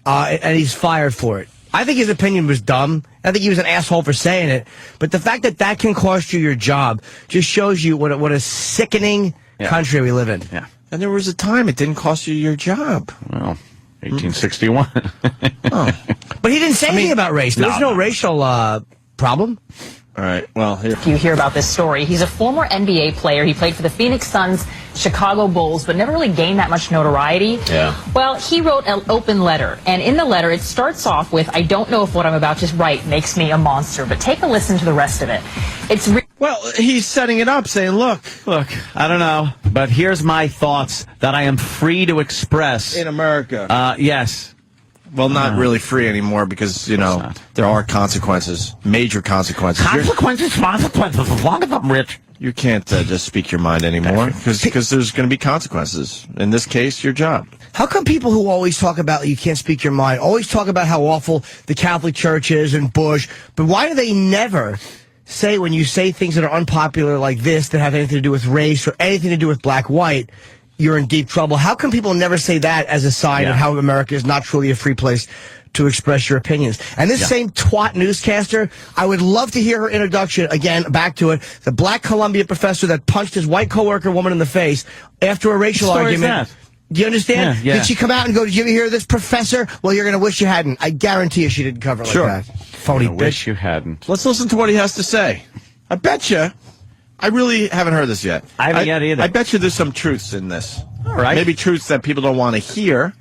and he's fired for it. I think his opinion was dumb. I think he was an asshole for saying it. But the fact that that can cost you your job just shows you what a sickening country we live in. Yeah. And there was a time it didn't cost you your job. Well, 1861. But he didn't say anything about race. There was no racial problem. All right. Well, here. You hear about this story. He's a former NBA player. He played for the Phoenix Suns, Chicago Bulls, but never really gained that much notoriety. Yeah. Well, he wrote an open letter, and in the letter it starts off with, "I don't know if what I'm about to write makes me a monster," but take a listen to the rest of it. Well, he's setting it up, saying, look, I don't know, but here's my thoughts that I am free to express. In America. Yes. Well, not really free anymore because, there are consequences, major consequences. Consequences, as long as I'm rich. You can't just speak your mind anymore because there's going to be consequences. In this case, your job. How come people who always talk about you can't speak your mind always talk about how awful the Catholic Church is and Bush, but why do they never say when you say things that are unpopular like this that have anything to do with race or anything to do with black-white, you're in deep trouble? How come people never say that as a sign of how America is not truly a free place to express your opinions? And this same twat newscaster, I would love to hear her introduction, again, back to it, the black Columbia professor that punched his white coworker woman in the face after a racial argument. Do you understand? Yeah. Did she come out and go, did you ever hear this, professor? Well, you're going to wish you hadn't. I guarantee you she didn't cover it like that. Phony bitch. Wish you hadn't. Let's listen to what he has to say. I bet you. I really haven't heard this yet. I haven't yet either. I bet you there's some truths in this. All right. Maybe truths that people don't want to hear.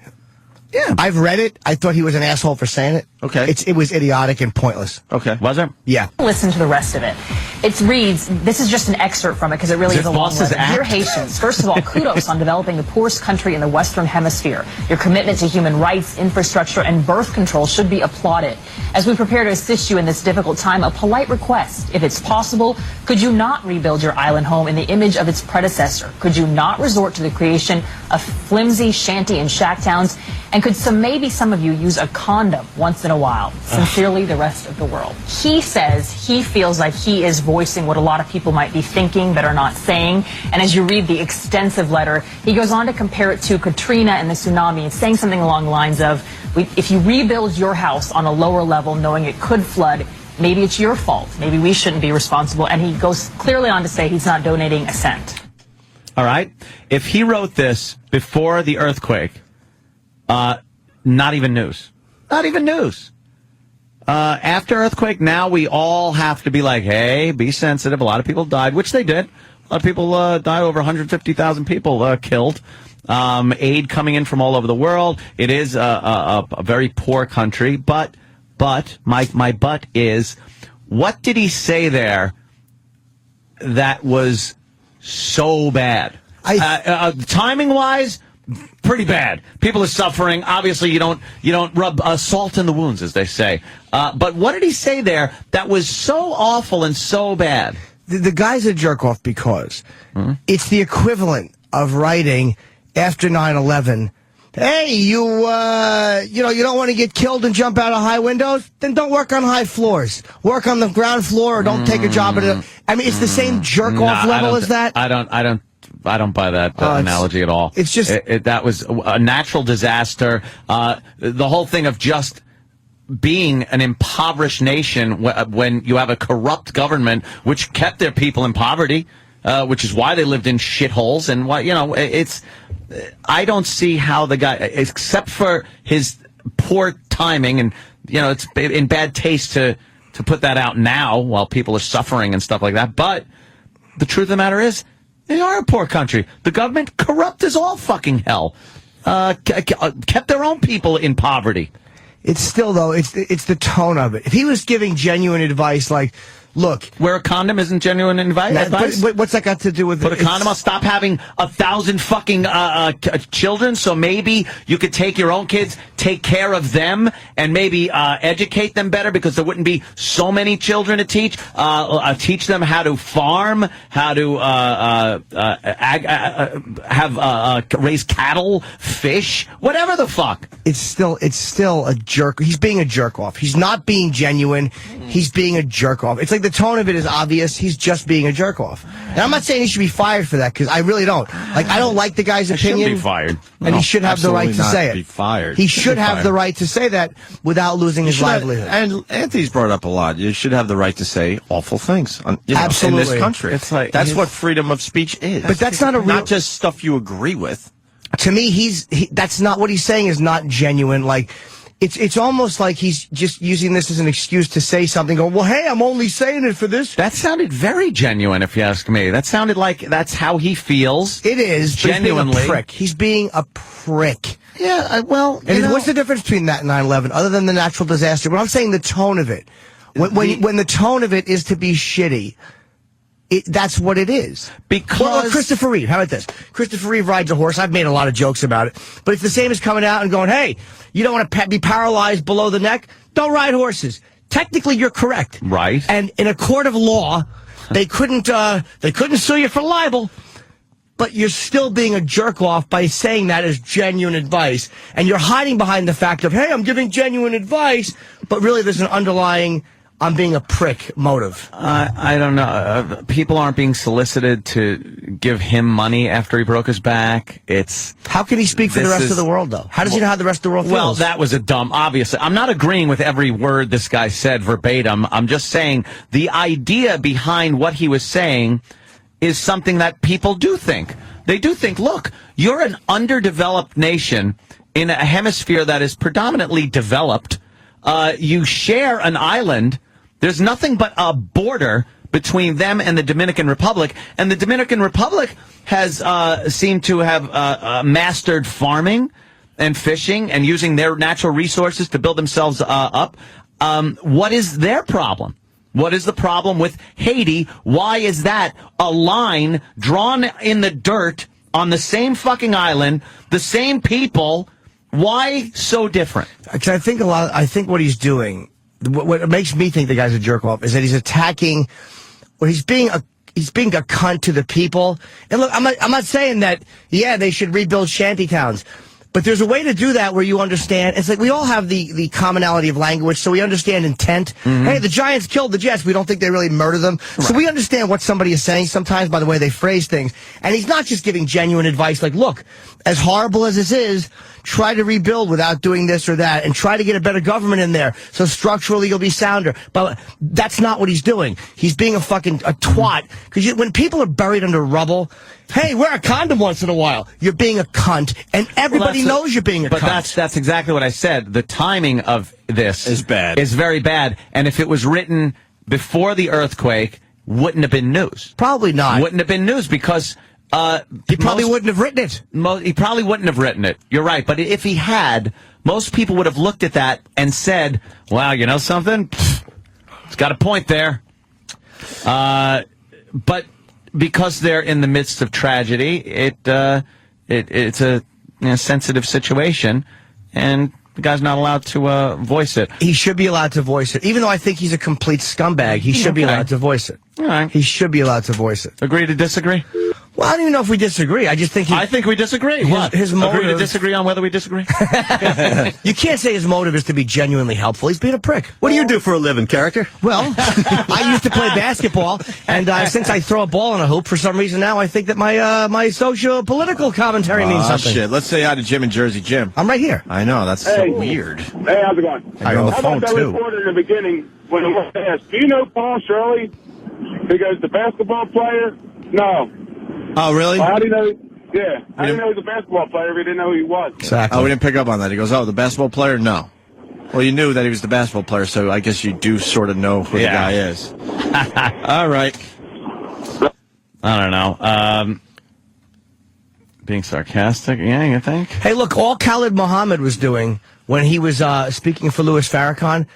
Yeah. I've read it. I thought he was an asshole for saying it. Okay. It was idiotic and pointless. Okay. Was it? Yeah. Listen to the rest of it. It reads, this is just an excerpt from it because it really is a long letter. Dear Haitians, first of all, kudos on developing the poorest country in the Western Hemisphere. Your commitment to human rights, infrastructure, and birth control should be applauded. As we prepare to assist you in this difficult time, a polite request. If it's possible, could you not rebuild your island home in the image of its predecessor? Could you not resort to the creation of flimsy shanty and shack towns? And could maybe some of you use a condom once in a while? Sincerely, the rest of the world. He says he feels like he is voicing what a lot of people might be thinking but are not saying. And as you read the extensive letter, he goes on to compare it to Katrina and the tsunami and saying something along the lines of, if you rebuild your house on a lower level knowing it could flood, maybe it's your fault. Maybe we shouldn't be responsible. And he goes clearly on to say he's not donating a cent. All right. If he wrote this before the earthquake, not even news. Not even news. After earthquake, now we all have to be like, hey, be sensitive. A lot of people died, which they did. A lot of people died. Over 150,000 people killed. Aid coming in from all over the world. It is a very poor country. But my but is, what did he say there that was so bad? Timing-wise, pretty bad. People are suffering. Obviously, you don't rub salt in the wounds, as they say. But what did he say there that was so awful and so bad? The guy's a jerk off because it's the equivalent of writing after 9/11. Hey, you don't want to get killed and jump out of high windows? Then don't work on high floors. Work on the ground floor, or don't take a job at a. I mean, it's the same jerk off level as that. I don't buy that analogy at all. It's just that was a natural disaster. The whole thing of just being an impoverished nation when you have a corrupt government which kept their people in poverty, which is why they lived in shitholes, and why it's. I don't see how the guy, except for his poor timing, and it's in bad taste to put that out now while people are suffering and stuff like that. But the truth of the matter is, they are a poor country. The government corrupt as all fucking hell. Kept their own people in poverty. It's still, though, it's the tone of it. If he was giving genuine advice, like, look, where a condom isn't genuine advice. But what's that got to do with put a condom on? Stop having 1,000 fucking children. So maybe you could take your own kids, take care of them, and maybe educate them better because there wouldn't be so many children to teach. Teach them how to farm, how to raise cattle, fish, whatever the fuck. It's still a jerk. He's being a jerk off. He's not being genuine. He's being a jerk off. It's like the tone of it is obvious. He's just being a jerk off. And I'm not saying he should be fired for that because I really don't. Like, I don't like the guy's opinion. He should be fired. And he should have the right to say it. Be fired. He should have the right to say that without losing his livelihood. And Anthony's brought up a lot. You should have the right to say awful things Absolutely. in this country. It's like, that's what freedom of speech is. But that's not not just stuff you agree with. To me, that's not what he's saying is not genuine. Like, it's almost like he's just using this as an excuse to say something. Going, well, hey, I'm only saying it for this. That sounded very genuine, if you ask me. That sounded like that's how he feels. It is genuinely. He's being a prick. Yeah, well, and what's the difference between that and 9/11, other than the natural disaster? But I'm saying the tone of it. When the tone of it is to be shitty, that's what it is. Well, Christopher Reeve, how about this? Christopher Reeve rides a horse. I've made a lot of jokes about it. But it's the same as coming out and going, hey, you don't want to be paralyzed below the neck? Don't ride horses. Technically, you're correct. Right. And in a court of law, they couldn't sue you for libel. But you're still being a jerk off by saying that as genuine advice. And you're hiding behind the fact of, hey, I'm giving genuine advice. But really, there's an underlying, I'm being a prick motive. I don't know. People aren't being solicited to give him money after he broke his back. How can he speak for the rest of the world, though? How does he know how the rest of the world feels? Well, that was obviously. I'm not agreeing with every word this guy said verbatim. I'm just saying the idea behind what he was saying is something that people do think. They do think, look, you're an underdeveloped nation in a hemisphere that is predominantly developed. You share an island. There's nothing but a border between them and the Dominican Republic. And the Dominican Republic has seemed to have mastered farming and fishing and using their natural resources to build themselves up. What is their problem? What is the problem with Haiti? Why is that a line drawn in the dirt on the same fucking island, the same people? Why so different? Because I think what he's doing, what makes me think the guy's a jerk off, is that he's attacking, or he's being a cunt to the people. And look, I'm not saying that, yeah, they should rebuild shanty towns. But there's a way to do that where you understand. It's like we all have the commonality of language, so we understand intent. Mm-hmm. Hey, the Giants killed the Jets. We don't think they really murdered them. Right. So we understand what somebody is saying sometimes by the way they phrase things. And he's not just giving genuine advice like, look, as horrible as this is, try to rebuild without doing this or that, and try to get a better government in there, so structurally you'll be sounder. But that's not what he's doing. He's being a twat. Because when people are buried under rubble, hey, wear a condom once in a while. You're being a cunt, and everybody knows you're being a cunt. But that's exactly what I said. The timing of this is bad. Is very bad. And if it was written before the earthquake, wouldn't have been news. Probably not. Wouldn't have been news because he probably wouldn't have written it. He probably wouldn't have written it. You're right. But if he had, most people would have looked at that and said, wow, you know something? It's got a point there. But because they're in the midst of tragedy, it's a sensitive situation, and the guy's not allowed to voice it. He should be allowed to voice it. Even though I think he's a complete scumbag, he should be allowed to voice it. All right. He should be allowed to voice it. Agree to disagree? Well, I don't even know if we disagree. I just think I think we disagree. His motive... Agree to disagree on whether we disagree? You can't say his motive is to be genuinely helpful. He's being a prick. What do you do for a living, character? Well, I used to play basketball, and since I throw a ball in a hoop, for some reason now I think that my socio-political commentary means something. Shit. Let's say hi to Jim in Jersey. Jim. I'm right here. I know. That's so weird. Hey, how's it going? You're on the phone, that too. reporter in the beginning when I was asked, do you know Paul Shirley? He goes, the basketball player? No. Oh, really? Well, how do you know? Yeah. How do you know he's a basketball player if you didn't know who he was? Exactly. Oh, we didn't pick up on that. He goes, oh, the basketball player? No. Well, you knew that he was the basketball player, so I guess you do sort of know who the guy is. All right. I don't know. Being sarcastic, yeah, you think? Hey, look, all Khalid Muhammad was doing when he was speaking for Louis Farrakhan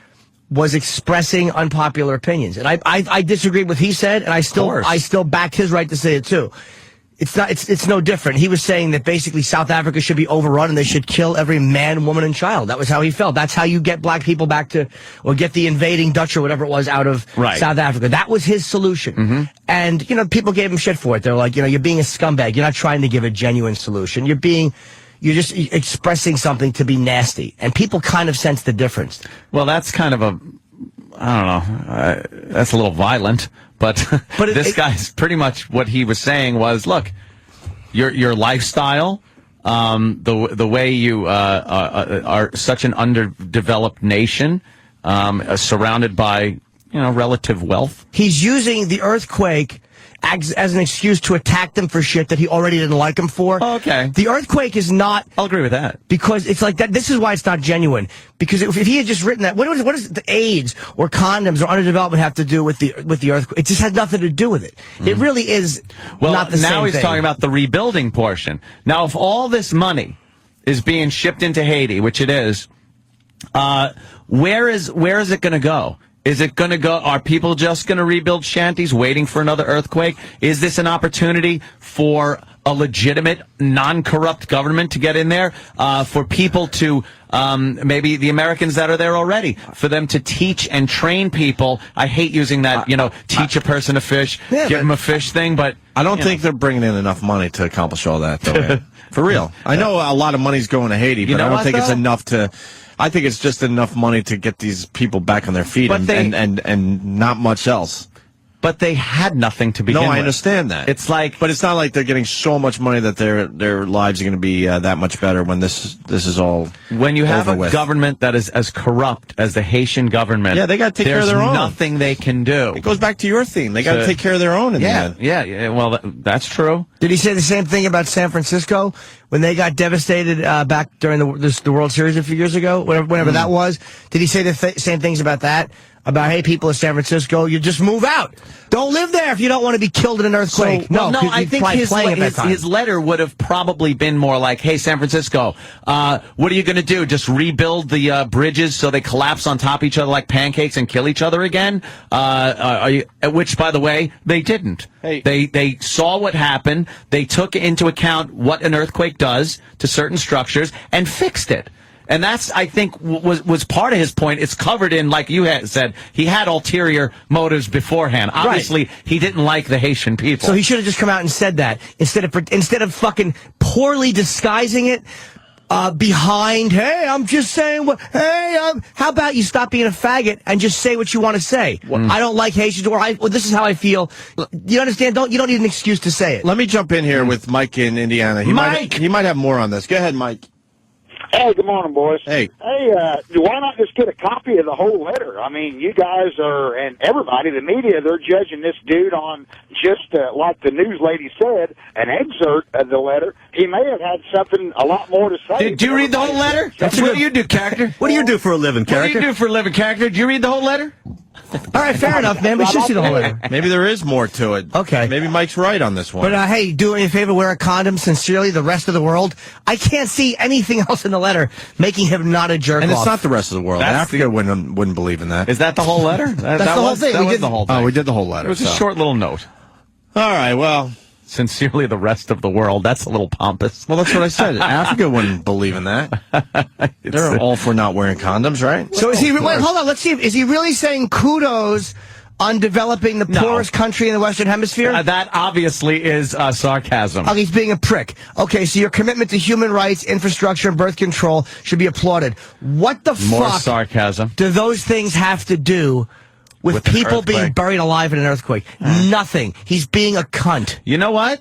was expressing unpopular opinions. And I disagreed with what he said, and I still back his right to say it too. It's no different. He was saying that basically South Africa should be overrun and they should kill every man, woman, and child. That was how he felt. That's how you get black people back to, or get the invading Dutch or whatever it was out of South Africa. That was his solution. Mm-hmm. And, people gave him shit for it. They're like, you're being a scumbag. You're not trying to give a genuine solution. You're just expressing something to be nasty. And people kind of sense the difference. Well, that's kind of I don't know, that's a little violent. But this guy's pretty much what he was saying was, look, your lifestyle, the way you are such an underdeveloped nation, surrounded by relative wealth. He's using the earthquake as an excuse to attack them for shit that he already didn't like them for. Oh, okay. The earthquake is not. I'll agree with that. Because it's like that. This is why it's not genuine. Because if he had just written that, what does the AIDS or condoms or underdevelopment have to do with the earthquake? It just has nothing to do with it. It really is not the same thing. Now he's talking about the rebuilding portion. Now, if all this money is being shipped into Haiti, which it is, where is it going to go? Is it going to go? Are people just going to rebuild shanties waiting for another earthquake? Is this an opportunity for a legitimate, non-corrupt government to get in there? For people to, maybe the Americans that are there already, for them to teach and train people. I hate using that, teach a person to fish, give them a fish thing, but I don't think they're bringing in enough money to accomplish all that, though, man. For real. I know a lot of money's going to Haiti, but I don't think it's enough to... I think it's just enough money to get these people back on their feet and not much else. But they had nothing to begin with. No, I understand that. It's like, but it's not like they're getting so much money that their lives are going to be that much better when this is all when you have over a government that is as corrupt as the Haitian government. Yeah, they got to take care of their own. There's nothing they can do. It goes back to your theme. They got to take care of their own. In the end. Yeah. Well, that's true. Did he say the same thing about San Francisco when they got devastated back during the World Series a few years ago? Whenever that was, did he say the same things about that? About, hey, people of San Francisco, you just move out. Don't live there if you don't want to be killed in an earthquake. So, no, I think his letter would have probably been more like, hey, San Francisco, what are you going to do? Just rebuild the bridges so they collapse on top of each other like pancakes and kill each other again? Which, by the way, they didn't. Hey. They saw what happened. They took into account what an earthquake does to certain structures and fixed it. And that's, I think, was part of his point. It's covered in, like you had said, he had ulterior motives beforehand. Obviously, he didn't like the Haitian people. So he should have just come out and said that instead of fucking poorly disguising it behind. Hey, I'm just saying. How about you stop being a faggot and just say what you want to say? I don't like Haitians, or this is how I feel. You understand? You don't need an excuse to say it. Let me jump in here with Mike in Indiana. He might have more on this. Go ahead, Mike. Hey, good morning, boys. Hey. Hey, why not just get a copy of the whole letter? I mean, you guys and everybody, the media, they're judging this dude on just, like the news lady said, an excerpt of the letter. He may have had something a lot more to say. Did you read the whole letter? What do you do, character? What do you do for a living, character? What do you do for a living, character? Did you read the whole letter? All right, fair enough, man. We should see the whole letter. Maybe there is more to it. Okay. Maybe Mike's right on this one. But, hey, do me a favor, wear a condom, sincerely, the rest of the world. I can't see anything else in the letter making him not a jerk and off. it's not the rest of the world. Africa wouldn't believe in that. Is that the whole letter? That's the whole thing. We did the whole thing. Oh, we did the whole letter. It was a short little note. All right, well... Sincerely, the rest of the world. That's a little pompous. Well, that's what I said. Africa wouldn't believe in that. They're all for not wearing condoms, right? So is he... Wait, hold on. Let's see. Is he really saying kudos on developing the poorest country in the Western Hemisphere? That obviously is sarcasm. Oh, he's being a prick. Okay, so your commitment to human rights, infrastructure, and birth control should be applauded. What the More fuck sarcasm. do those things have to do with people being buried alive in an earthquake? Nothing. He's being a cunt. You know what?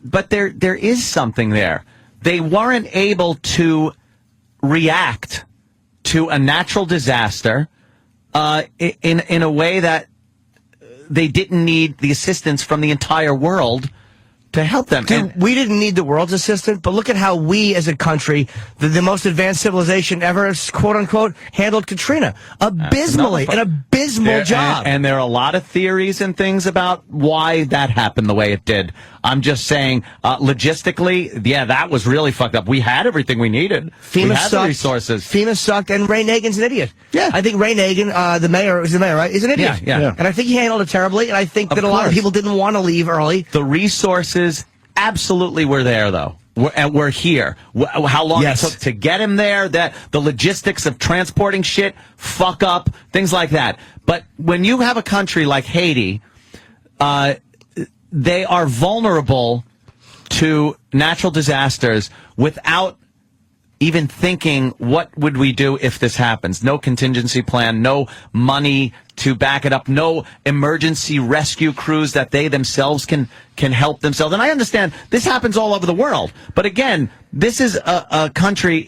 But there is something there. They weren't able to react to a natural disaster in a way that they didn't need the assistance from the entire world to help them. Dude, we didn't need the world's assistance, but look at how we as a country, the most advanced civilization ever, quote unquote, handled Katrina. Abysmally. An abysmal job. And there are a lot of theories and things about why that happened the way it did. I'm just saying, logistically, yeah, that was really fucked up. We had everything we needed. FEMA we had sucked. the resources. FEMA sucked, and Ray Nagin's an idiot. Yeah. I think Ray Nagin, the mayor, right? Is an idiot. Yeah. And I think he handled it terribly, and I think that a lot of people didn't want to leave early. The resources absolutely were there, though. We're here. How long it took to get him there, that the logistics of transporting shit, fuck up, things like that. But when you have a country like Haiti, they are vulnerable to natural disasters without even thinking, what would we do if this happens? No contingency plan, no money to back it up, no emergency rescue crews that they themselves can help themselves. And I understand this happens all over the world. But again, this is a country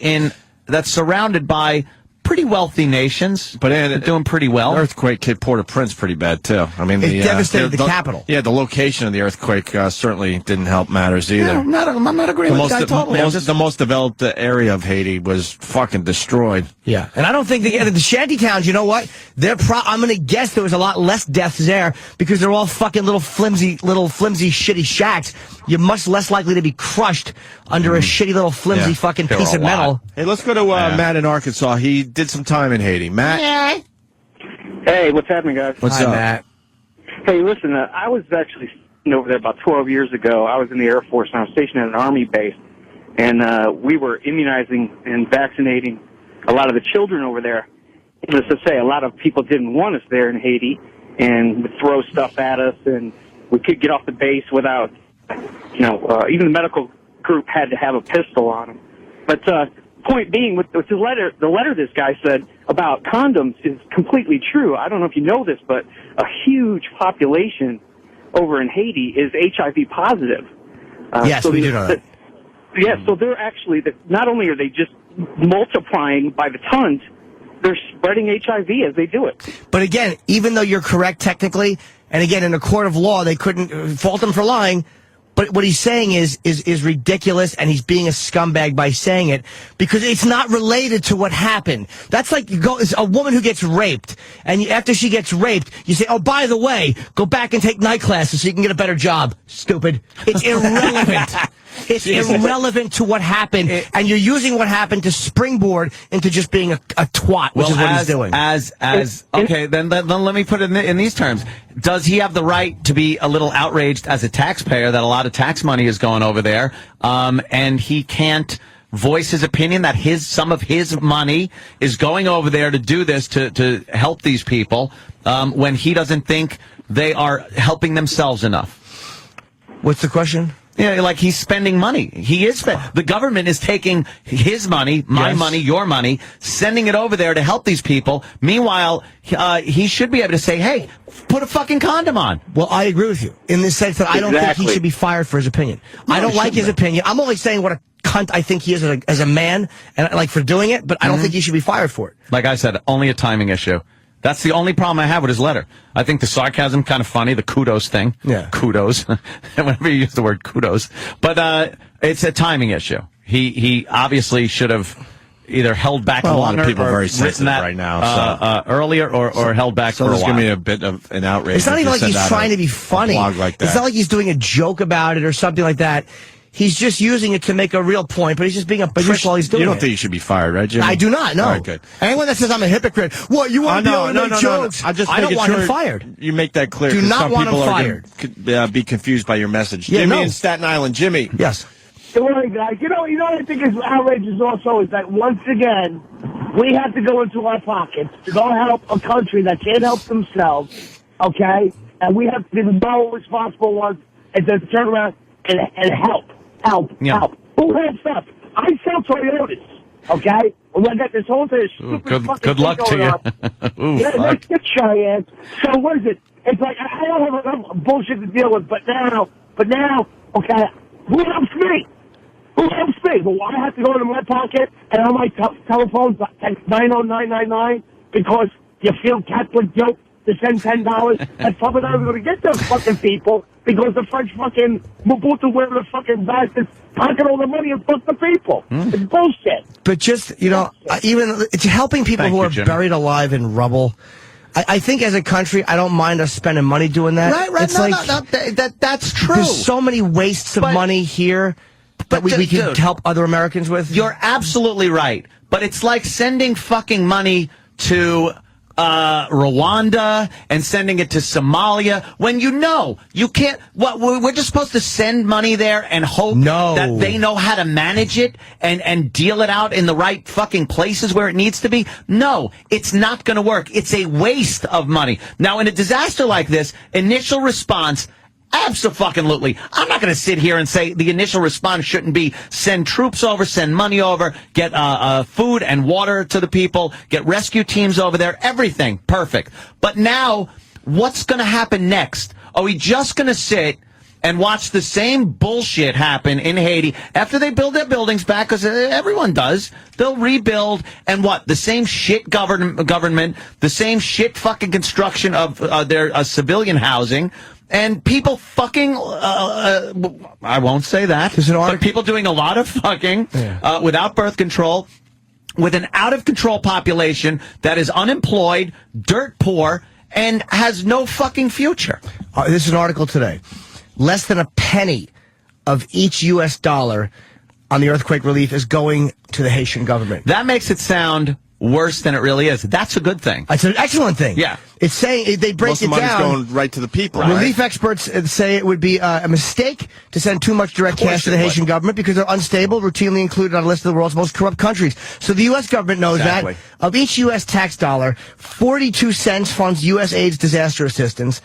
that's surrounded by pretty wealthy nations, but they're doing pretty well. The earthquake hit Port-au-Prince pretty bad too. I mean, It devastated the capital. Yeah, the location of the earthquake certainly didn't help matters either. I'm not agreeing with the guy totally. The most developed area of Haiti was fucking destroyed. Yeah, and I don't think the shanty towns, you know what? I'm going to guess there was a lot less deaths there because they're all fucking little flimsy, shitty shacks. You're much less likely to be crushed under a shitty little flimsy fucking piece of metal. Hey, let's go to Matt in Arkansas. He did some time in Haiti. Matt? Yeah. Hey, what's happening, guys? What's up? Matt? Hey, listen, I was actually over there about 12 years ago. I was in the Air Force, and I was stationed at an Army base, and we were immunizing and vaccinating a lot of the children over there. Needless to say, a lot of people didn't want us there in Haiti and would throw stuff at us, and we could get off the base without, even the medical group had to have a pistol on them. But point being, with the letter this guy said about condoms is completely true. I don't know if you know this, but a huge population over in Haiti is HIV positive. Yes, we do know that. Yeah, so they're actually, not only are they just multiplying by the tons, they're spreading HIV as they do it. But again, even though you're correct technically, and again, in a court of law, they couldn't fault him for lying, but what he's saying is ridiculous, and he's being a scumbag by saying it because it's not related to what happened. That's like a woman who gets raped, and after she gets raped, you say, "Oh, by the way, go back and take night classes so you can get a better job." Stupid. It's irrelevant. It's irrelevant to what happened, and you're using what happened to springboard into just being a twat, which is what he's doing. Okay, then let me put it in these terms. Does he have the right to be a little outraged as a taxpayer that a lot of tax money is going over there, and he can't voice his opinion that some of his money is going over there to do this to help these people when he doesn't think they are helping themselves enough? What's the question? Yeah, like he's spending money. He is the government is taking his money, my money, your money, sending it over there to help these people. Meanwhile, he should be able to say, "Hey, put a fucking condom on." Well, I agree with you in the sense that I don't think he should be fired for his opinion. No, I don't like his opinion. I'm only saying what a cunt I think he is as a man, and like for doing it. But I don't think he should be fired for it. Like I said, only a timing issue. That's the only problem I have with his letter. I think the sarcasm kind of funny, the kudos thing. Yeah. Kudos. Whenever you use the word kudos. But it's a timing issue. He obviously should have either held back a lot longer of people are or very written sensitive that right now, earlier or held back for a there's while. going to be a bit of an outrage. It's not if even you like he's send out trying to be funny. a blog like that. It's not like he's doing a joke about it or something like that. He's just using it to make a real point, but he's just being a prick while he's doing it. You don't think you should be fired, right, Jimmy? I do not, no. All right, good. Anyone that says I'm a hypocrite, what, you want to be able to make jokes? I don't want him fired. You make that clear. Do 'cause not some want him people fired. Could be confused by your message. Yeah, Jimmy no. in Staten Island. Jimmy. Yes. Good morning, guys. You know what I think is outrageous also is that once again, we have to go into our pockets to go help a country that can't help themselves, okay? And we have to be the more responsible ones and to turn around and help. Help. Who helps us? I sell Toyotas, okay? And I got this whole thing, stupid fucking good luck to thing going you. on. Ooh, Yeah, fuck. that's Cheyenne. So what is it? It's like, I don't have enough bullshit to deal with, but now, okay, who helps me? Who helps me? Well, I have to go into my pocket and on my telephone, text 90999 because you feel Catholic joke to send $10. That's probably not going to get those fucking people because the French fucking Mobutu, where the fucking bastards pocket all the money and fuck the people. It's bullshit. But just, even it's helping people Thank who you, are Jim. buried alive in rubble. I think as a country, I don't mind us spending money doing that. Right. It's That's true. There's so many wastes of money here that we can dude, help other Americans with. You're absolutely right. But it's like sending fucking money to Rwanda and sending it to Somalia when you can't. What we're just supposed to send money there and hope that they know how to manage it and deal it out in the right fucking places where it needs to be. No, it's not going to work. It's a waste of money. Now, in a disaster like this, initial response. Absolutely. I'm not going to sit here and say the initial response shouldn't be send troops over, send money over, get food and water to the people, get rescue teams over there, everything. Perfect. But now, what's going to happen next? Are we just going to sit and watch the same bullshit happen in Haiti after they build their buildings back, because everyone does. They'll rebuild, and what? The same shit government, the same shit fucking construction of their civilian housing, and people fucking, I won't say that, but people doing a lot of fucking without birth control, with an out-of-control population that is unemployed, dirt poor, and has no fucking future. This is an article today. Less than a penny of each U.S. dollar on the earthquake relief is going to the Haitian government. That makes it sound worse than it really is. That's a good thing. It's an excellent thing. Yeah. It's saying they break Most it of the money's down. going right to the people. Relief experts say it would be a mistake to send too much direct cash to the Haitian government because they're unstable, routinely included on a list of the world's most corrupt countries. So the U.S. government knows that. Of each U.S. tax dollar, 42 cents funds U.S. AIDS disaster assistance.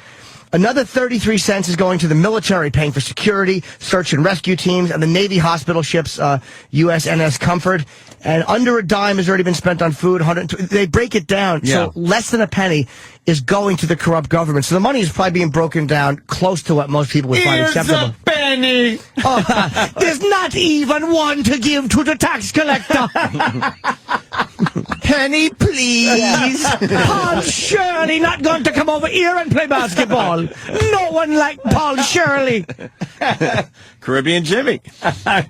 Another 33 cents is going to the military, paying for security, search and rescue teams, and the Navy hospital ships, USNS Comfort. And under a dime has already been spent on food. They break it down. Yeah. So less than a penny is going to the corrupt government. So the money is probably being broken down close to what most people would find acceptable. A penny. There's not even one to give to the tax collector. Penny, please. Paul Shirley not going to come over here and play basketball. No one like Paul Shirley. Caribbean Jimmy.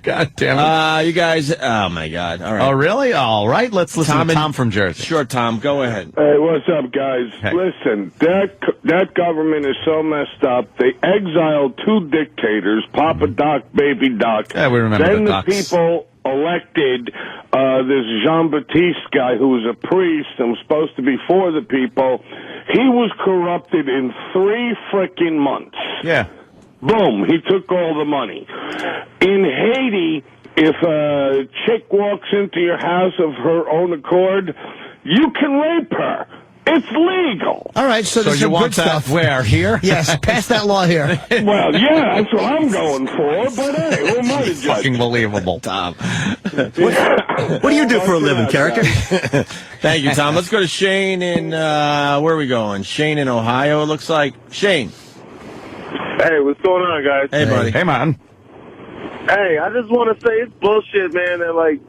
God damn it. You guys, oh my God. All right. Oh, really? All right. Let's listen to Tom from Jersey. Sure, Tom. Go ahead. Hey, what's up, guys? Listen, that government is so messed up. They exiled 2 dictators, Papa Doc, Baby Doc. Yeah, we remember then the the Docs. people elected this Jean-Baptiste guy who was a priest and was supposed to be for the people. He was corrupted in 3 frickin' months. Yeah. Boom, he took all the money. In Haiti, if a chick walks into your house of her own accord, you can rape her. It's legal. All right, so there's you some want good that stuff. where? Here? Yes, pass that law here. Well, yeah, that's what I'm going for, but hey, who am I to judge? Fucking believable. Tom. What do you do for a living, character? Thank you, Tom. Let's go to Shane in, where are we going? Shane in Ohio, it looks like. Shane. Hey, what's going on, guys? Hey, buddy. Hey, man. Hey, I just want to say it's bullshit, man, that, like,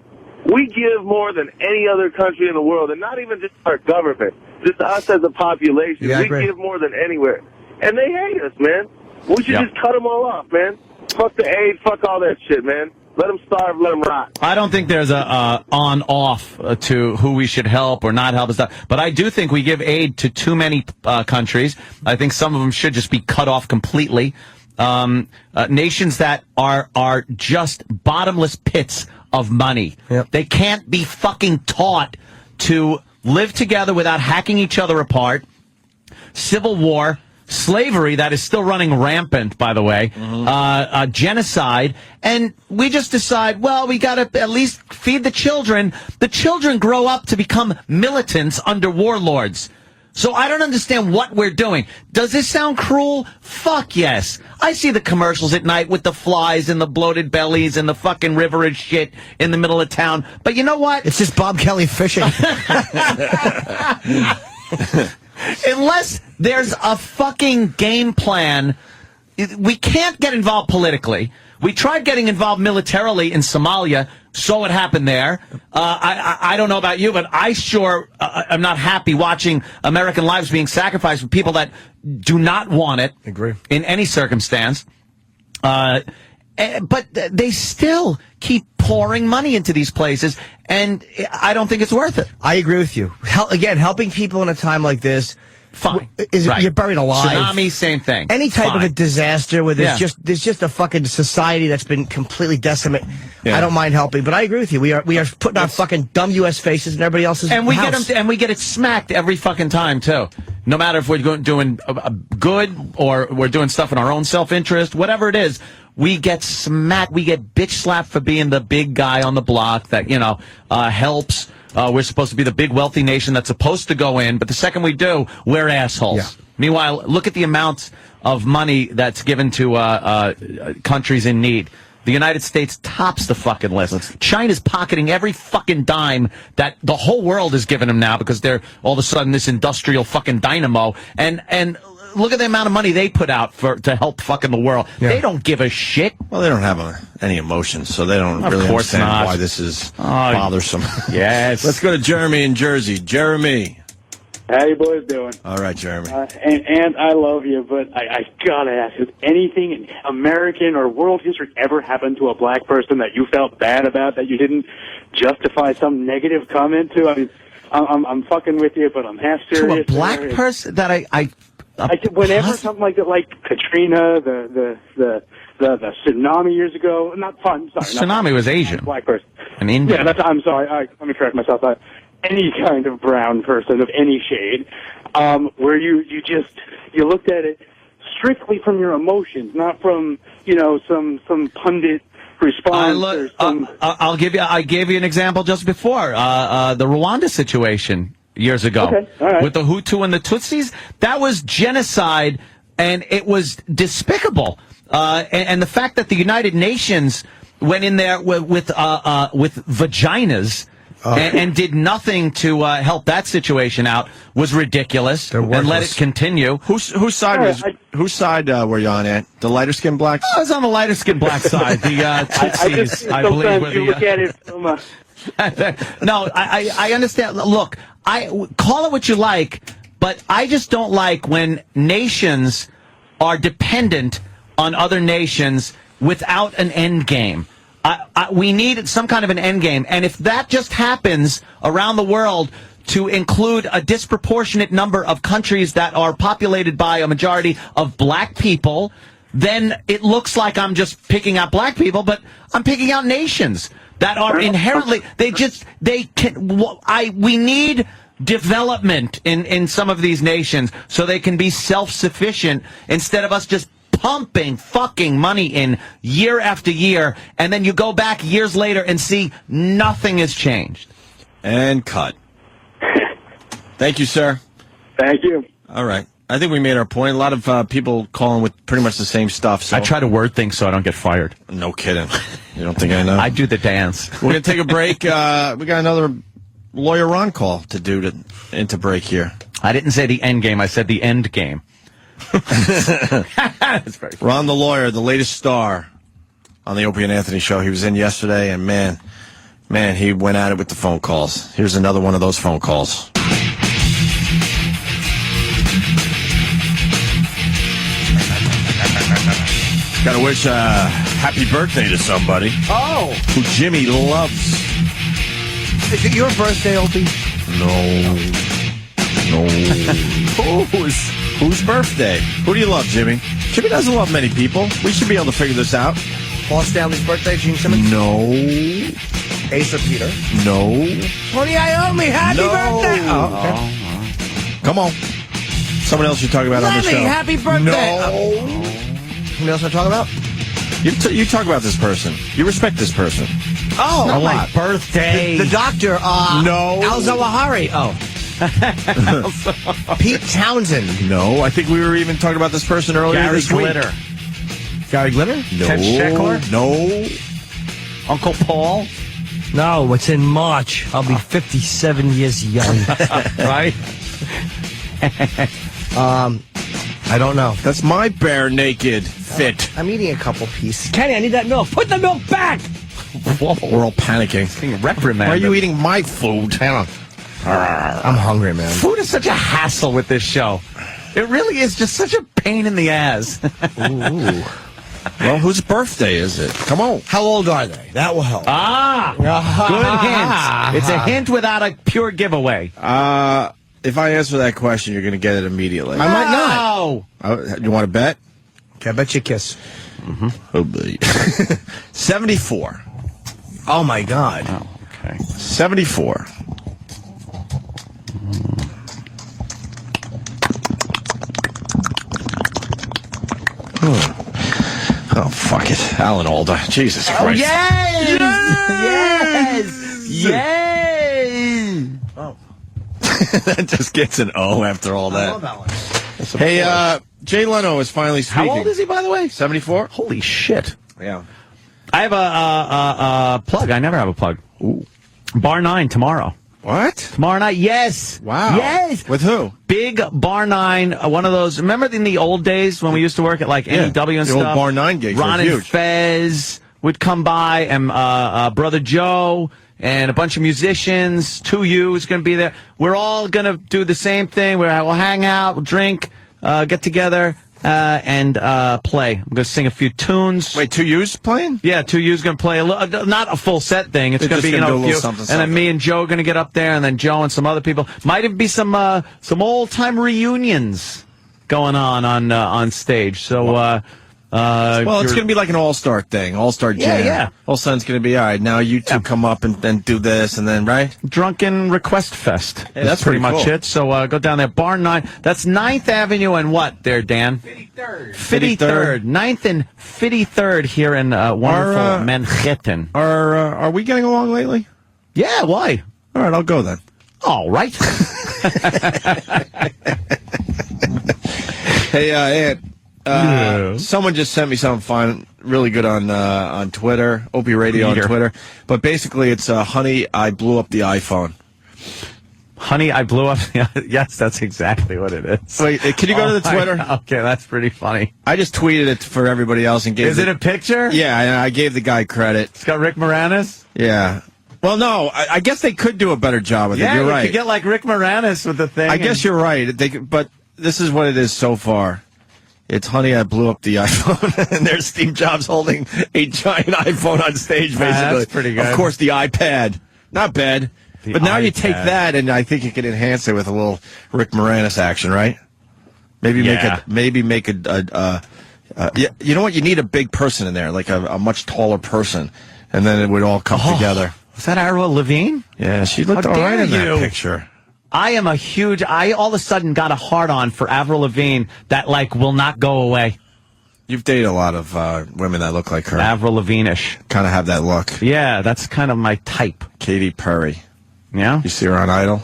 we give more than any other country in the world, and not even just our government, just us as a population. Yeah, I we agree. give more than anywhere. And they hate us, man. We should just cut them all off, man. Fuck the aid, fuck all that shit, man. Let them starve, let them rot. I don't think there's a on-off to who we should help or not help and stuff. But I do think we give aid to too many countries. I think some of them should just be cut off completely. Nations that are just bottomless pits of money. Yep. They can't be fucking taught to live together without hacking each other apart. Civil war, slavery that is still running rampant, by the way, genocide, and we just decide, well, we got to at least feed the children. The children grow up to become militants under warlords. So I don't understand what we're doing. Does this sound cruel? Fuck yes. I see the commercials at night with the flies and the bloated bellies and the fucking riverage shit in the middle of town. But you know what? It's just Bob Kelly fishing. Unless there's a fucking game plan, we can't get involved politically. We tried getting involved militarily in Somalia. Saw what happened there. I don't know about you, but I sure am not happy watching American lives being sacrificed for people that do not want it. Agree. In any circumstance. But they still keep pouring money into these places, and I don't think it's worth it. I agree with you. Again, helping people in a time like this, fine. Right. You're buried alive. Tsunami, same thing. Any type Fine. of a disaster where there's Yeah. there's just a fucking society that's been completely decimated. Yeah. I don't mind helping, but I agree with you. We are putting our fucking dumb U.S. faces in everybody else's And we house. we get it smacked every fucking time too. No matter if we're doing good or we're doing stuff in our own self-interest, whatever it is, we get smacked. We get bitch slapped for being the big guy on the block that helps. We're supposed to be the big wealthy nation that's supposed to go in, but the second we do, we're assholes. Yeah. Meanwhile, look at the amount of money that's given to countries in need. The United States tops the fucking list. China's pocketing every fucking dime that the whole world is giving them now because they're all of a sudden this industrial fucking dynamo. And look at the amount of money they put out to help fucking the world. Yeah. They don't give a shit. Well, they don't have any emotions, so they don't Of really course understand not. why this is bothersome. Yes. Let's go to Jeremy in Jersey. Jeremy. How you boys doing? All right, Jeremy. And I love you, but I gotta ask, has anything in American or world history ever happened to a black person that you felt bad about, that you didn't justify some negative comment to? I mean, I'm fucking with you, but I'm half serious. To a black person that whenever something like that, like Katrina, the tsunami years ago, not fun. Sorry, Tsunami was Asian. Black person. An Indian. Yeah, I'm sorry. Let me correct myself. Any kind of brown person of any shade, where you looked at it strictly from your emotions, not from some pundit response. I gave you an example just before the Rwanda situation years ago. Okay, all right. With the Hutu and the Tutsis. That was genocide, and it was despicable. And the fact that the United Nations went in there with vaginas. And did nothing to help that situation out was ridiculous, and let it continue. Whose side were you on, Ant? The lighter skinned blacks? I was on the lighter skinned black side. The Tutsis, I believe, were the. Look at it from No, I understand. Look, call it what you like, but I just don't like when nations are dependent on other nations without an end game. We need some kind of an end game. And if that just happens around the world to include a disproportionate number of countries that are populated by a majority of black people, then it looks like I'm just picking out black people, but I'm picking out nations that are inherently, we need development in some of these nations so they can be self-sufficient instead of us just pumping fucking money in year after year, and then you go back years later and see nothing has changed. And cut. Thank you, sir. Thank you. All right. I think we made our point. A lot of people calling with pretty much the same stuff. So I try to word things so I don't get fired. No kidding. You don't think I know? I do the dance. We're going to take a break. We got another Lawyer Ron call to do into break here. I didn't say the end game. I said the end game. Ron the Lawyer, the latest star on the Opie and Anthony show. He was in yesterday, and man, he went at it with the phone calls. Here's another one of those phone calls. Gotta wish a happy birthday to somebody. Oh! Who Jimmy loves. Is it your birthday, Opie? No. Whose birthday? Who do you love, Jimmy? Jimmy doesn't love many people. We should be able to figure this out. Paul Stanley's birthday, Gene Simmons? No. Ace or Peter? No. Tony Iommi, happy birthday! Oh, okay. Come on. Someone else you're talking about on the show. Happy birthday! No. Who else I talk about? You talk about this person. You respect this person. Oh, a lot. Birthday. The doctor, no. Al Zawahiri. Oh. Pete Townsend. No, I think we were even talking about this person earlier Gary this week. Glitter. Gary Glitter? No. Ted Sheckler? No. Uncle Paul? No, it's in March. I'll be 57 years young. Right? I don't know. That's my bare naked fit. I'm eating a couple pieces. Kenny, I need that milk. Put the milk back! Whoa. We're all panicking. Being reprimanded. Why are you eating my food? Hang on. I'm hungry, man. Food is such a hassle with this show. It really is just such a pain in the ass. Ooh. Well, whose birthday is it? Come on. How old are they? That will help. Good hint. It's a hint without a pure giveaway. If I answer that question, you're going to get it immediately. I might not. You want to bet? Okay, I bet you a kiss. Mm-hmm. Oh, boy. 74. Oh, my God. Oh, okay. 74. Oh, fuck it. Alan Alda. Jesus Christ. Yes! Yes! Oh. That just gets an O after all that. I love Alan. Hey, Jay Leno is finally speaking. How old is he, by the way? 74? Holy shit. Yeah. I have a plug. I never have a plug. Ooh. Bar 9 tomorrow. What? Tomorrow night, yes. Wow. Yes. With who? Big Bar 9, one of those. Remember in the old days when we used to work at like NEW and the stuff? old Bar 9 gigs Ron were and huge. Fez would come by, and Brother Joe, and a bunch of musicians. 2U is going to be there. We're all going to do the same thing. We'll hang out, we'll drink, get together, and play. I'm going to sing a few tunes. Wait, 2U's playing? Yeah, 2U's going to play not a full set thing. It's They're going to just be gonna do a a little few, something, and something. then me and Joe are going to get up there, and then Joe and some other people. Might even be some old time reunions going on stage. So. Well, it's going to be like an all-star thing, all-star jam. Yeah. All of a sudden, it's going to be, all right, now you two come up and then do this, and then, right? Drunken Request Fest. Hey, that's pretty pretty much cool. it. So go down there. Bar 9. That's 9th Avenue and what there, Dan? 53rd. 9th and 53rd here in wonderful Manhattan. Are we getting along lately? Yeah, why? All right, I'll go then. All right. Hey, Ant. Someone just sent me something fun, really good on Twitter, Opie Radio on Twitter. But basically, it's honey, I blew up the iPhone. Honey, I blew up. Yes, that's exactly what it is. Wait, can you go to the Twitter? Okay, that's pretty funny. I just tweeted it for everybody else and gave. Is it a picture? Yeah, I gave the guy credit. It's got Rick Moranis. Yeah. Well, no, I guess they could do a better job with it. Yeah, You're you right. could get like Rick Moranis with the thing. I guess you're right. But this is what it is so far. It's honey, I blew up the iPhone, and there's Steve Jobs holding a giant iPhone on stage, basically. That's pretty good. Of course, the iPad. Not bad. But now you take iPad. that, and I think you can enhance it with a little Rick Moranis action, right? Maybe Yeah. make a yeah, you know what? You need a big person in there, like a much taller person, and then it would all come together. Was that Avril Lavigne? Yeah, she looked How all right dare in that you. picture. I all of a sudden got a hard-on for Avril Lavigne that, like, will not go away. You've dated a lot of women that look like her. Avril Lavigne-ish. Kind of have that look. Yeah, that's kind of my type. Katy Perry. Yeah? You see her on Idol?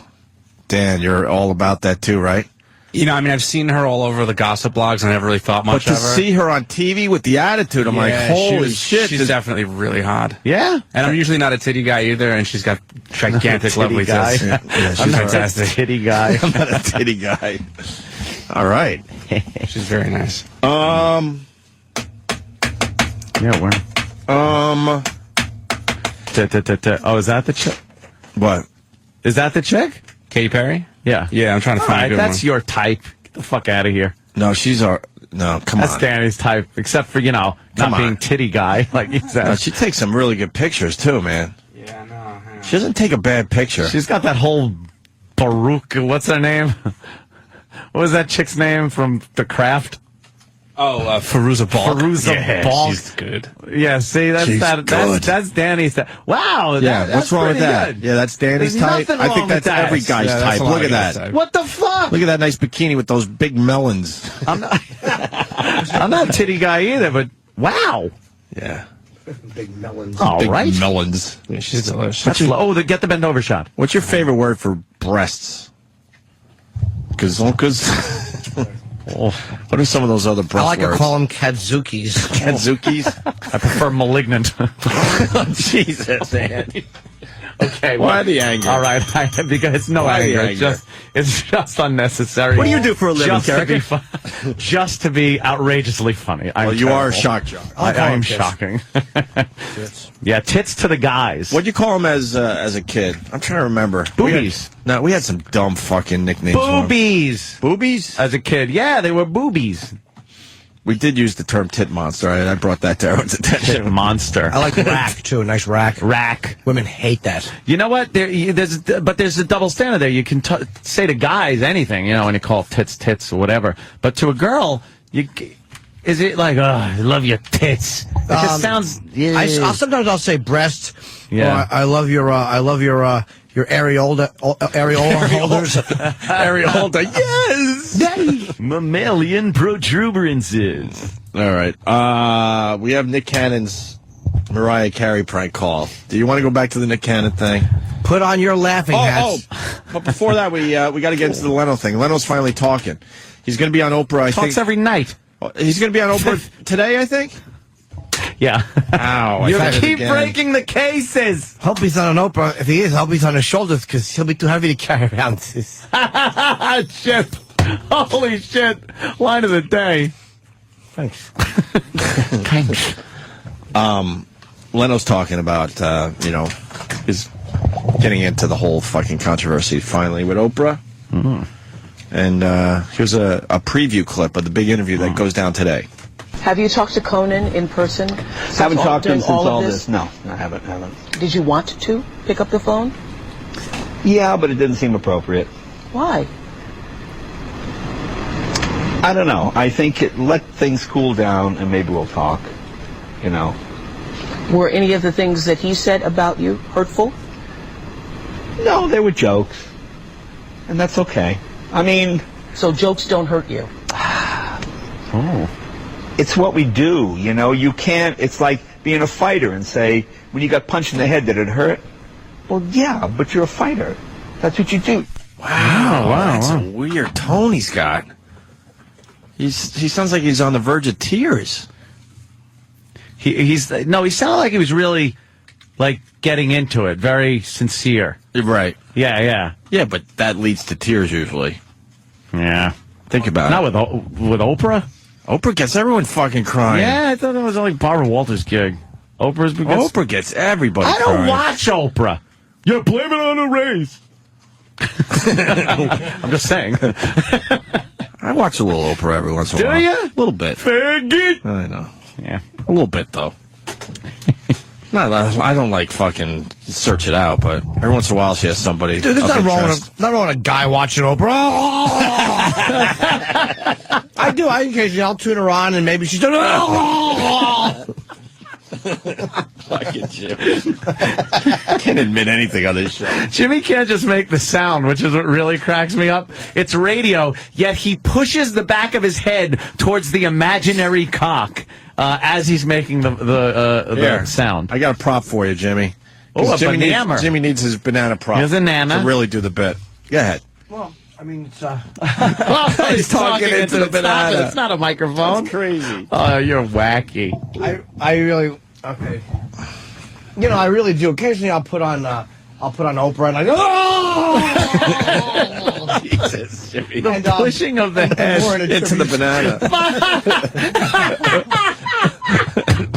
Dan, you're all about that too, right? You know, I mean, I've seen her all over the gossip blogs, and I never really thought much But to of her. see her on TV with the attitude, I'm like, holy shit. She's definitely really hot. Yeah? And I'm usually not a titty guy either, and she's got gigantic, Titty lovely guy. tits. Yeah, I'm she's not fantastic. a titty guy. I'm not a titty guy. All right. She's very nice. Yeah, where? Um, Oh, is that the chick? what? Is that the chick? Katy Perry? Yeah. Yeah, I'm trying to All find a right, good that's one. your type. Get the fuck out of here. No, she's our. No, come That's on. Danny's type, except for, not Come being on. titty guy, like you said. No, she takes some really good pictures too, man. Yeah, no. She doesn't take a bad picture. She's got that whole Baruch, what's her name? What was that chick's name from The Craft? Oh, Fairuza Balk. Fairuza yeah, Balk. she's good. Yeah, see, She's that's Danny's type. Wow, Yeah, that's what's wrong with pretty that? good. Yeah, that's Danny's There's type. nothing I wrong think with that's that. every guy's Yeah, that's type. a lot Look of at guys' that. type. What the fuck? Look at that nice bikini with those big melons. I'm not a titty guy either, but wow. Yeah. Big melons. All Big right. melons. Yeah, she's delicious. Get the bend over shot. What's your favorite word for breasts? Gazonkas? What are some of those other I breast like words? to call them kadzukis. Kadzukis? I prefer malignant. Jesus, man. Okay. Why the anger? All right, because it's no Why the anger. It's just unnecessary. What do you do for a living, just to character? be just to be outrageously funny. Well, you are a shock jock. I am shocking. Yeah, tits to the guys. What'd you call him as a kid? I'm trying to remember. Boobies. We had some dumb fucking nicknames for him. Boobies. Boobies? As a kid, yeah, they were boobies. We did use the term tit monster. I brought that to everyone's attention. Tit monster. I like rack, too. A nice rack. Rack. Women hate that. You know what? There's a double standard there. You can say to guys anything, when you call tits or whatever. But to a girl, is it like, oh, I love your tits? It just sounds. Yeah. Sometimes I'll say breast. Yeah. Or I love your areola holders. Areola, yes! Mammalian protuberances. All right. We have Nick Cannon's Mariah Carey prank call. Do you want to go back to the Nick Cannon thing? Put on your laughing hats. But before that, we got to get into the Leno thing. Leno's finally talking. He's going to be on Oprah, I think. Talks every night. He's going to be on Oprah today, I think? Yeah. Ow! You I tried it keep again. breaking the cases. Hope he's on an Oprah. If he is, I hope he's on his shoulders because he'll be too heavy to carry around. Shit. Holy shit. Line of the day. Thanks. Thanks. Leno's talking about, is getting into the whole fucking controversy finally with Oprah. Mm-hmm. And here's a preview clip of the big interview that goes down today. Have you talked to Conan in person? Haven't talked to him during since all of this. No, I haven't. Did you want to pick up the phone? Yeah, but it didn't seem appropriate. Why? I don't know. I think let things cool down and maybe we'll talk. Were any of the things that he said about you hurtful? No, they were jokes. And that's okay. I mean... So jokes don't hurt you? Oh. It's what we do, You can't... It's like being a fighter and say, when you got punched in the head, did it hurt? Well, yeah, but you're a fighter. That's what you do. Wow. That's a weird tone he's got. He sounds like he's on the verge of tears. He sounded like he was really, getting into it. Very sincere. Right. Yeah. Yeah, but that leads to tears usually. Yeah. Think about it. Not with Oprah? Oprah gets everyone fucking crying. Yeah, I thought it was only Barbara Walters' gig. Oprah gets everybody I crying. don't watch Oprah. You blame it on the race. I'm just saying. I watch a little Oprah every once in a while. Do you? A little bit. Faggot. I know. Yeah. A little bit, though. I don't fucking search it out, but every once in a while she has somebody. Dude, there's not wrong with a guy watching Oprah. I do. I occasionally I'll tune her on and maybe she's doing. Fucking Jimmy. Can't admit anything on this show. Jimmy can't just make the sound, which is what really cracks me up. It's radio, yet he pushes the back of his head towards the imaginary cock as he's making the sound. I got a prop for you, Jimmy. Oh, a banana. Jimmy needs his banana prop. Here's a nana. To really do the bit. Go ahead. Well, I mean, it's he's talking into the banana. It's not a microphone. That's crazy. Oh, you're wacky. I really okay. I really do. Occasionally, I'll put on Oprah and I go. Oh! Jesus, Jimmy. The pushing of the head into the banana.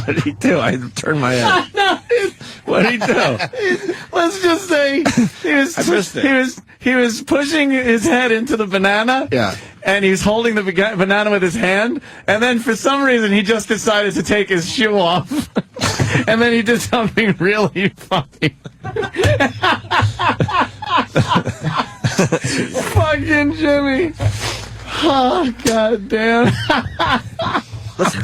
What did he do? I turned my head. What did he do? Let's just say I missed it. He was pushing his head into the banana. Yeah. And he was holding the banana with his hand. And then for some reason, he just decided to take his shoe off. And then he did something really funny. Fucking Jimmy. Oh, God damn.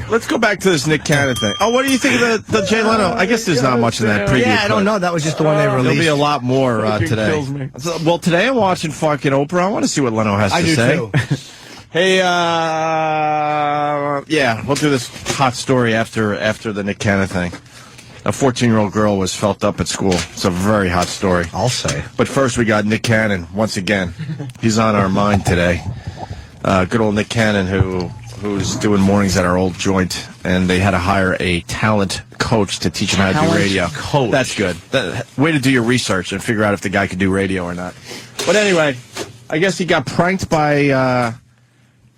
Let's go back to this Nick Cannon thing. Oh, what do you think of the Jay Leno? I guess there's not much in that preview. Yeah, I don't know. That was just the one they released. There'll be a lot more today. Kills me. Well, today I'm watching fucking Oprah. I want to see what Leno has to say. Too. Hey, yeah, we'll do this hot story after the Nick Cannon thing. A 14-year-old girl was felt up at school. It's a very hot story. I'll say. But first, we got Nick Cannon once again. He's on our mind today. Good old Nick Cannon, who's doing mornings at our old joint, and they had to hire a talent coach to teach him how to do radio. Coach. That's good. Way to do your research and figure out if the guy could do radio or not. But anyway, I guess he got pranked by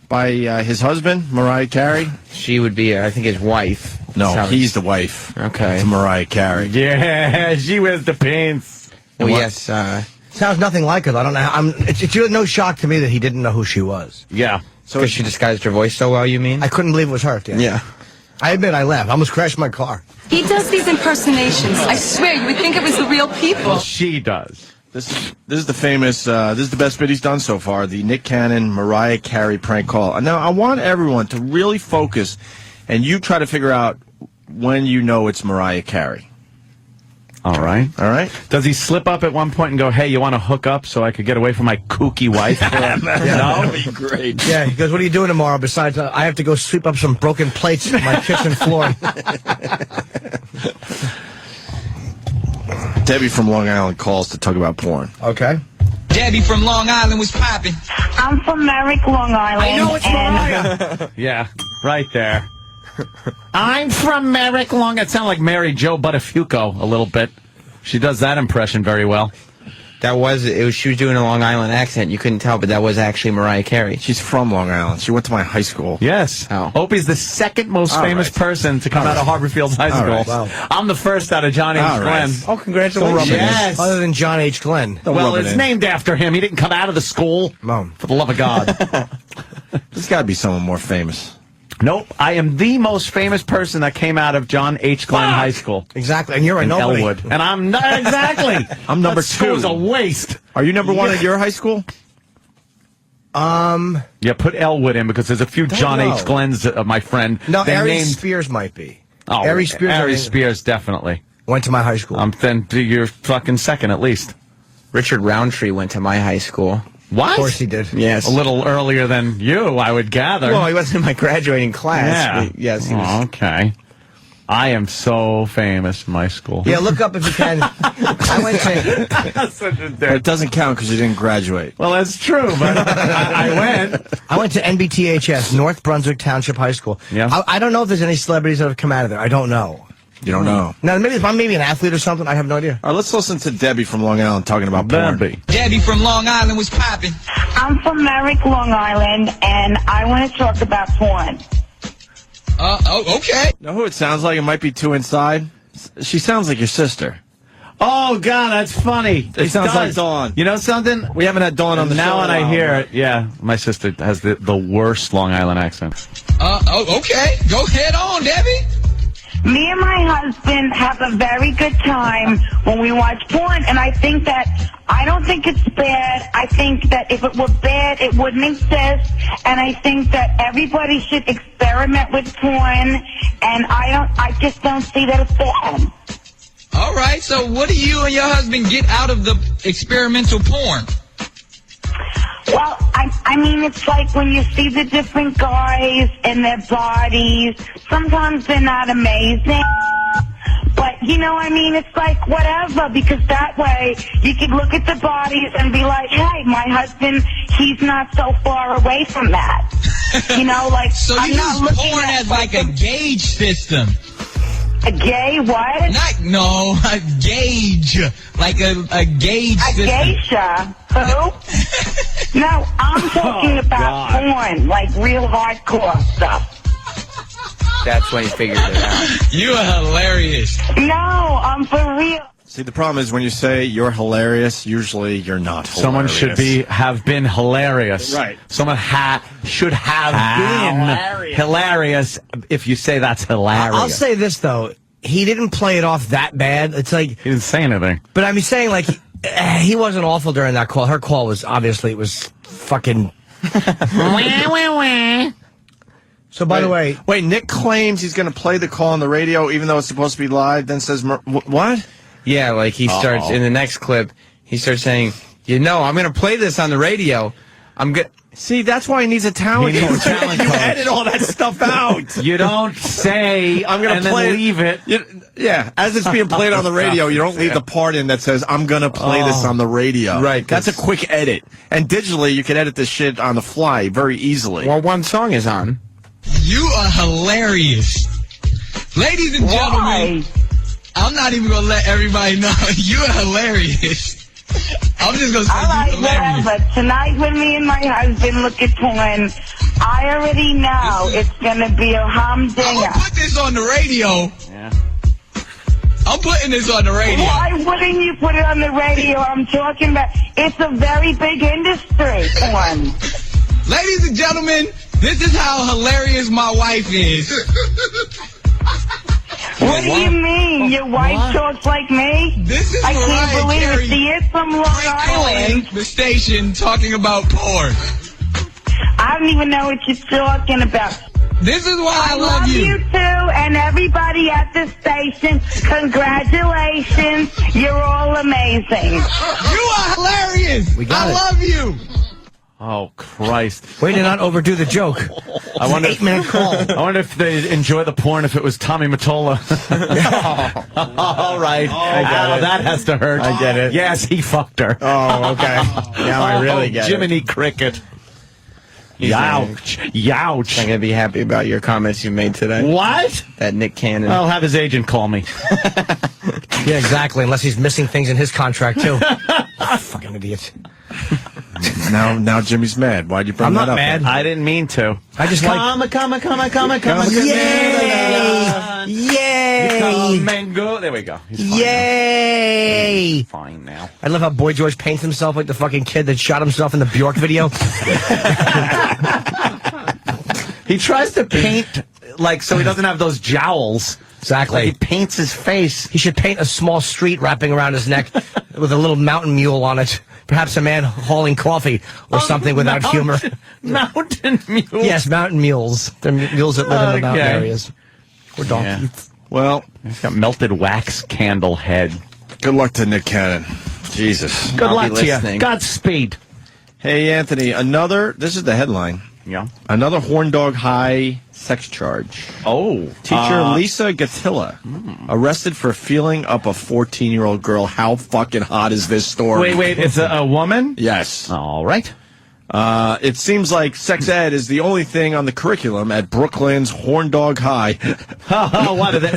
his husband, Mariah Carey. She would be, I think, his wife. No, he's the wife. Okay. To Mariah Carey. Yeah, she wears the pants. Well, yes. Sounds nothing like her. I don't know. It's really no shock to me that he didn't know who she was. Yeah. So because she disguised her voice so well, you mean? I couldn't believe it was her. Yeah. I admit I laughed. I almost crashed my car. He does these impersonations. I swear, you would think it was the real people. Well, she does. This is the famous, this is the best bit he's done so far, the Nick Cannon, Mariah Carey prank call. Now, I want everyone to really focus, and you try to figure out when you know it's Mariah Carey. All right. All right? Does he slip up at one point and go, hey, you want to hook up so I could get away from my kooky wife? Yeah, that would be great. Yeah, he goes, what are you doing tomorrow besides I have to go sweep up some broken plates in my kitchen floor. Debbie from Long Island calls to talk about porn. Okay. Debbie from Long Island was popping. I'm from Merrick, Long Island. I know it's Mariah. Yeah, right there. I'm from Merrick Long. It sounded like Mary Jo Buttafuoco a little bit. She does that impression very well. She was doing a Long Island accent. You couldn't tell, but that was actually Mariah Carey. She's from Long Island. She went to my high school. Yes. Oh. Opie's the second most famous person to come out of Harbor Fields High School. Right. Wow. I'm the first out of John H. All Glenn. right. Oh, congratulations. Yes. Other than John H. Glenn. Well, it's named after him. He didn't come out of the school. For the love of God. There's got to be someone more famous. Nope. I am the most famous person that came out of John H. Glenn High School. Exactly. And you're a in nobody. Elwood. And I'm not exactly. I'm number That school's 2. a waste. Are you number 1 at your high school? Yeah, put Elwood in because there's a few John know. H. Glenn's, my friend. No, They Aries named- Spears might be. Oh, Aries Spears. Aries Spears, definitely. Went to my high school. Then you're fucking second at least. Richard Roundtree went to my high school. What? Of course he did. Yes. A little earlier than you, I would gather. Well, he wasn't in my graduating class. Yeah. But yes, he was. Oh, okay. I am so famous in my school. Yeah, look up if you can. I went to. It doesn't count because you didn't graduate. Well, that's true, but I went. I went to NBTHS, North Brunswick Township High School. Yeah. I don't know if there's any celebrities that have come out of there. I don't know. You don't know. Now, maybe if I'm maybe an athlete or something, I have no idea. All right, let's listen to Debbie from Long Island talking about porn. Debbie from Long Island was popping. I'm from Merrick, Long Island, and I want to talk about porn. Okay. Know who it sounds like? It might be too inside. She sounds like your sister. Oh, God, that's funny. It sounds like Dawn. You know something? We haven't had Dawn on the show. Now when in a I while, hear right? it, yeah, my sister has the worst Long Island accent. Okay. Go head on, Debbie. Me and my husband have a very good time when we watch porn, and I don't think it's bad. I think that if it were bad, it wouldn't exist, and I think that everybody should experiment with porn, and I just don't see that it's bad. All right. So what do you and your husband get out of the experimental porn? Well, I mean, it's like when you see the different guys and their bodies, sometimes they're not amazing. But, you know, I mean, it's like whatever, because that way you could look at the bodies and be like, hey, my husband, he's not so far away from that. You know, like, So I'm you not use looking porn at as like a gauge system. a gay what? A gauge. Like a gauge A system. geisha? Who? No, I'm talking about porn, like real hardcore stuff. That's when he figured it out. You are hilarious. No, I'm for real. See, the problem is when you say you're hilarious, usually you're not hilarious. Someone should have been hilarious. Right. Someone should have been hilarious if you say that's hilarious. I'll say this, though. He didn't play it off that bad. It's like... He didn't say anything. But I'm saying, like, he wasn't awful during that call. Her call was, obviously, it was fucking... So, by the way... Wait, Nick claims he's going to play the call on the radio even though it's supposed to be live, then says... What? Yeah, like he starts, in the next clip, he starts saying, you know, I'm going to play this on the radio. I'm good. See, that's why he needs a talent coach. You edit all that stuff out. You don't say, I'm going to play leave it. Yeah, as it's being played on the radio, you don't leave the part in that says, I'm going to play this on the radio. Right. That's a quick edit. And digitally, you can edit this shit on the fly very easily. Well, one song is on. You are hilarious. Ladies and gentlemen, I'm not even going to let everybody know. You are hilarious. I'm just going to say All right, you're hilarious. whatever. Tonight when me and my husband look at porn, I already know it's going to be a humdinger. I'm going to put this on the radio. Yeah. I'm putting this on the radio. Why wouldn't you put it on the radio? I'm talking about, it's a very big industry, porn. Ladies and gentlemen, this is how hilarious my wife is. What do you mean? Your wife talks like me? This is I can't Mariah believe Carey it. She is from Long Island. calling the station talking about porn. I don't even know what you're talking about. This is why I love you too, and everybody at the station. Congratulations. You're all amazing. You are hilarious. I love you. Oh, Christ. Way to not overdo the joke. I wonder, It's an 8-minute call. I wonder if they'd enjoy the porn if it was Tommy Mottola. All right. I get it. That has to hurt. I get it. Yes, he fucked her. Oh, okay. Now I really get it. Jiminy Cricket. Youch. Youch. I'm going to be happy about your comments you made today. What? That Nick Cannon. I'll have his agent call me. Yeah, exactly. Unless he's missing things in his contract, too. Fucking idiot. Now Jimmy's mad. Why'd you bring I'm that not up? mad. I didn't mean to. I just like... Come. Yay! Yay! Come and go. There we go. He's fine Yay! now. Fine now. I love how Boy George paints himself like the fucking kid that shot himself in the Bjork video. He tries to paint like so he doesn't have those jowls. Exactly. Like he paints his face. He should paint a small street wrapping around his neck with a little mountain mule on it. Perhaps a man hauling coffee or something without humor. Mountain mules. Yes, mountain mules. They're mules that live in the mountain areas. Or donkeys. Yeah. Well, he's got melted wax candle head. Good luck to Nick Cannon. Jesus. Good luck to you. Godspeed. Hey, Anthony, this is the headline. Yeah. Another Horn Dog High sex charge. Oh. Teacher Lisa Gatilla arrested for feeling up a 14-year-old girl. How fucking hot is this story? Wait, it's a woman? Yes. All right. It seems like sex ed is the only thing on the curriculum at Brooklyn's Horn Dog High.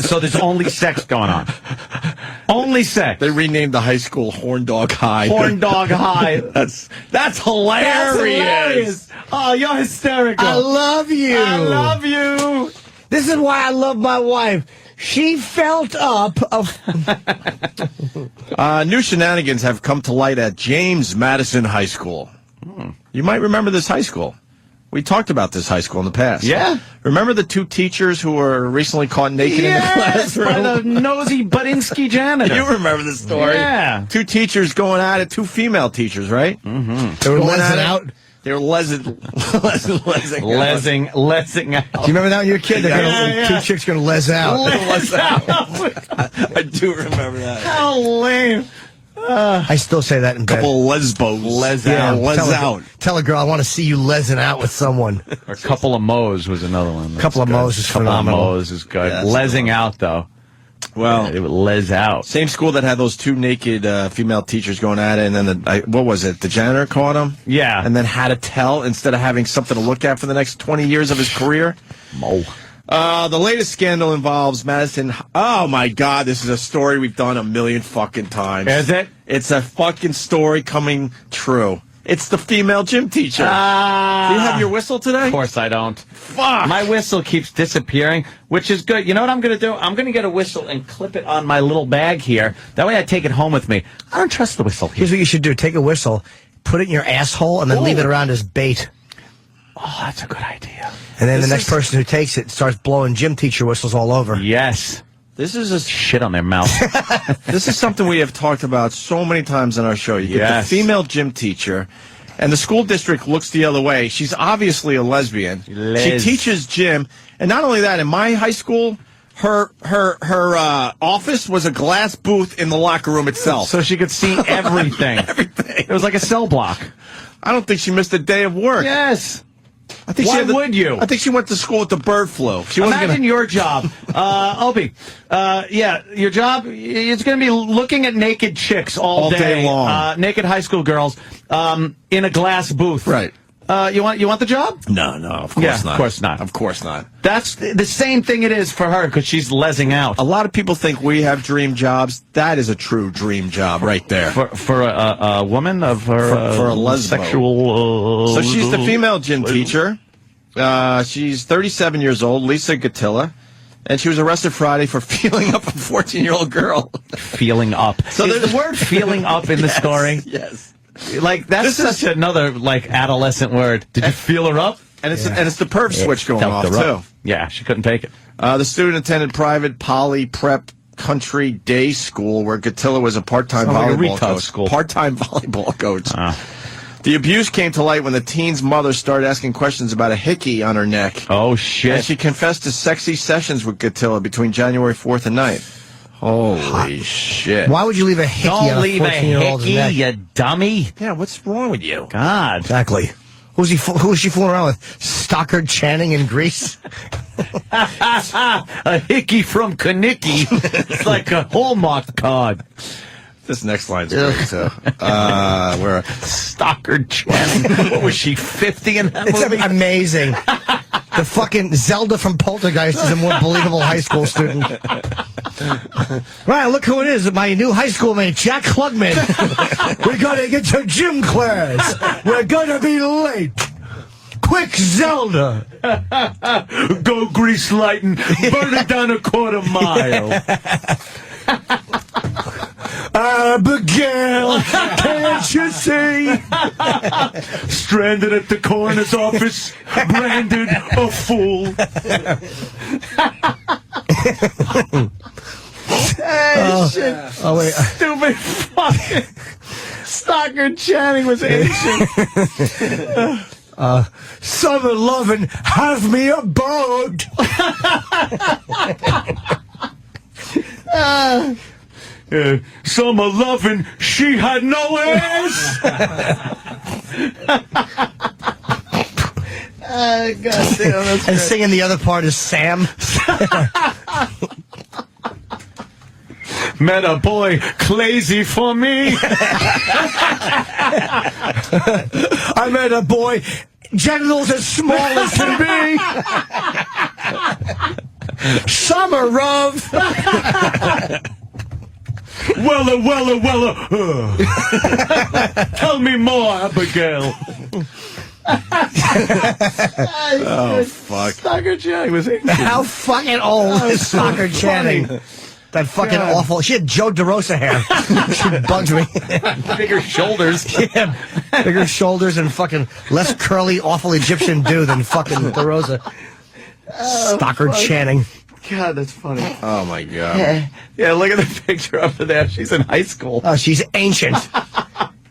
So there's only sex going on. Only sex. They renamed the high school Horn Dog High. Horn Dog High. That's hilarious. That's hilarious. Oh, you're hysterical. I love you. I love you. This is why I love my wife. She felt up. New shenanigans have come to light at James Madison High School. You might remember this high school. We talked about this high school in the past. Yeah. Remember the two teachers who were recently caught naked in the classroom? By the nosy Budinsky janitor. You remember the story. Yeah. Two teachers going at it, two female teachers, right? Mm-hmm. They were lesing out. They were lesing out. Do you remember that when you were a kid? Two chicks going to les out. Les out. I do remember that. How lame. I still say that in bed. Couple lesbos. Les out. Tell a girl, I want to see you lesing out with someone. Or a couple of Moes was another one. Couple of Moes is phenomenal. phenomenal. Couple of Moes is good. Yeah, lesing out, though. Well, it would les out. Same school that had those two naked female teachers going at it, and then what was it? The janitor caught him? Yeah. And then had to tell instead of having something to look at for the next 20 years of his career? Mo. The latest scandal involves Madison. Oh, my God. This is a story we've done a million fucking times. Is it? It's a fucking story coming true. It's the female gym teacher. Do you have your whistle today? Of course I don't. Fuck. My whistle keeps disappearing, which is good. You know what I'm going to do? I'm going to get a whistle and clip it on my little bag here. That way I take it home with me. I don't trust the whistle here. Here's what you should do. Take a whistle, put it in your asshole, and then leave it around as bait. Oh, that's a good idea. And then the next person who takes it starts blowing gym teacher whistles all over. Yes. This is a shit on their mouth. This is something we have talked about so many times on our show. You get the female gym teacher, and the school district looks the other way. She's obviously a lesbian. She teaches gym, and not only that, in my high school, her office was a glass booth in the locker room itself, so she could see everything. Everything. It was like a cell block. I don't think she missed a day of work. Yes. I think Why would you? I think she went to school with the bird flu. She wasn't Imagine your job. Opie, your job, it's going to be looking at naked chicks all day long. Naked high school girls in a glass booth. Right. You want the job? No, of course not. Of course not. Of course not. That's the same thing it is for her because she's lesing out. A lot of people think we have dream jobs. That is a true dream job right there. For a woman of her for a lesbo. Sexual. So she's the female gym teacher. She's 37 years old, Lisa Gatilla. And she was arrested Friday for feeling up a 14-year-old girl. Feeling up. So there's the word feeling up in the story. Yes. Like, that's such another, adolescent word. Did you feel her up? And it's the perp switch going off, too. Yeah, she couldn't take it. The student attended private poly prep country day school where Gatilla was a part-time volleyball coach. Part-time volleyball coach. The abuse came to light when the teen's mother started asking questions about a hickey on her neck. Oh, shit. And she confessed to sexy sessions with Gatilla between January 4th and 9th. Holy shit. Why would you leave a hickey on a 14-year-old's neck? You dummy. Yeah, what's wrong with you? God. Exactly. Who was she fooling around with? Stockard Channing in Greece? A hickey from Kanicki. It's like a Hallmark card. This next line's great, too. Where Stockard Channing. What was she, 50 in that movie? It's amazing. The fucking Zelda from Poltergeist is a more believable high school student. Right, look who it is. My new high school mate, Jack Klugman. We gotta get to gym class. We're gonna be late. Quick, Zelda. Go grease lighting. Burn it down a quarter mile. Abigail, can't you see? Stranded at the coroner's office, branded a fool. Hey, shit. Oh, wait. Stupid fucking Stockard Channing was ancient. Summer lovin', have me a boat. Summer loving, she had no ass. God damn, that's And singing the other part is Sam. Met a boy crazy for me. I met a boy, genitals as small as can be. Summer love. Wella. Tell me more, Abigail. Oh, fuck. Stockard Channing was ancient. How fucking old is Stockard Channing? That fucking awful. She had Joe DeRosa hair. She bugs me. Bigger shoulders. Yeah, bigger shoulders and fucking less curly, awful Egyptian dude than fucking DeRosa. Stockard Channing. God, that's funny. Oh, my God. Yeah, look at the picture over there. She's in high school. Oh, she's ancient.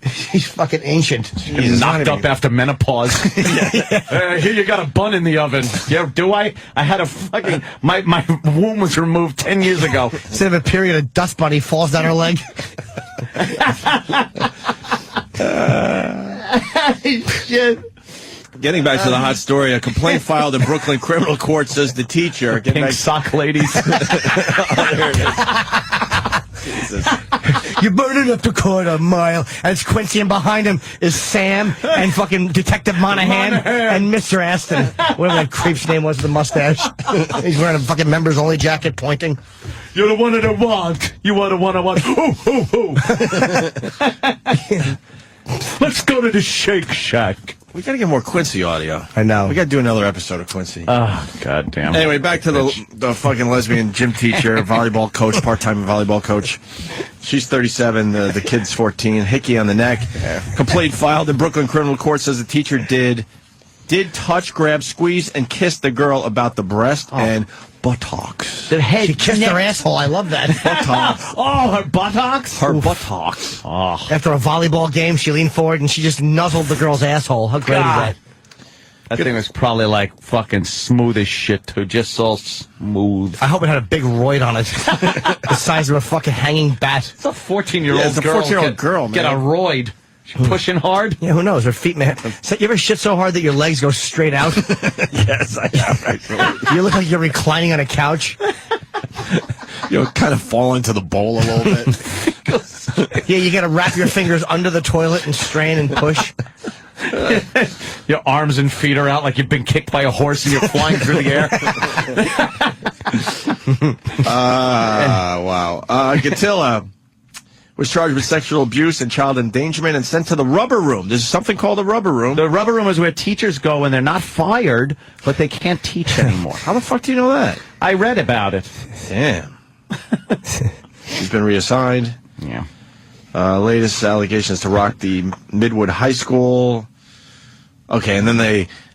She's fucking ancient. She's knocked up after menopause. Here you got a bun in the oven. Yeah, do I? I had a fucking... My womb was removed 10 years ago. Instead of a period, a dust bunny falls down her leg. Shit. Getting back to the hot story, a complaint filed in Brooklyn criminal court says the teacher... Pink sock ladies. There it is. Jesus. You're burning up the quarter mile. And it's Quincy, and behind him is Sam and fucking Detective Monahan and Mr. Aston. Whatever that creep's name was with the mustache. He's wearing a fucking members only jacket pointing. You're the one that I want. You are the one I want. Let's go to the Shake Shack. We got to get more Quincy audio. I know. We got to do another episode of Quincy. Oh, God damn. Anyway, back to the fucking lesbian gym teacher, volleyball coach, part-time volleyball coach. She's 37. The kid's 14. Hickey on the neck. Complaint filed in Brooklyn criminal court says the teacher did touch, grab, squeeze, and kiss the girl about the breast and buttocks. The head. She kissed her asshole. I love that. Buttocks. Oh, her buttocks? Her buttocks. Oh. After a volleyball game, she leaned forward and she just nuzzled the girl's asshole. How great is that? That thing was probably like fucking smooth as shit, too. Just so smooth. I hope it had a big roid on it. The size of a fucking hanging bat. It's a 14-year-old Yeah, it's a girl. 14-year-old girl, man. Get a roid. She pushing hard? Yeah, who knows? Her feet, man. So you ever shit so hard that your legs go straight out? Yes, I have, actually. You look like you're reclining on a couch. Kind of fall into the bowl a little bit. Yeah, you got to wrap your fingers under the toilet and strain and push. Your arms and feet are out like you've been kicked by a horse and you're flying through the air. Wow. Gatilla was charged with sexual abuse and child endangerment and sent to the rubber room. There's something called the rubber room. The rubber room is where teachers go when they're not fired, but they can't teach anymore. How the fuck do you know that? I read about it. Damn. He's been reassigned. Yeah. Latest allegations to rock the Midwood High School. Okay, and then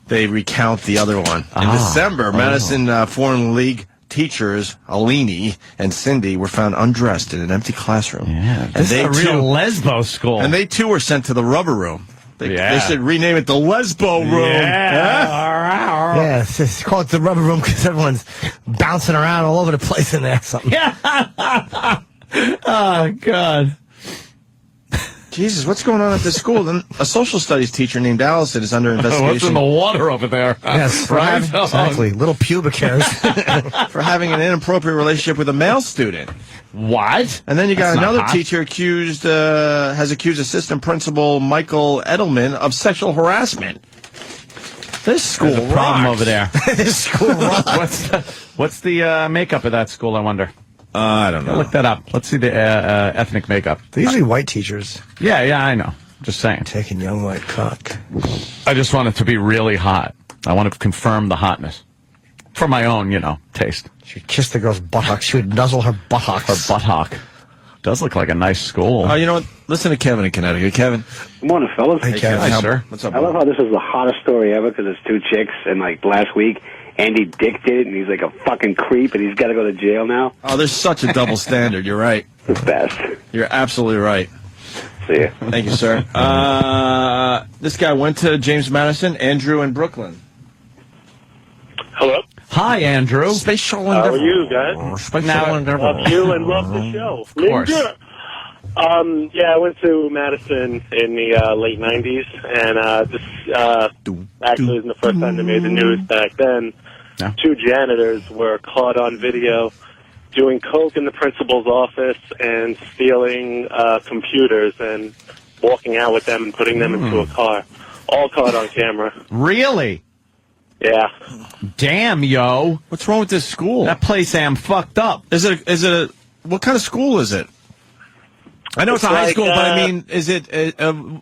they recount the other one. In December, Madison Foreign League teachers, Alini and Cindy, were found undressed in an empty classroom. Yeah, and this is a real lesbo school. And they, too, were sent to the rubber room. They should rename it the Lesbo Room. Yeah, call it the rubber room because everyone's bouncing around all over the place in there. Something. Yeah. Oh, God. Jesus, what's going on at this school? Then a social studies teacher named Allison is under investigation. What's in the water over there? Yes, Right? exactly. Little pubic hairs. for having an inappropriate relationship with a male student. What? And then you got That's not another hot. teacher has accused assistant principal Michael Edelman of sexual harassment. This school There's a problem rocks. over there. This school rocks. What's the makeup of that school, I wonder? I don't know. Look that up. Let's see the ethnic makeup. They're usually white teachers. Yeah, I know. Just saying. Taking young white cock. I just want it to be really hot. I want to confirm the hotness. For my own, taste. She'd kiss the girl's buttocks. She would nuzzle her buttocks. Her buttock. Does look like a nice school. Oh, you know what? Listen to Kevin in Connecticut. Kevin. Good morning, fellas. Hey, Kevin. Hi, sir. What's up, I love how this is the hottest story ever because it's two chicks, and like last week, Andy Dick did it, and he's like a fucking creep, and he's got to go to jail now. Oh, there's such a double standard. You're right. The best. You're absolutely right. See ya. Thank you, sir. This guy went to James Madison, Andrew in Brooklyn. Hello. Hi, Andrew. Spatial How are you guys? Spatial Love you and love the show. Of course. Linda. I went to Madison in the late 90s, and this actually isn't the first time they made the news back then. Yeah. Two janitors were caught on video doing coke in the principal's office and stealing computers and walking out with them and putting them into a car. All caught on camera. Really? Yeah. Damn, yo. What's wrong with this school? That place am fucked up. Is it what kind of school is it? I know it's a high like, school, but I mean, is it?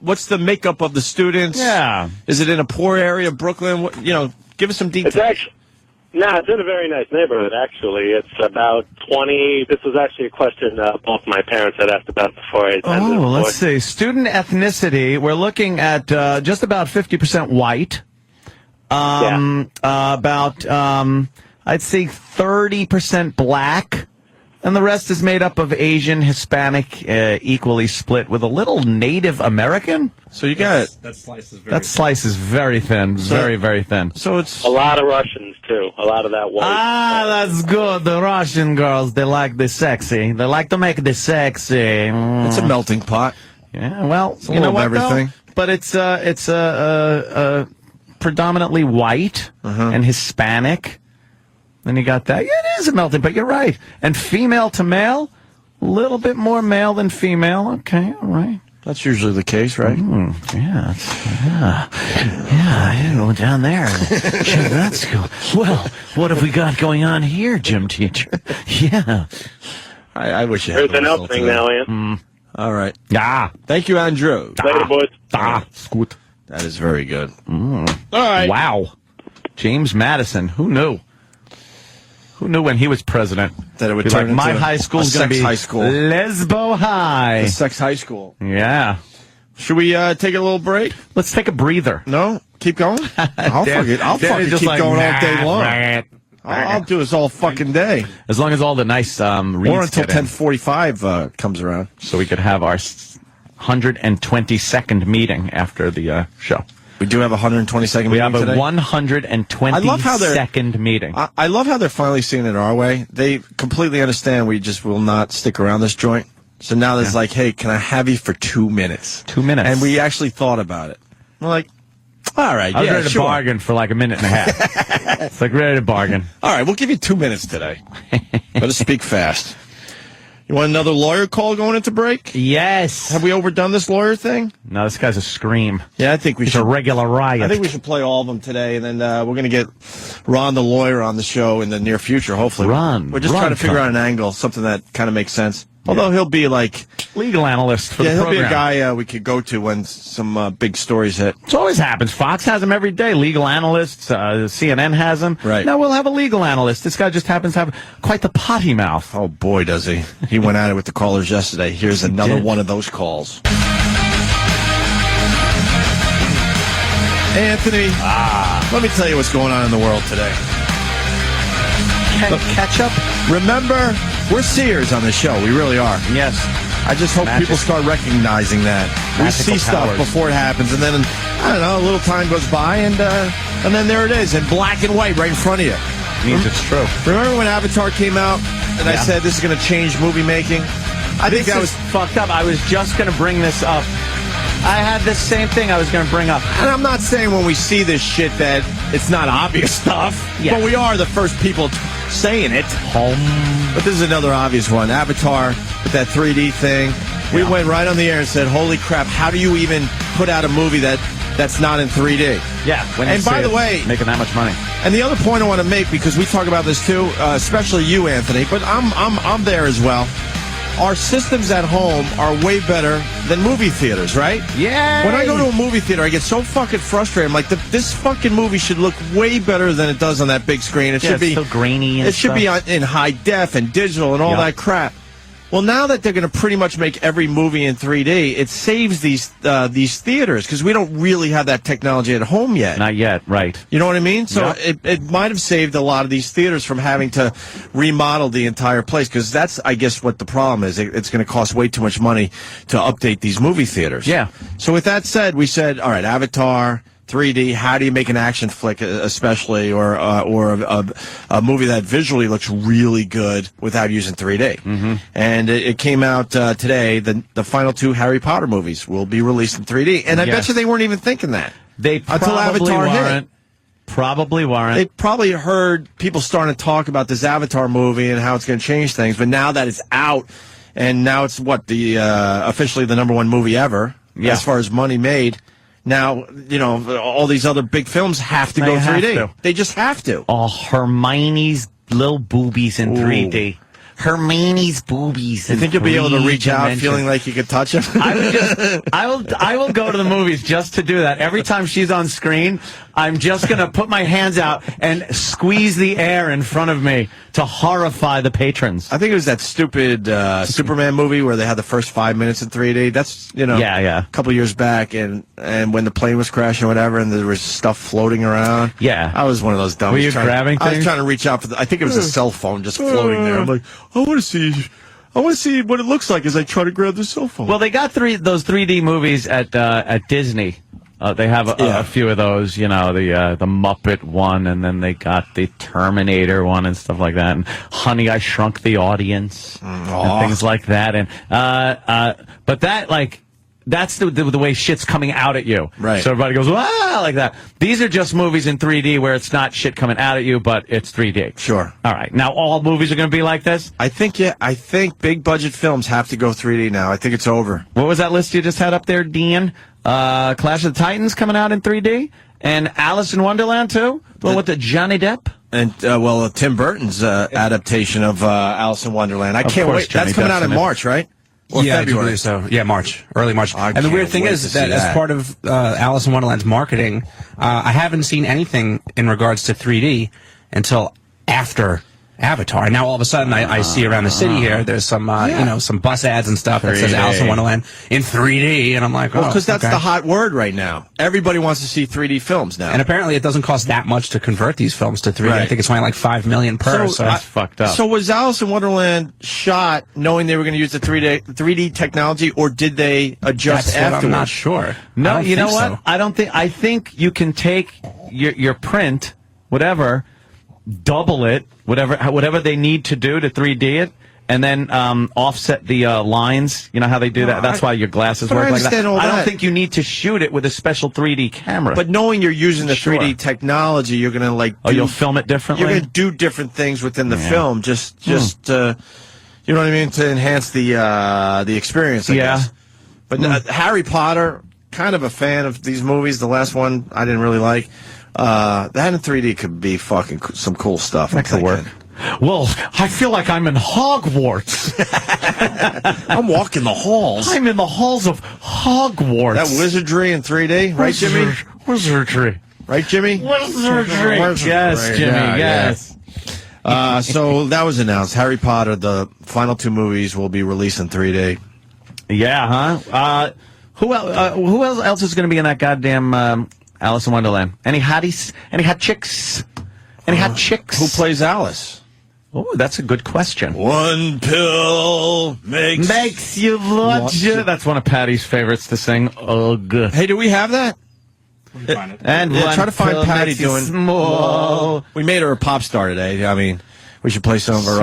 What's the makeup of the students? Yeah. Is it in a poor area of Brooklyn? What, give us some details. It's actually, it's in a very nice neighborhood, actually. It's about 20. This was actually a question both my parents had asked about before I attended. Oh, let's see. Student ethnicity, we're looking at just about 50% white. About, I'd say 30% black. And the rest is made up of Asian, Hispanic, equally split with a little Native American. So you got That slice is That slice is very thin, very, very thin. So it's A lot of Russians, too. A lot of that white. That's good. The Russian girls, they like the sexy. They like to make the sexy. it's a melting pot. Yeah, well, a you know little what, of everything. though? But it's predominantly white and Hispanic. Then you got that. Yeah, it is a melting pot. You're right. And female to male, a little bit more male than female. Okay, all right. That's usually the case, right? Yeah, I go down there and check that school. Well, what have we got going on here, gym teacher? Yeah. I wish you had There's the an result opening today. now, Ian. All right. Yeah. Thank you, Andrew. Later, boys. Scoot. That is very good. All right. Wow. James Madison. Who knew? Who knew when he was president That it would Be turn like, my into high school's a going to sex be high school. Lesbo High. The sex high school. Yeah. Should we take a little break? Let's take a breather. No? Keep going? I'll Dan- fucking Danny's just keep like, going all nah, day long. right. I'll do this all fucking day. As long as all the nice reads Or until get in. 10:45 comes around. So we could have our 122nd meeting after the show. We do have a 122nd We meeting have a today. 122nd meeting. I love how they're finally seeing it our way. They completely understand we just will not stick around this joint. So now there's like, hey, can I have you for 2 minutes? 2 minutes. And we actually thought about it. We're like, all right, I was yeah, ready to sure. bargain for like a minute and a half. It's like ready to bargain. All right, we'll give you 2 minutes today. Better speak fast. You want another lawyer call going into break? Yes. Have we overdone this lawyer thing? No, this guy's a scream. Yeah, I think we It's should. a regular riot. I think we should play all of them today, and then we're going to get Ron the lawyer on the show in the near future, hopefully. We're just trying to figure out an angle, something that kind of makes sense. Although he'll be like legal analyst for yeah, the he'll program. be a guy we could go to when some big stories hit. It always happens. Fox has them every day. Legal analysts. CNN has them. Right. Now we'll have a legal analyst. This guy just happens to have quite the potty mouth. Oh, boy, does he. He went at it with the callers yesterday. Here's another did. one of those calls. Anthony, let me tell you what's going on in the world today. Ketchup? Remember, we're seers on the show. We really are. Yes. I just hope Magic. people start recognizing that. We Magical see stuff powers. before it happens, and then, I don't know, a little time goes by, and then there it is, in black and white right in front of you. Means it's true. Remember when Avatar came out, and I said this is going to change movie making? I think that was fucked up. I was just going to bring this up. I had the same thing I was going to bring up. And I'm not saying when we see this shit that it's not obvious stuff, but we are the first people saying it. But this is another obvious one. Avatar with that 3D thing. We went right on the air and said, holy crap, how do you even put out a movie that's not in 3D? Yeah. And by the way, making that much money. And the other point I want to make, because we talk about this too, especially you, Anthony, but I'm there as well. Our systems at home are way better than movie theaters, right? Yeah. When I go to a movie theater, I get so fucking frustrated. I'm like, this fucking movie should look way better than it does on that big screen. It should be so grainy. And it should be in high def and digital and all that crap. Well, now that they're going to pretty much make every movie in 3D, it saves these theaters because we don't really have that technology at home yet. Not yet, right. You know what I mean? So it might have saved a lot of these theaters from having to remodel the entire place because that's, I guess, what the problem is. It's going to cost way too much money to update these movie theaters. Yeah. So with that said, we said, all right, Avatar, 3D, how do you make an action flick especially or a movie that visually looks really good without using 3D? Mm-hmm. And it came out today. The final 2 Harry Potter movies will be released in 3D. And I bet you they weren't even thinking that. They until Avatar hit. Probably weren't. They probably heard people starting to talk about this Avatar movie and how it's going to change things. But now that it's out, and now it's officially the #1 movie ever as far as money made. Now, all these other big films have to go 3D. They just have to. Oh, Hermione's little boobies in 3D. Hermione's boobies. You think you'll be able to reach out feeling like you could touch them? I will go to the movies just to do that. Every time she's on screen, I'm just going to put my hands out and squeeze the air in front of me to horrify the patrons. I think it was that stupid Superman movie where they had the first 5 minutes in 3D. That's, a couple years back, and when the plane was crashing or whatever, and there was stuff floating around. Yeah. I was one of those dummies. Were you grabbing things? I was trying to reach out for I think it was a cell phone just floating there. I'm like, I want to see what it looks like as I try to grab the cell phone. Well, they got those 3D movies at Disney. They have a few of those, the Muppet one, and then they got the Terminator one and stuff like that, and Honey, I Shrunk the Audience, and things like that. And but that that's the way shit's coming out at you. Right. So everybody goes, wow, like that. These are just movies in 3D where it's not shit coming out at you, but it's 3D. Sure. All right. Now all movies are going to be like this? I think big budget films have to go 3D now. I think it's over. What was that list you just had up there, Dean? Clash of the Titans coming out in 3D? And Alice in Wonderland, too? The one with the Johnny Depp? And, Tim Burton's adaptation of Alice in Wonderland. I can't wait. Johnny That's coming Depp's out in March, right? Or yeah, February. I believe so. Yeah, March. Early March. And the weird thing is that as part of Alice in Wonderland's marketing, I haven't seen anything in regards to 3D until after Avatar. And now all of a sudden I see around the city here, there's some, some bus ads and stuff that says Alice in Wonderland in 3D. And I'm like, well, because that's the hot word right now. Everybody wants to see 3D films now. And apparently it doesn't cost that much to convert these films to 3D. Right. I think it's only like $5 million per. So that's fucked up. So was Alice in Wonderland shot knowing they were going to use the 3D technology, or did they adjust afterwards? I'm not sure. No, you know what? So. I think you can take your print, whatever, double it, whatever they need to do to 3D it, and then offset the lines. You know how they do that? That's why your glasses work like that. I don't think you need to shoot it with a special 3D camera. But knowing you're using the 3D technology, you're going to you'll film it differently? You're going to do different things within the film, just you know what I mean, to enhance the experience, I guess. But Harry Potter, kind of a fan of these movies. The last one I didn't really like. That in 3D could be fucking some cool stuff. That could work. Well, I feel like I'm in Hogwarts. I'm walking the halls. I'm in the halls of Hogwarts. That wizardry in 3D, right, Jimmy? Wizardry. Right, Jimmy? Wizardry. Yes, Jimmy, yes. So that was announced. Harry Potter, the final 2 movies will be released in 3D. Yeah, huh? Who else is going to be in that goddamn Alice in Wonderland? Any hotties? Any hot chicks? Any hot chicks? Who plays Alice? Oh, that's a good question. One pill makes you watch it. That's one of Patty's favorites to sing. Ugh. Hey, do we have that? And try to find Patty doing small. We made her a pop star today. I mean, we should play some of her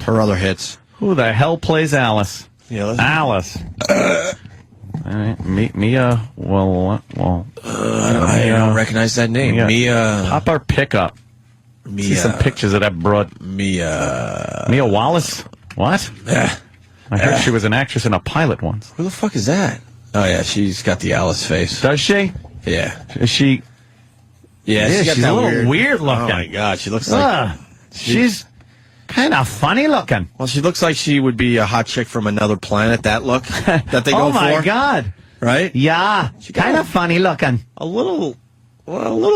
her other hits. Who the hell plays Alice? Yeah, Alice. All right, Mia. Well, I don't recognize that name. Mia. Pop our pickup. See some pictures of that broad. Mia Wallace. What? I heard she was an actress in a pilot once. Who the fuck is that? Oh yeah, she's got the Alice face. Does she? Yeah. Is she? Yeah, she's got she's that a little weird looking. Oh my god, she looks like she's kind of funny looking. Well, she looks like she would be a hot chick from another planet. That look that they go for. Oh my god! Right? Yeah, kind of funny looking. A little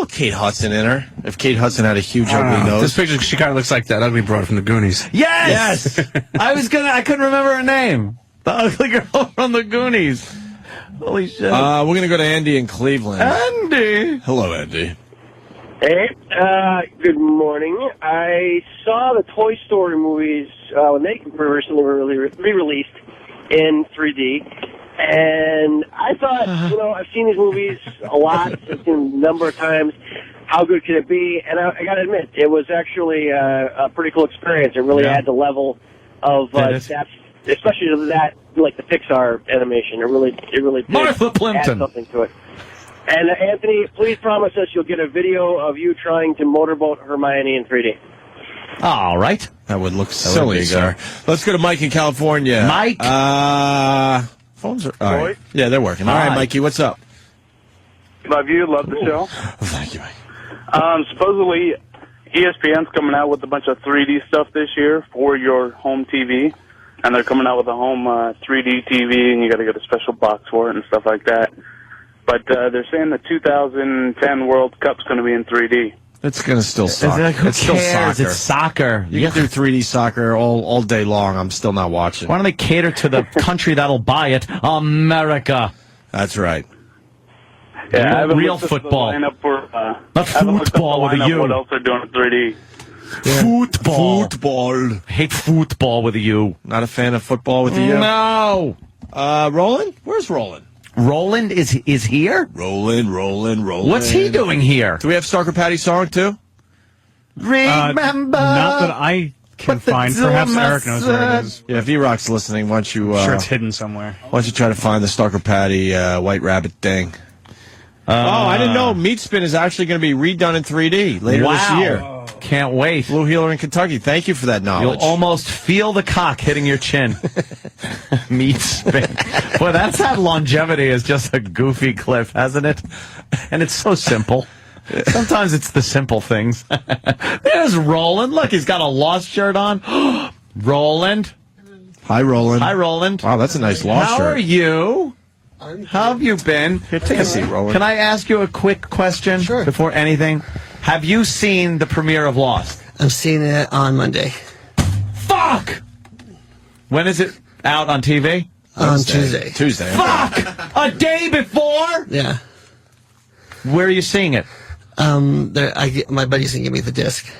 Kate Hudson in her. If Kate Hudson had a huge ugly nose. This picture, she kind of looks like that ugly broad from the Goonies. Yes. I couldn't remember her name. The ugly girl from the Goonies. Holy shit. We're gonna go to Andy in Cleveland. Andy. Hello, Andy. Hey, good morning. I saw the Toy Story movies when they recently were re-released in 3D, and I thought, I've seen these movies a lot, I've seen them a number of times. How good could it be? And I got to admit, it was actually a pretty cool experience. It really had the level of depth, especially to that, like the Pixar animation. It really did Martha Plimpton. add something to it. And Anthony, please promise us you'll get a video of you trying to motorboat Hermione in 3D. All right. That would look silly, sir. Let's go to Mike in California. Mike. Phones are all right. Yeah, they're working. All right, Mikey, what's up? Love you. Love the show. Thank you, Mike. Supposedly, ESPN's coming out with a bunch of 3D stuff this year for your home TV. And they're coming out with a home 3D TV, and you got to get a special box for it and stuff like that. But they're saying the 2010 World Cup's going to be in 3D. It's going to still suck. It's still soccer. It's soccer. You can do 3D soccer all day long. I'm still not watching. Why don't they cater to the country that'll buy it? America. That's right. Yeah, I haven't real looked at football. The lineup for, not football with a U. What else they're doing in 3D? Yeah. Football. Hate football with a U. Not a fan of football with a U? No. Roland? Where's Roland? Roland is here? Roland. What's he doing here? Do we have Stalker Patty song, too? Remember. Not that I can find. Perhaps Eric knows where it is. Yeah, if E-Rock's listening, why don't you... sure it's hidden somewhere. Why don't you try to find the Stalker Patty White Rabbit thing? I didn't know Meat Spin is actually going to be redone in 3D later this year. Can't wait. Blue Heeler in Kentucky. Thank you for that knowledge. You'll almost feel the cock hitting your chin. Meat Spin. Boy, that's had longevity as just a goofy clip, hasn't it? And it's so simple. Sometimes it's the simple things. There's Roland. Look, he's got a Lost shirt on. Roland. Hi, Roland. Hi, Roland. Wow, that's a nice Lost shirt. How are you? How have you been? Here, take a seat, Roland. Can I ask you a quick question before anything? Have you seen the premiere of Lost? I'm seeing it on Monday. Fuck! When is it out on TV? On Tuesday. Tuesday. Fuck! A day before? Yeah. Where are you seeing it? My buddy's gonna give me the disc.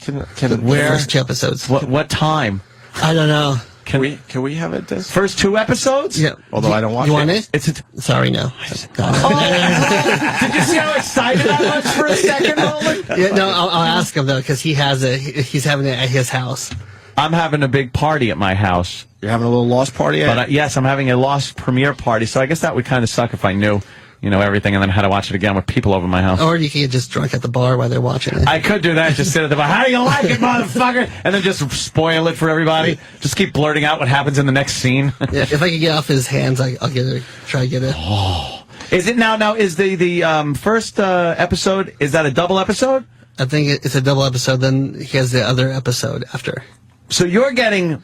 Where? The first 2 episodes. What time? I don't know. Can we have it this? First 2 episodes? Yeah. Although I don't watch it. You want it? Sorry, no. Did you see how excited I was for a second, Roland? Yeah, no, I'll ask him though because he's having it at his house. I'm having a big party at my house. You're having a little Lost party? But yes, I'm having a Lost premiere party. So I guess that would kind of suck if I knew, everything and then had to watch it again with people over my house. Or you could get just drunk at the bar while they're watching it. I could do that. Just sit at the bar. How do you like it, motherfucker? And then just spoil it for everybody. Just keep blurting out what happens in the next scene. Yeah, if I could get off his hands, I'll get it. Try to get it. Oh, is it now? Is the first episode? Is that a double episode? I think it's a double episode. Then he has the other episode after. So you're getting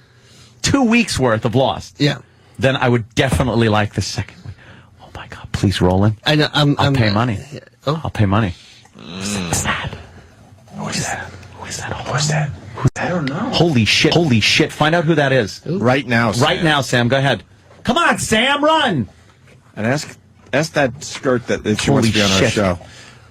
2 weeks worth of Lost. Yeah. Then I would definitely like the second week. Oh my God! Please, Roland. I know. I'll pay money. Oh. I'll pay money. Who's that? Who's that? I don't know. Holy shit! Find out who that is. Right now, Sam. Right now, Sam. Go ahead. Come on, Sam, run. And ask that skirt that she wants to be on our shit. show.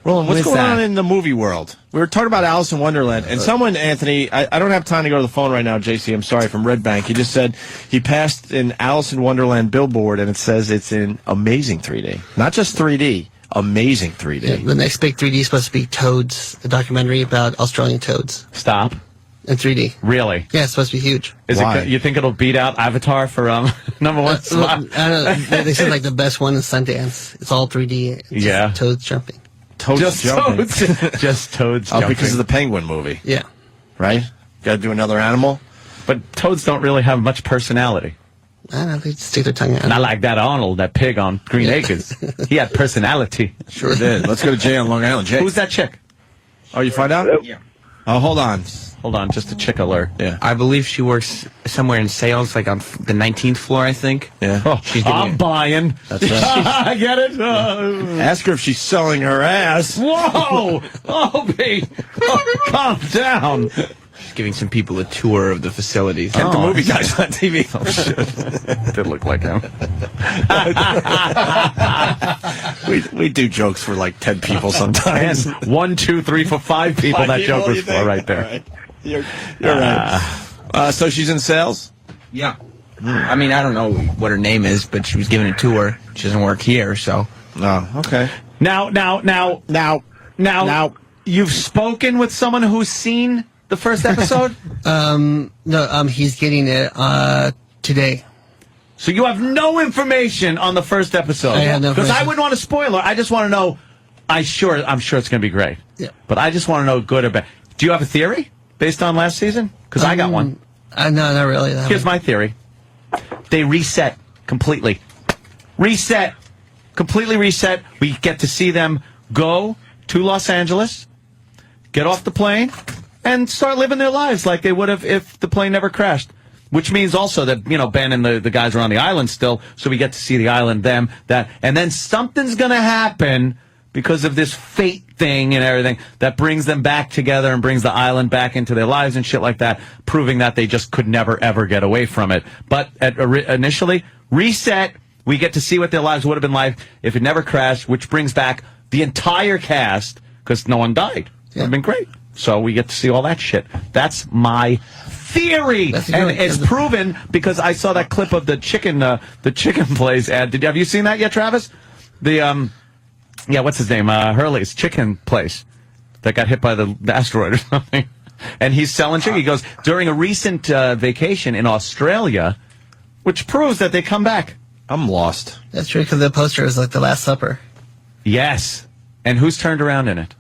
Roland, what's going on in the movie world? We were talking about Alice in Wonderland, and someone, Anthony, I don't have time to go to the phone right now, JC, I'm sorry, from Red Bank. He just said he passed an Alice in Wonderland billboard, and it says it's in amazing 3D. Not just 3D, amazing 3D. Yeah, the next big 3D is supposed to be Toads, the documentary about Australian toads. Stop. in 3D. Really? Yeah, it's supposed to be huge. Is it? You think it'll beat out Avatar for number one spot? I don't know. They said like the best one is Sundance. It's all 3D. Just toads jumping. Just jumping. Just toads jumping. Oh, because of the Penguin movie. Yeah. Right? Got to do another animal? But toads don't really have much personality. I don't know. They stick their tongue out. Not like that Arnold, that pig on Green Acres. He had personality. Sure did. Let's go to Jay on Long Island. Jay. Who's that chick? Oh, you find out? Yeah. Oh, hold on. Hold on, just a chick alert. Yeah. I believe she works somewhere in sales, like on the 19th floor, I think. Yeah. Oh, I'm buying. That's right. I get it. Ask her if she's selling her ass. Whoa! Opie! Calm down. She's giving some people a tour of the facilities. The movie guys on TV. Oh, shit. Did look like him. we do jokes for like 10 people sometimes. And 1, 2, 3 for 5 people. That joke was for right there. Right. You're right. So she's in sales? Yeah. I mean, I don't know what her name is, but she was giving a tour. She doesn't work here, so. Oh, okay. Now, you've spoken with someone who's seen the first episode? No, he's getting it today. So you have no information on the first episode? I have no because I information. wouldn't want a spoiler. I just want to know. I'm sure it's going to be great. Yeah. But I just want to know good or bad. Do you have a theory based on last season? Because I got one. No, not really. Here's my theory. They reset completely. Completely reset. We get to see them go to Los Angeles, get off the plane, and start living their lives like they would have if the plane never crashed. Which means also that, Ben and the guys are on the island still, so we get to see the island, them, that. And then something's going to happen because of this fate thing and everything that brings them back together and brings the island back into their lives and shit like that, proving that they just could never, ever get away from it. But initially, reset, we get to see what their lives would have been like if it never crashed, which brings back the entire cast because no one died. It would have been great. So we get to see all that shit. That's my theory, and it's proven because I saw that clip of the chicken place ad. Have you seen that yet, Travis? What's his name? Hurley's chicken place that got hit by the asteroid or something. And he's selling chicken. He goes during a recent vacation in Australia, which proves that they come back. I'm lost. That's true because the poster is like the Last Supper. Yes, and who's turned around in it?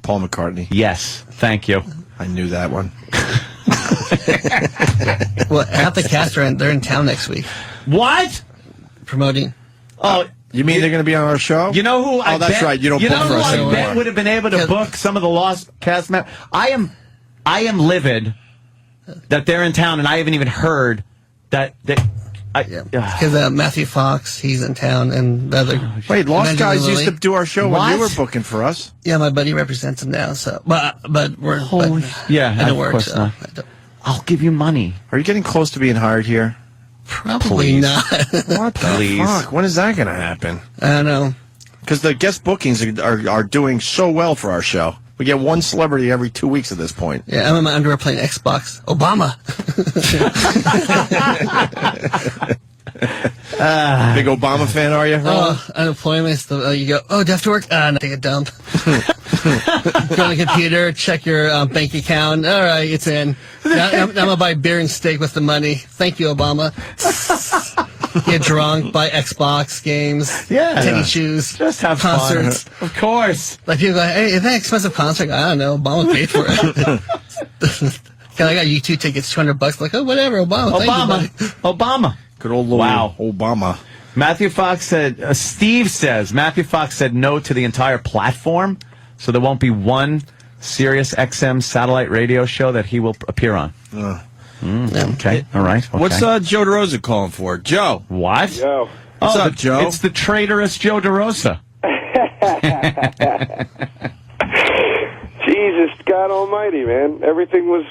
Paul McCartney. Yes, thank you. I knew that one. Well, half the cast they're in town next week. What? Promoting. Oh, you mean they're going to be on our show? You know who? Oh, that's right. You don't book for us anymore. I bet would have been able to book some of the lost cast members. I am livid that they're in town, and I haven't even heard that. Because Matthew Fox, he's in town, and the other. Wait, Lost Guys used to do our show when you were booking for us. Yeah, my buddy represents him now. So, but we're of work, course so not. I'll give you money. Are you getting close to being hired here? Probably not. What the fuck? When is that going to happen? I don't know. Because the guest bookings are doing so well for our show. We get one celebrity every 2 weeks at this point. Yeah, I'm in my underwear playing Xbox. Obama. Big Obama fan, are you? Oh, unemployment. You go, do you have to work? No, take a dump. Go on the computer, check your bank account. All right, it's in. Now I'm going to buy beer and steak with the money. Thank you, Obama. Get drunk, buy Xbox games, tennis shoes, just have concerts. Fun. Of course. Like people go, hey, is that an expensive concert? I don't know. Obama paid for it. I got U2 tickets, $200. Like, whatever, Obama. Thank you, Obama. Good old Obama. Matthew Fox said, Steve says, Matthew Fox said no to the entire platform, so there won't be one Sirius XM satellite radio show that he will appear on. Okay, all right. Okay. What's Joe DeRosa calling for? Joe. What? Yo. What's up, Joe? It's the traitorous Joe DeRosa. Jesus, God Almighty, man! Everything was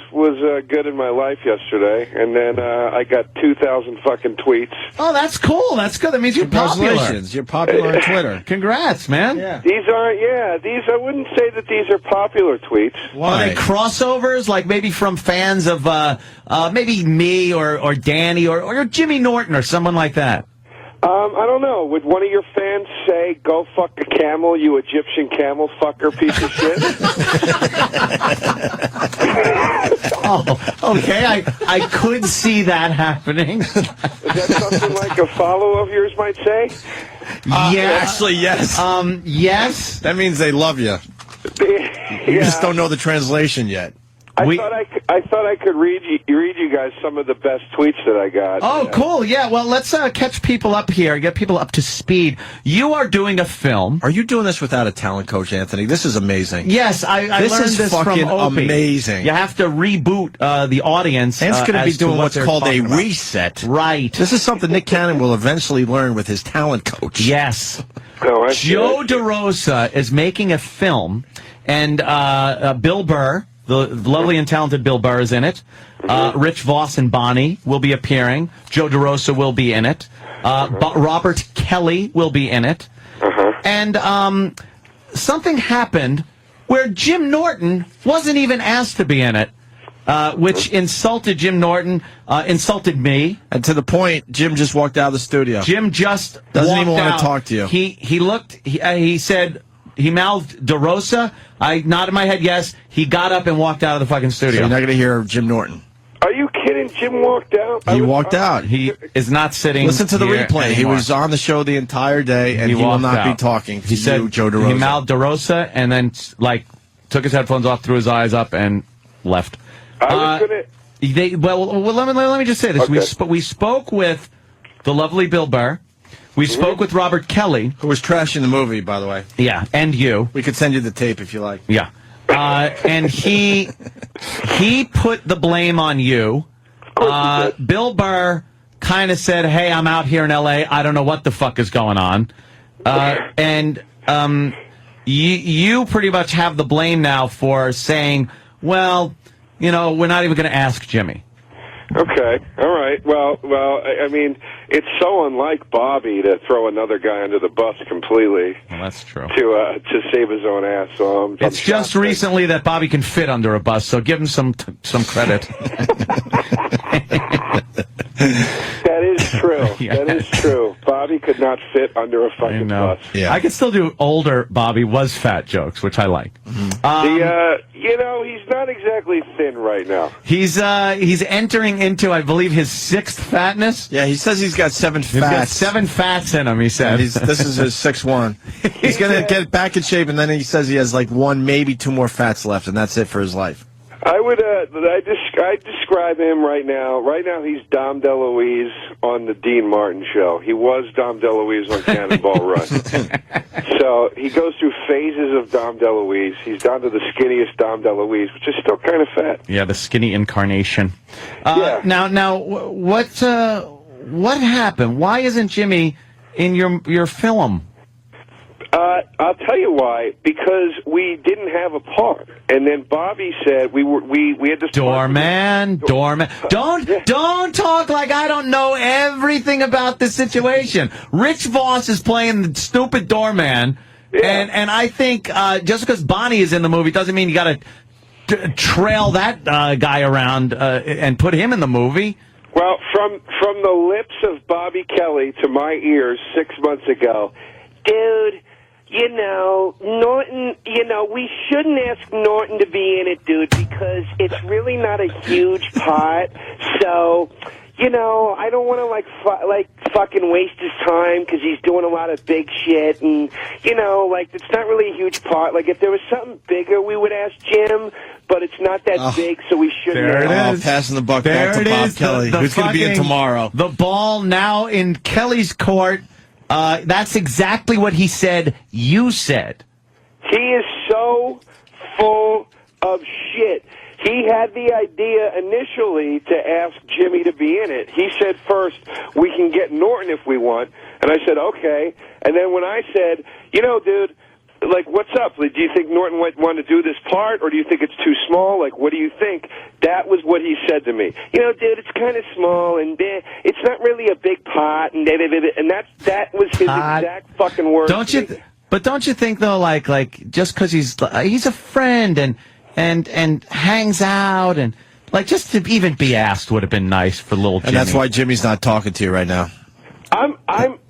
good in my life yesterday, and then I got 2,000 fucking tweets. Oh, that's cool. That's good. That means you're popular. Congratulations. You're popular on Twitter. Congrats, man. Yeah. These I wouldn't say that these are popular tweets. Are they crossovers, like maybe from fans of maybe me or Danny or Jimmy Norton or someone like that? I don't know. Would one of your fans say, "Go fuck a camel, you Egyptian camel fucker piece of shit"? Okay, I could see that happening. Is that something like a follow of yours might say? Yeah, actually, yes. Yes. That means they love you. You just don't know the translation yet. I thought I could read you guys some of the best tweets that I got. Oh, cool. Yeah, well, let's catch people up here, get people up to speed. You are doing a film. Are you doing this without a talent coach, Anthony? This is amazing. Yes, I learned this fucking from Opie. amazing. You have to reboot the audience. And it's going to be doing what's called a about. reset. Right. This is something Nick Cannon will eventually learn with his talent coach. Yes. Oh, Joe DeRosa is making a film, and Bill Burr, the lovely and talented Bill Burr, is in it. Rich Voss and Bonnie will be appearing. Joe DeRosa will be in it. Robert Kelly will be in it. And something happened where Jim Norton wasn't even asked to be in it, which insulted Jim Norton, insulted me. And to the point, Jim just walked out of the studio. Jim just doesn't even walked want out. to talk to you. He looked, he said, he mouthed DeRosa. I nodded my head yes. He got up and walked out of the fucking studio. So you're not going to hear Jim Norton. Are you kidding? Jim walked out? He walked out. He is not sitting. Listen to the here replay. He anymore. was on the show the entire day, and he will walked not out. be talking to He said, you, Joe DeRosa. He mouthed DeRosa and then, took his headphones off, threw his eyes up, and left. I was going to... Well, let me just say this. Okay. We spoke with the lovely Bill Burr. We spoke with Robert Kelly. Who was trashing the movie, by the way. Yeah, and you. We could send you the tape if you like. Yeah. And he put the blame on you. Bill Burr kind of said, hey, I'm out here in L.A. I don't know what the fuck is going on. And you pretty much have the blame now for saying, well, we're not even going to ask Jimmy. Okay, all right. Well, I mean, it's so unlike Bobby to throw another guy under the bus completely. Well, that's true. To save his own ass. So it's just recently that Bobby can fit under a bus, so give him some credit. That is true. Yes. That is true. Bobby could not fit under a fucking bus. Yeah. I could still do older Bobby was fat jokes, which I like. He's not exactly thin right now. He's entering into, I believe, his sixth fatness. Yeah, he says he's got 7 fats. He's got 7 fats in him, he said. This is his 6th one. He's going to get back in shape, and then he says he has like 1, maybe 2 more fats left, and that's it for his life. I would. I describe him right now. Right now, he's Dom DeLuise on the Dean Martin show. He was Dom DeLuise on Cannonball Run. So he goes through phases of Dom DeLuise. He's down to the skinniest Dom DeLuise, which is still kind of fat. Yeah, the skinny incarnation. Now, what happened? Why isn't Jimmy in your film? I'll tell you why. Because we didn't have a part, and then Bobby said we had this doorman. Don't talk like I don't know everything about the situation. Rich Voss is playing the stupid doorman, and I think just because Bonnie is in the movie doesn't mean you got to trail that guy around and put him in the movie. Well, from the lips of Bobby Kelly to my ears 6 months ago, dude. Norton, we shouldn't ask Norton to be in it, dude, because it's really not a huge part. So, I don't want to, fucking waste his time because he's doing a lot of big shit. And, it's not really a huge part. Like, if there was something bigger, we would ask Jim, but it's not that big, so we shouldn't. There it is. Passing the buck back to Bob Kelly, who's going to be in tomorrow. The ball now in Kelly's court. That's exactly what he said you said. He is so full of shit. He had the idea initially to ask Jimmy to be in it. He said first, we can get Norton if we want. And I said, okay. And then when I said, dude, what's up? Do you think Norton might want to do this part, or do you think it's too small? What do you think? That was what he said to me. Dude, it's kind of small, and it's not really a big part, and that was his exact fucking words. But don't you think though, like just because he's a friend and hangs out and just to even be asked would have been nice for little Jimmy. And that's why Jimmy's not talking to you right now.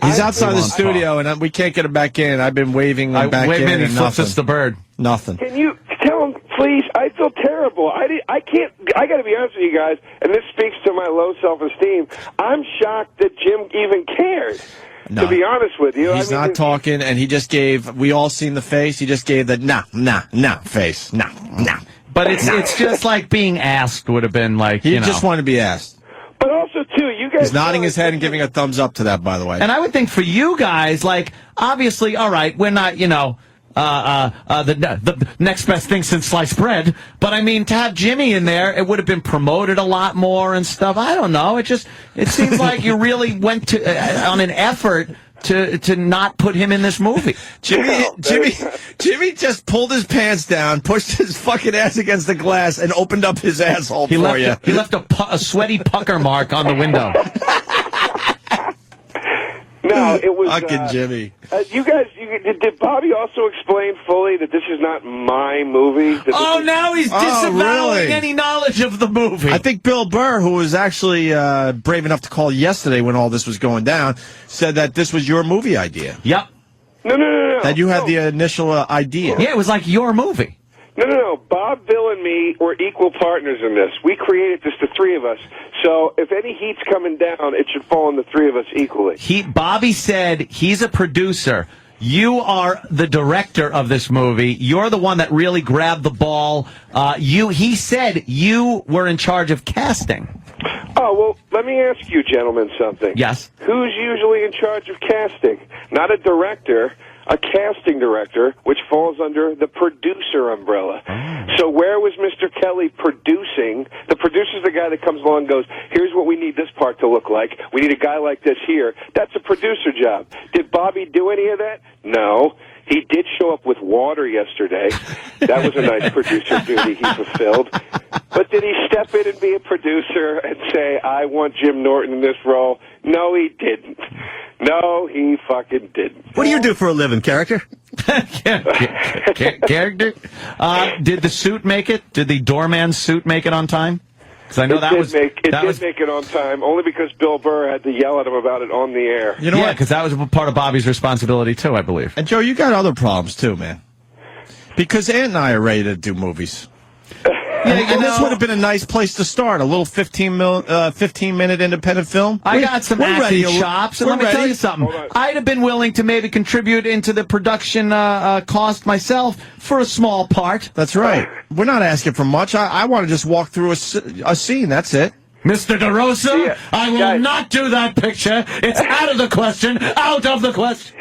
He's outside the studio, and we can't get him back in. I've been waving him back in, and he flips us the bird. Nothing. Can you tell him Please, I feel terrible. I can't. I got to be honest with you guys, and this speaks to my low self-esteem. I'm shocked that Jim even cared. No. To be honest with you, He's not talking, and he just gave. We all seen the face. He just gave the nah face. Nah. But it's just like being asked would have been like, He just wanted to be asked. But also, too, you guys... He's nodding his head and giving a thumbs up to that, by the way. And I would think for you guys, like, obviously, all right, we're not, the next best thing since sliced bread. But I mean, to have Jimmy in there, it would have been promoted a lot more and stuff. I don't know. It seems like you really went to on an effort to not put him in this movie. Jimmy just pulled his pants down, pushed his fucking ass against the glass, and opened up his asshole He for you. He left a sweaty pucker mark on the window. No, it was... Fucking Jimmy. You guys, did Bobby also explain fully that this is not my movie? Now he's disavowing any knowledge of the movie. I think Bill Burr, who was actually brave enough to call yesterday when all this was going down, said that this was your movie idea. Yep. No. That you had the initial idea. Yeah, it was like your movie. No. Bob, Bill, and me were equal partners in this. We created this, the three of us. So if any heat's coming down, it should fall on the three of us equally. Bobby said he's a producer. You are the director of this movie. You're the one that really grabbed the ball. He said you were in charge of casting. Oh, well, let me ask you gentlemen something. Yes. Who's usually in charge of casting? Not a director, a casting director, which falls under the producer umbrella. So where was Mr. Kelly producing? The producer's the guy that comes along and goes, here's what we need this part to look like. We need a guy like this here. That's a producer job. Did Bobby do any of that? No. He did show up with water yesterday. That was a nice producer duty he fulfilled. But did he step in and be a producer and say, I want Jim Norton in this role? No, he didn't. No, he fucking didn't. What do you do for a living, character? Character? Did the suit make it? Did the doorman suit make it on time? Because I know it did make it on time, only because Bill Burr had to yell at him about it on the air. You know what? Because that was part of Bobby's responsibility, too, I believe. And, Joe, you got other problems, too, man. Because Ant and I are ready to do movies. And this would have been a nice place to start. A little 15-minute independent film. I got some acting chops, and let me tell you something. I'd have been willing to maybe contribute into the production cost myself for a small part. That's right. We're not asking for much. I want to just walk through a scene. That's it. Mr. DeRosa, I will not do that picture. It's out of the question. Out of the question.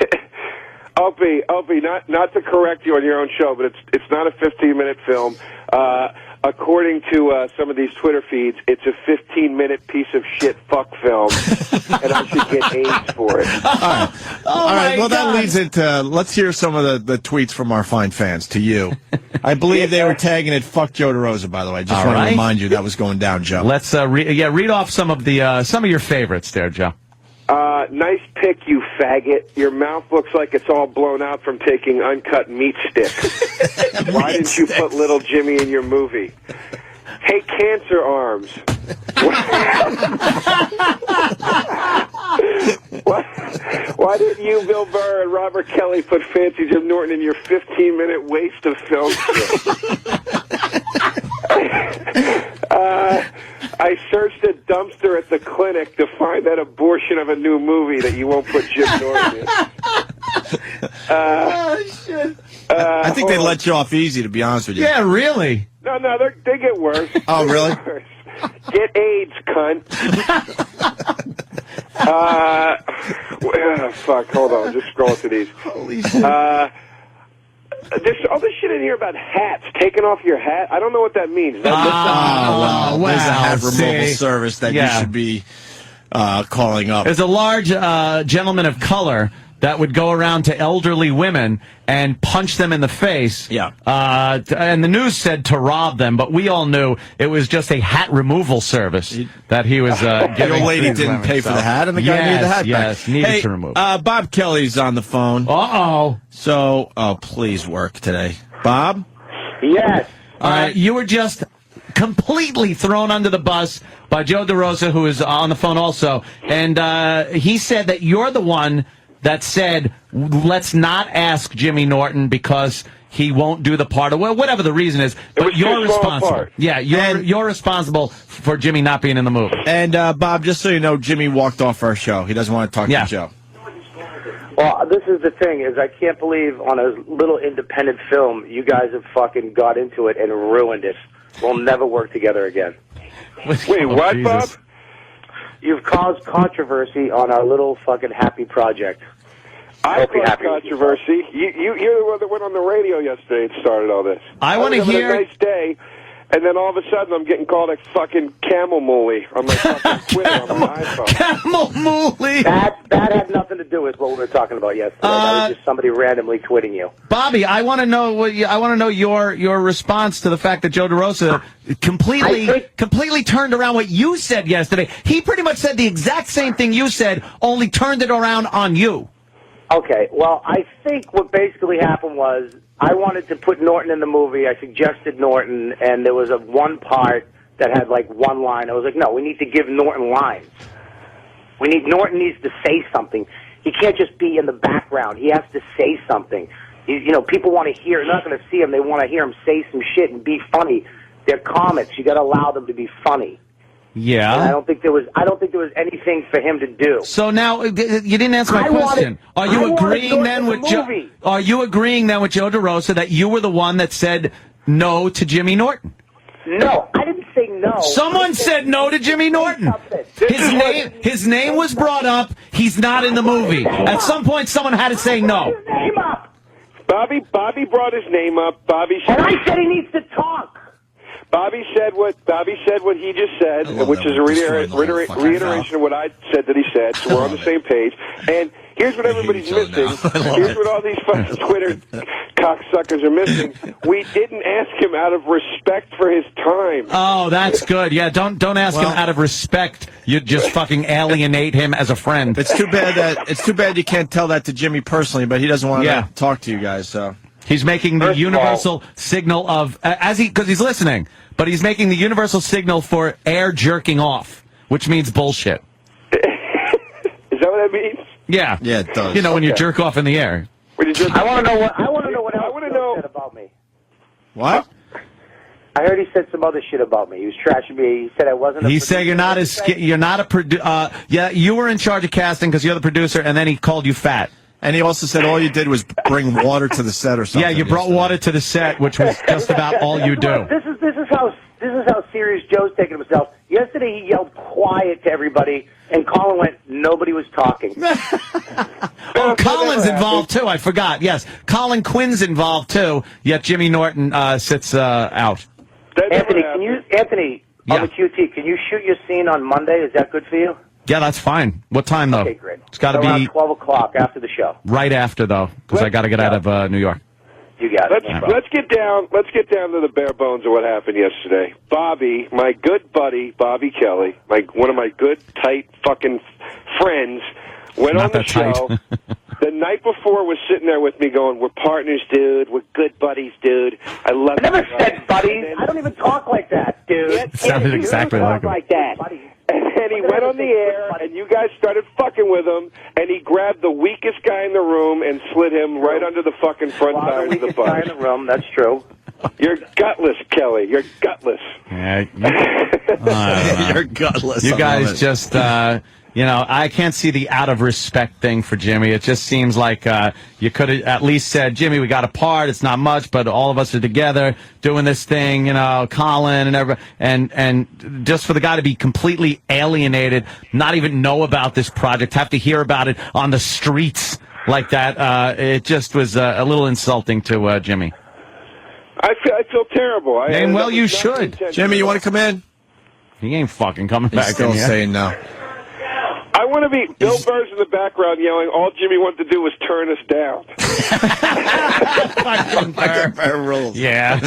Opie, not to correct you on your own show, but it's not a 15-minute film. According to some of these Twitter feeds, it's a 15-minute piece of shit fuck film, and I should get AIDS for it. All right. Well, that leads into, let's hear some of the tweets from our fine fans to you. I believe they were tagging it "fuck Joe DeRosa." By the way, just want to remind you that was going down, Joe. Let's read off some of your favorites there, Joe. Nice pick, you faggot. Your mouth looks like it's all blown out from taking uncut meat sticks. Why didn't you put little Jimmy in your movie? Hey, cancer arms. Why didn't you, Bill Burr, and Robert Kelly put Fancy Jim Norton in your 15-minute waste of film I searched a dumpster at the clinic to find that abortion of a new movie that you won't put Jim Norton in. Shit. I think they let you off easy, to be honest with you. Yeah, really? No, they get worse. Oh, really? Get AIDS, cunt. Fuck, hold on. Just scroll through these. Holy shit. There's all this shit in here about hats. Taking off your hat. I don't know what that means. There's a hat removal service that you should be calling up. There's a large gentleman of color that would go around to elderly women and punch them in the face. Yeah. And the news said to rob them, but we all knew it was just a hat removal service that he was giving. The old lady didn't pay for the hat, and the guy needed the hat back. Yes, needed to remove. Bob Kelly's on the phone. Uh-oh. So, please work today. Bob? Yes. All right, you were just completely thrown under the bus by Joe DeRosa, who is on the phone also, and he said that you're the one that said, let's not ask Jimmy Norton because he won't do the part, or whatever the reason is. But you're responsible. Yeah, you're responsible for Jimmy not being in the movie. And Bob, just so you know, Jimmy walked off our show. He doesn't want to talk to Joe. Well, this is the thing, is I can't believe on a little independent film you guys have fucking got into it and ruined it. We'll never work together again. Wait, what, Bob? You've caused controversy on our little fucking happy project. I caused controversy. You're the one that went on the radio yesterday and started all this. I want to hear... a nice day, and then all of a sudden I'm getting called a fucking camel mooly on my fucking Twitter on my iPhone. Camel mooly! That had nothing to do with what we were talking about yesterday. That was just somebody randomly tweeting you. Bobby, I want to know your response to the fact that Joe DeRosa completely turned around what you said yesterday. He pretty much said the exact same thing you said, only turned it around on you. Okay, well, I think what basically happened was I wanted to put Norton in the movie. I suggested Norton, and there was one part that had like one line. I was like, no, we need to give Norton lines. Norton needs to say something. He can't just be in the background. He has to say something. People want to hear. They're not going to see him. They want to hear him say some shit and be funny. They're comics. You got to allow them to be funny. Yeah. And I don't think there was anything for him to do. So now you didn't answer my question. Are you agreeing then with Joe DeRosa that you were the one that said no to Jimmy Norton? No, I didn't say no. Someone said no to Jimmy Norton. His name was brought up. He's not in the movie. At some point, someone had to say no. His name up. Bobby brought his name up. Bobby said, and I said he needs to talk. Bobby said what he just said, which is a reiteration of what I said that he said. So we're on the same page. And here's what everybody's missing. Here's what all these fucking Twitter cocksuckers are missing. We didn't ask him out of respect for his time. Oh, that's good. Yeah, don't ask him out of respect. You just fucking alienate him as a friend. It's too bad you can't tell that to Jimmy personally, but he doesn't want to talk to you guys. So he's making the universal signal of because he's listening. But he's making the universal signal for air jerking off, which means bullshit. Is that what that means? Yeah. Yeah, it does. When you jerk off in the air. I want to know what else Joe said about me. What? I heard he said some other shit about me. He was trashing me. He said I wasn't. He said you're not a producer. You were in charge of casting because you're the producer, and then he called you fat. And he also said all you did was bring water to the set or something. Yeah, you brought water to the set, which was just about all you do. This is how serious Joe's taking himself. Yesterday he yelled quiet to everybody, and Colin went, nobody was talking. Oh, Colin's involved too. I forgot. Yes, Colin Quinn's involved too. Yet Jimmy Norton sits out. Anthony, on the QT, can you shoot your scene on Monday? Is that good for you? Yeah, that's fine. What time, though? Okay, great. It's got to be around 12 o'clock after the show. Right after, though, because I got to get out of New York. You got it. Let's get down to the bare bones of what happened yesterday. Bobby, my good buddy, Bobby Kelly, one of my good, tight fucking friends, went on the show. The night before was sitting there with me going, we're partners, dude. We're good buddies, dude. I love I never said buddies. I don't even talk like that, dude. It sounded exactly like him. Like that. And he went on the air, and you guys started fucking with him, and he grabbed the weakest guy in the room and slid him right under the fucking front tires of the bus. Guy in the room, that's true. You're gutless, Kelly. You're gutless. Yeah, you're gutless. You guys just, I can't see the out of respect thing for Jimmy. It just seems like you could have at least said, Jimmy, we got apart. It's not much, but all of us are together doing this thing, Colin and everybody. And just for the guy to be completely alienated, not even know about this project, have to hear about it on the streets like that, it just was a little insulting to Jimmy. I feel terrible. And you should. Jimmy, you want to come in? He ain't fucking coming back. He's still saying no. I want to be Bill Burr's in the background yelling, all Jimmy wanted to do was turn us down. Burr rules. Yeah.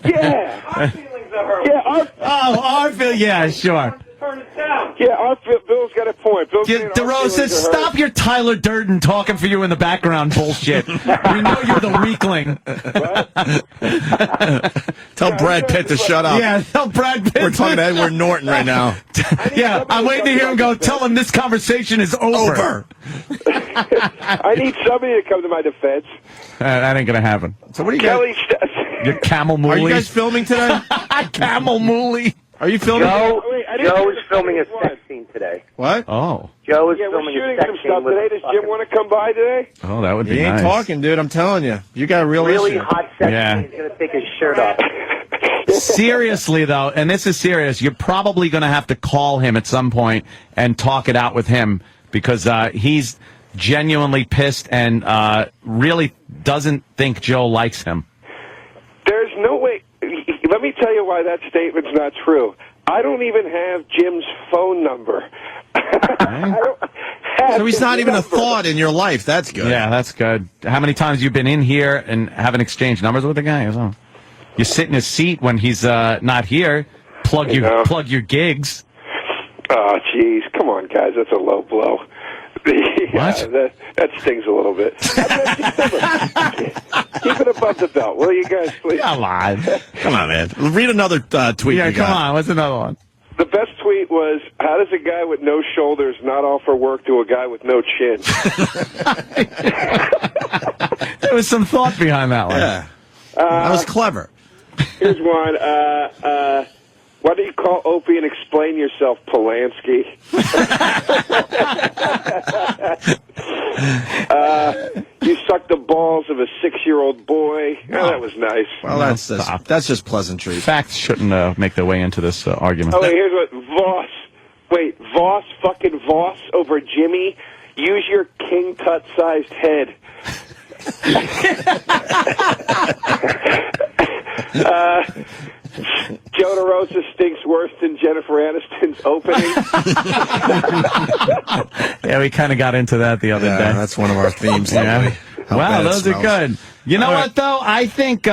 Yeah. Our feelings are hurt. Yeah, our feelings. Yeah, sure. Turn us down. Yeah, Bill's got a point. Bill's saying our DeRosa, feelings are stop hurt. your Tyler Durden talking for you in the background bullshit. We know you're the weakling. Tell Brad Pitt to shut up. Yeah, tell Brad Pitt. We're talking to Edward Norton right now. Yeah, I'm waiting to hear him go, tell him this conversation is over. I need somebody to come to my defense. That ain't going to happen. So what do you Kelly, Your camel mooly. Are you guys filming today? Camel mooly. Are you filming? Joe is filming a sex scene today. What? Oh. Joe is we're filming a shooting sex some scene stuff with today. Does Jim want to come by today? Oh, that would He be ain't nice. talking, dude. I'm telling you. You got a real really issue. hot sex Yeah. scene. He's going to take his shirt off. Seriously, though, and this is serious, you're probably going to have to call him at some point and talk it out with him because he's genuinely pissed and really doesn't think Joe likes him. There's no way. Let me tell you why that statement's not true. I don't even have Jim's phone number. I don't have So he's his not even a number. thought in your life. That's good. Yeah, that's good. How many times you been in here and haven't exchanged numbers with the guy? So you sit in his seat when he's not here. Plug your gigs. Oh, jeez. Come on, guys. That's a low blow. What? That stings a little bit. Keep it above the belt, will you guys, please? Come on, man. Read another tweet. Yeah, you got. come on. What's another one? The best tweet was, how does a guy with no shoulders not offer work to a guy with no chin? There was some thought behind that one. Yeah. That was clever. Here's one. Why don't you call Opie and explain yourself, Polanski? You sucked the balls of a 6-year-old boy. Oh, that was nice. Well, that's just pleasantry. Facts shouldn't make their way into this argument. Oh, wait, here's what Voss over Jimmy. Use your king tut-sized head. Joe DeRosa stinks worse than Jennifer Aniston's opening. Yeah, we kind of got into that the other day. That's one of our themes. Yeah. How Wow, bad it those are smells. good. You know what, though? I think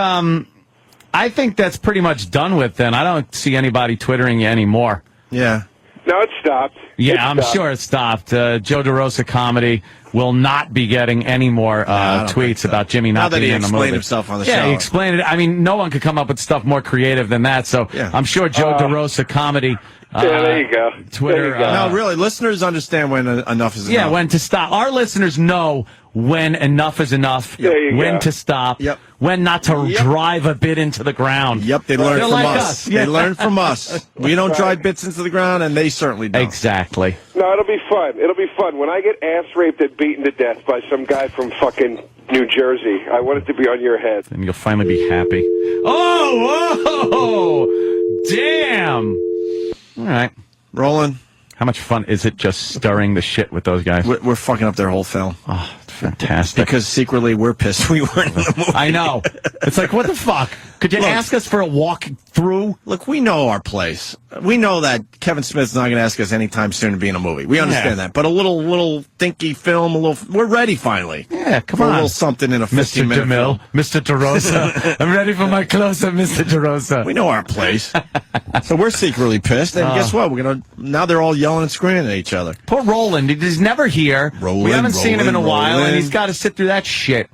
that's pretty much done with then. I don't see anybody twittering you anymore. Yeah. No, it stopped. Yeah, I'm sure it stopped. Joe DeRosa comedy will not be getting any more tweets about Jimmy Now not that he being in the movie. explained himself on the Yeah, show. he explained it. I mean, no one could come up with stuff more creative than that. So I'm sure Joe DeRosa comedy. Yeah, there you go. Twitter. There you go. No, really, listeners understand when enough is enough. Yeah, when to stop. Our listeners know when enough is enough, There you when go. to stop, when not to drive a bit into the ground. Yep, they learn They're from like us. Yeah. They learn from us. We don't drive bits into the ground, and they certainly don't. Exactly. No, it'll be fun. It'll be fun. When I get ass raped and beaten to death by some guy from fucking New Jersey, I want it to be on your head. And you'll finally be happy. Oh, whoa! Damn! All right. Rolling. How much fun is it just stirring the shit with those guys? We're fucking up their whole film. Oh, it's fantastic. Because secretly we're pissed we weren't in the movie. I know. It's like, what the fuck? Could you ask us for a walk through? Look, we know our place. We know that Kevin Smith's not going to ask us anytime soon to be in a movie. We understand that. But a little thinky film, we're ready finally. Yeah, come for on. a little something in a 15-minute Mr. film. DeMille, Mr. DeRosa. I'm ready for my close-up, Mr. DeRosa. We know our place. So we're secretly pissed. And guess what? Now they're all yelling and screaming at each other. Poor Roland. He's never here. We haven't seen him in a while, and he's got to sit through that shit.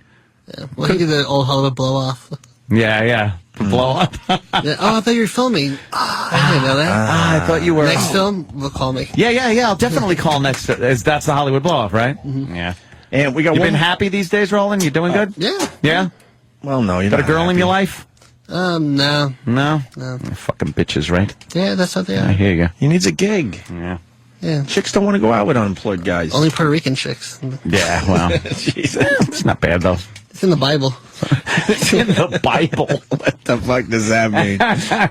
Yeah. Well, he did the old Hollywood blow off. Yeah. Blow up. Yeah. Oh, I thought you were filming. I didn't know that. I thought you were. Next film, will call me. Yeah. I'll definitely call next. That's the Hollywood blow off, right? Mm-hmm. Yeah. And we got. You been happy these days, Roland? You doing good? Yeah. Yeah. Well, no, you got a girl in your life? No. No. No. Fucking bitches, right? Yeah, that's what they I are. hear you. He needs a gig. Yeah. Yeah. Chicks don't want to go out with unemployed guys. Only Puerto Rican chicks. Yeah. Well, it's not bad though. It's in the Bible. It's in the Bible. What the fuck does that mean?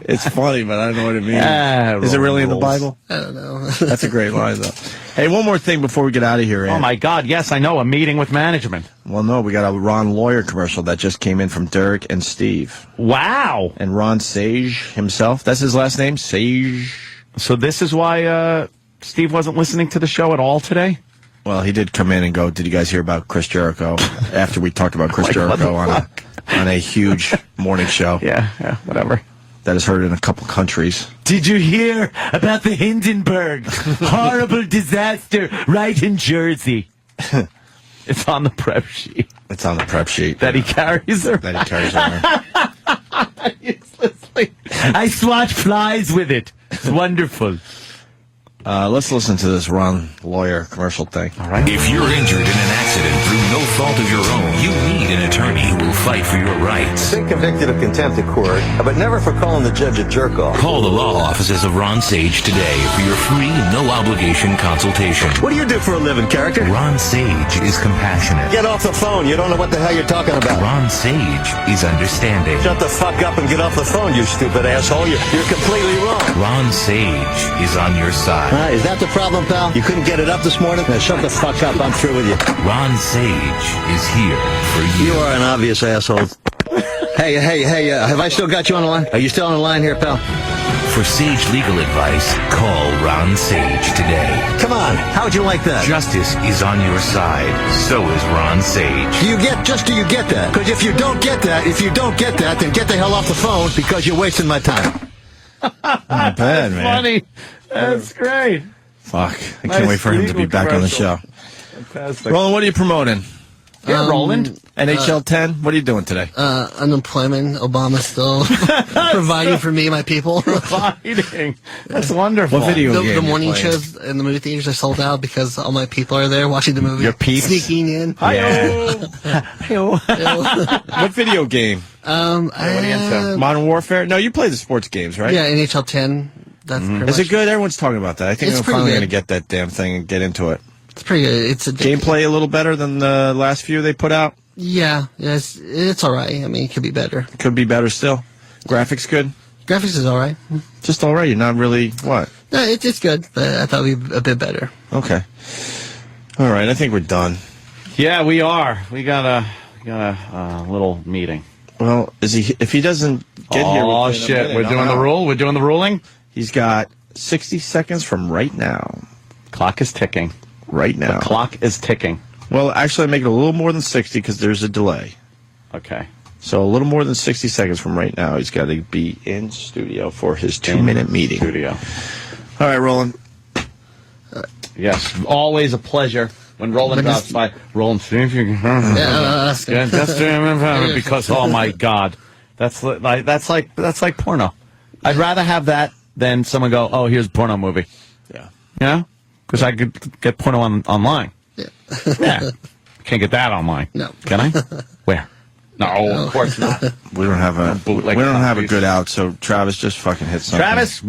It's funny, but I don't know what it means. Is it really in the Bible? I don't know. That's a great line, though. Hey, one more thing before we get out of here, Ant. Oh my God! Yes, I know. A meeting with management. Well, no, we got a Ron Lawyer commercial that just came in from Derek and Steve. Wow. And Ron Sage himself. That's his last name, Sage. So this is why Steve wasn't listening to the show at all today? Well, he did come in and go, did you guys hear about Chris Jericho? After we talked about Chris Jericho on a huge morning show. Yeah, whatever. that is heard in a couple countries. Did you hear about the Hindenburg? Horrible disaster right in Jersey. It's on the prep sheet. It's on the prep sheet. That he carries around. That he carries around. Uselessly. I swat flies with it. It's wonderful. Let's listen to this Ron Lawyer commercial thing. All right. If you're injured in an accident through no fault of your own, you need an attorney who will fight for your rights. Been convicted of contempt of court, but never for calling the judge a jerk-off. Call the law offices of Ron Sage today for your free, no-obligation consultation. What do you do for a living, character? Ron Sage is compassionate. Get off the phone. You don't know what the hell you're talking about. Ron Sage is understanding. Shut the fuck up and get off the phone, you stupid asshole. You're completely wrong. Ron Sage is on your side. Is that the problem, pal? You couldn't get it up this morning? Now shut the fuck up. I'm through with you. Ron Sage is here for you. You are an obvious asshole. Hey, have I still got you on the line? Are you still on the line here, pal? For Sage legal advice, call Ron Sage today. Come on, how would you like that? Justice is on your side. So is Ron Sage. Do you get that? Because if you don't get that, then get the hell off the phone because you're wasting my time. Not bad, man. Funny. That's great. Fuck. I can't wait for him to be back on the show. Fantastic. Roland, what are you promoting? Yeah, Roland. NHL 10? What are you doing today? Unemployment. Obama still providing for me and my people. Providing. That's wonderful. What video game The you morning playing? shows in the movie theaters are sold out because all my people are there watching the movie. Your peeps? Sneaking in. What video game? What are you into? Modern Warfare? No, you play the sports games, right? Yeah, NHL 10. That's pretty Is much it good? Everyone's talking about that. I think It's I'm pretty finally good. going to get that damn thing and get into it. It's pretty good. It's a Gameplay a little better than the last few they put out? Yeah, it's all right. I mean, it could be better. Could be better still. Graphics good? Graphics is all right. Just all right. You're not really, what? No, it's good, but I thought it'd be a bit better. Okay. All right. I think we're done. Yeah, we are. We got a little meeting. Well, if he doesn't get here Oh, within a shit. minute, We're doing the rule? We're doing the ruling? He's got 60 seconds from right now. Clock is ticking. Right now. The clock is ticking. Well, actually, I make it a little more than 60 because there's a delay. Okay. So a little more than 60 seconds from right now, he's got to be in studio for his 2-minute meeting. Studio. All right, Roland. Yes, always a pleasure when Roland drops by. Roland, see if you can. that's good. Because oh my God, that's like porno. I'd rather have that than someone go, oh, here's a porno movie. Yeah. You know, because I could get porno online. Yeah. Can't get that online. No. Can I? Where? No, of course not. We don't have a Bootleg good copies. out, so Travis just fucking hit something. Travis.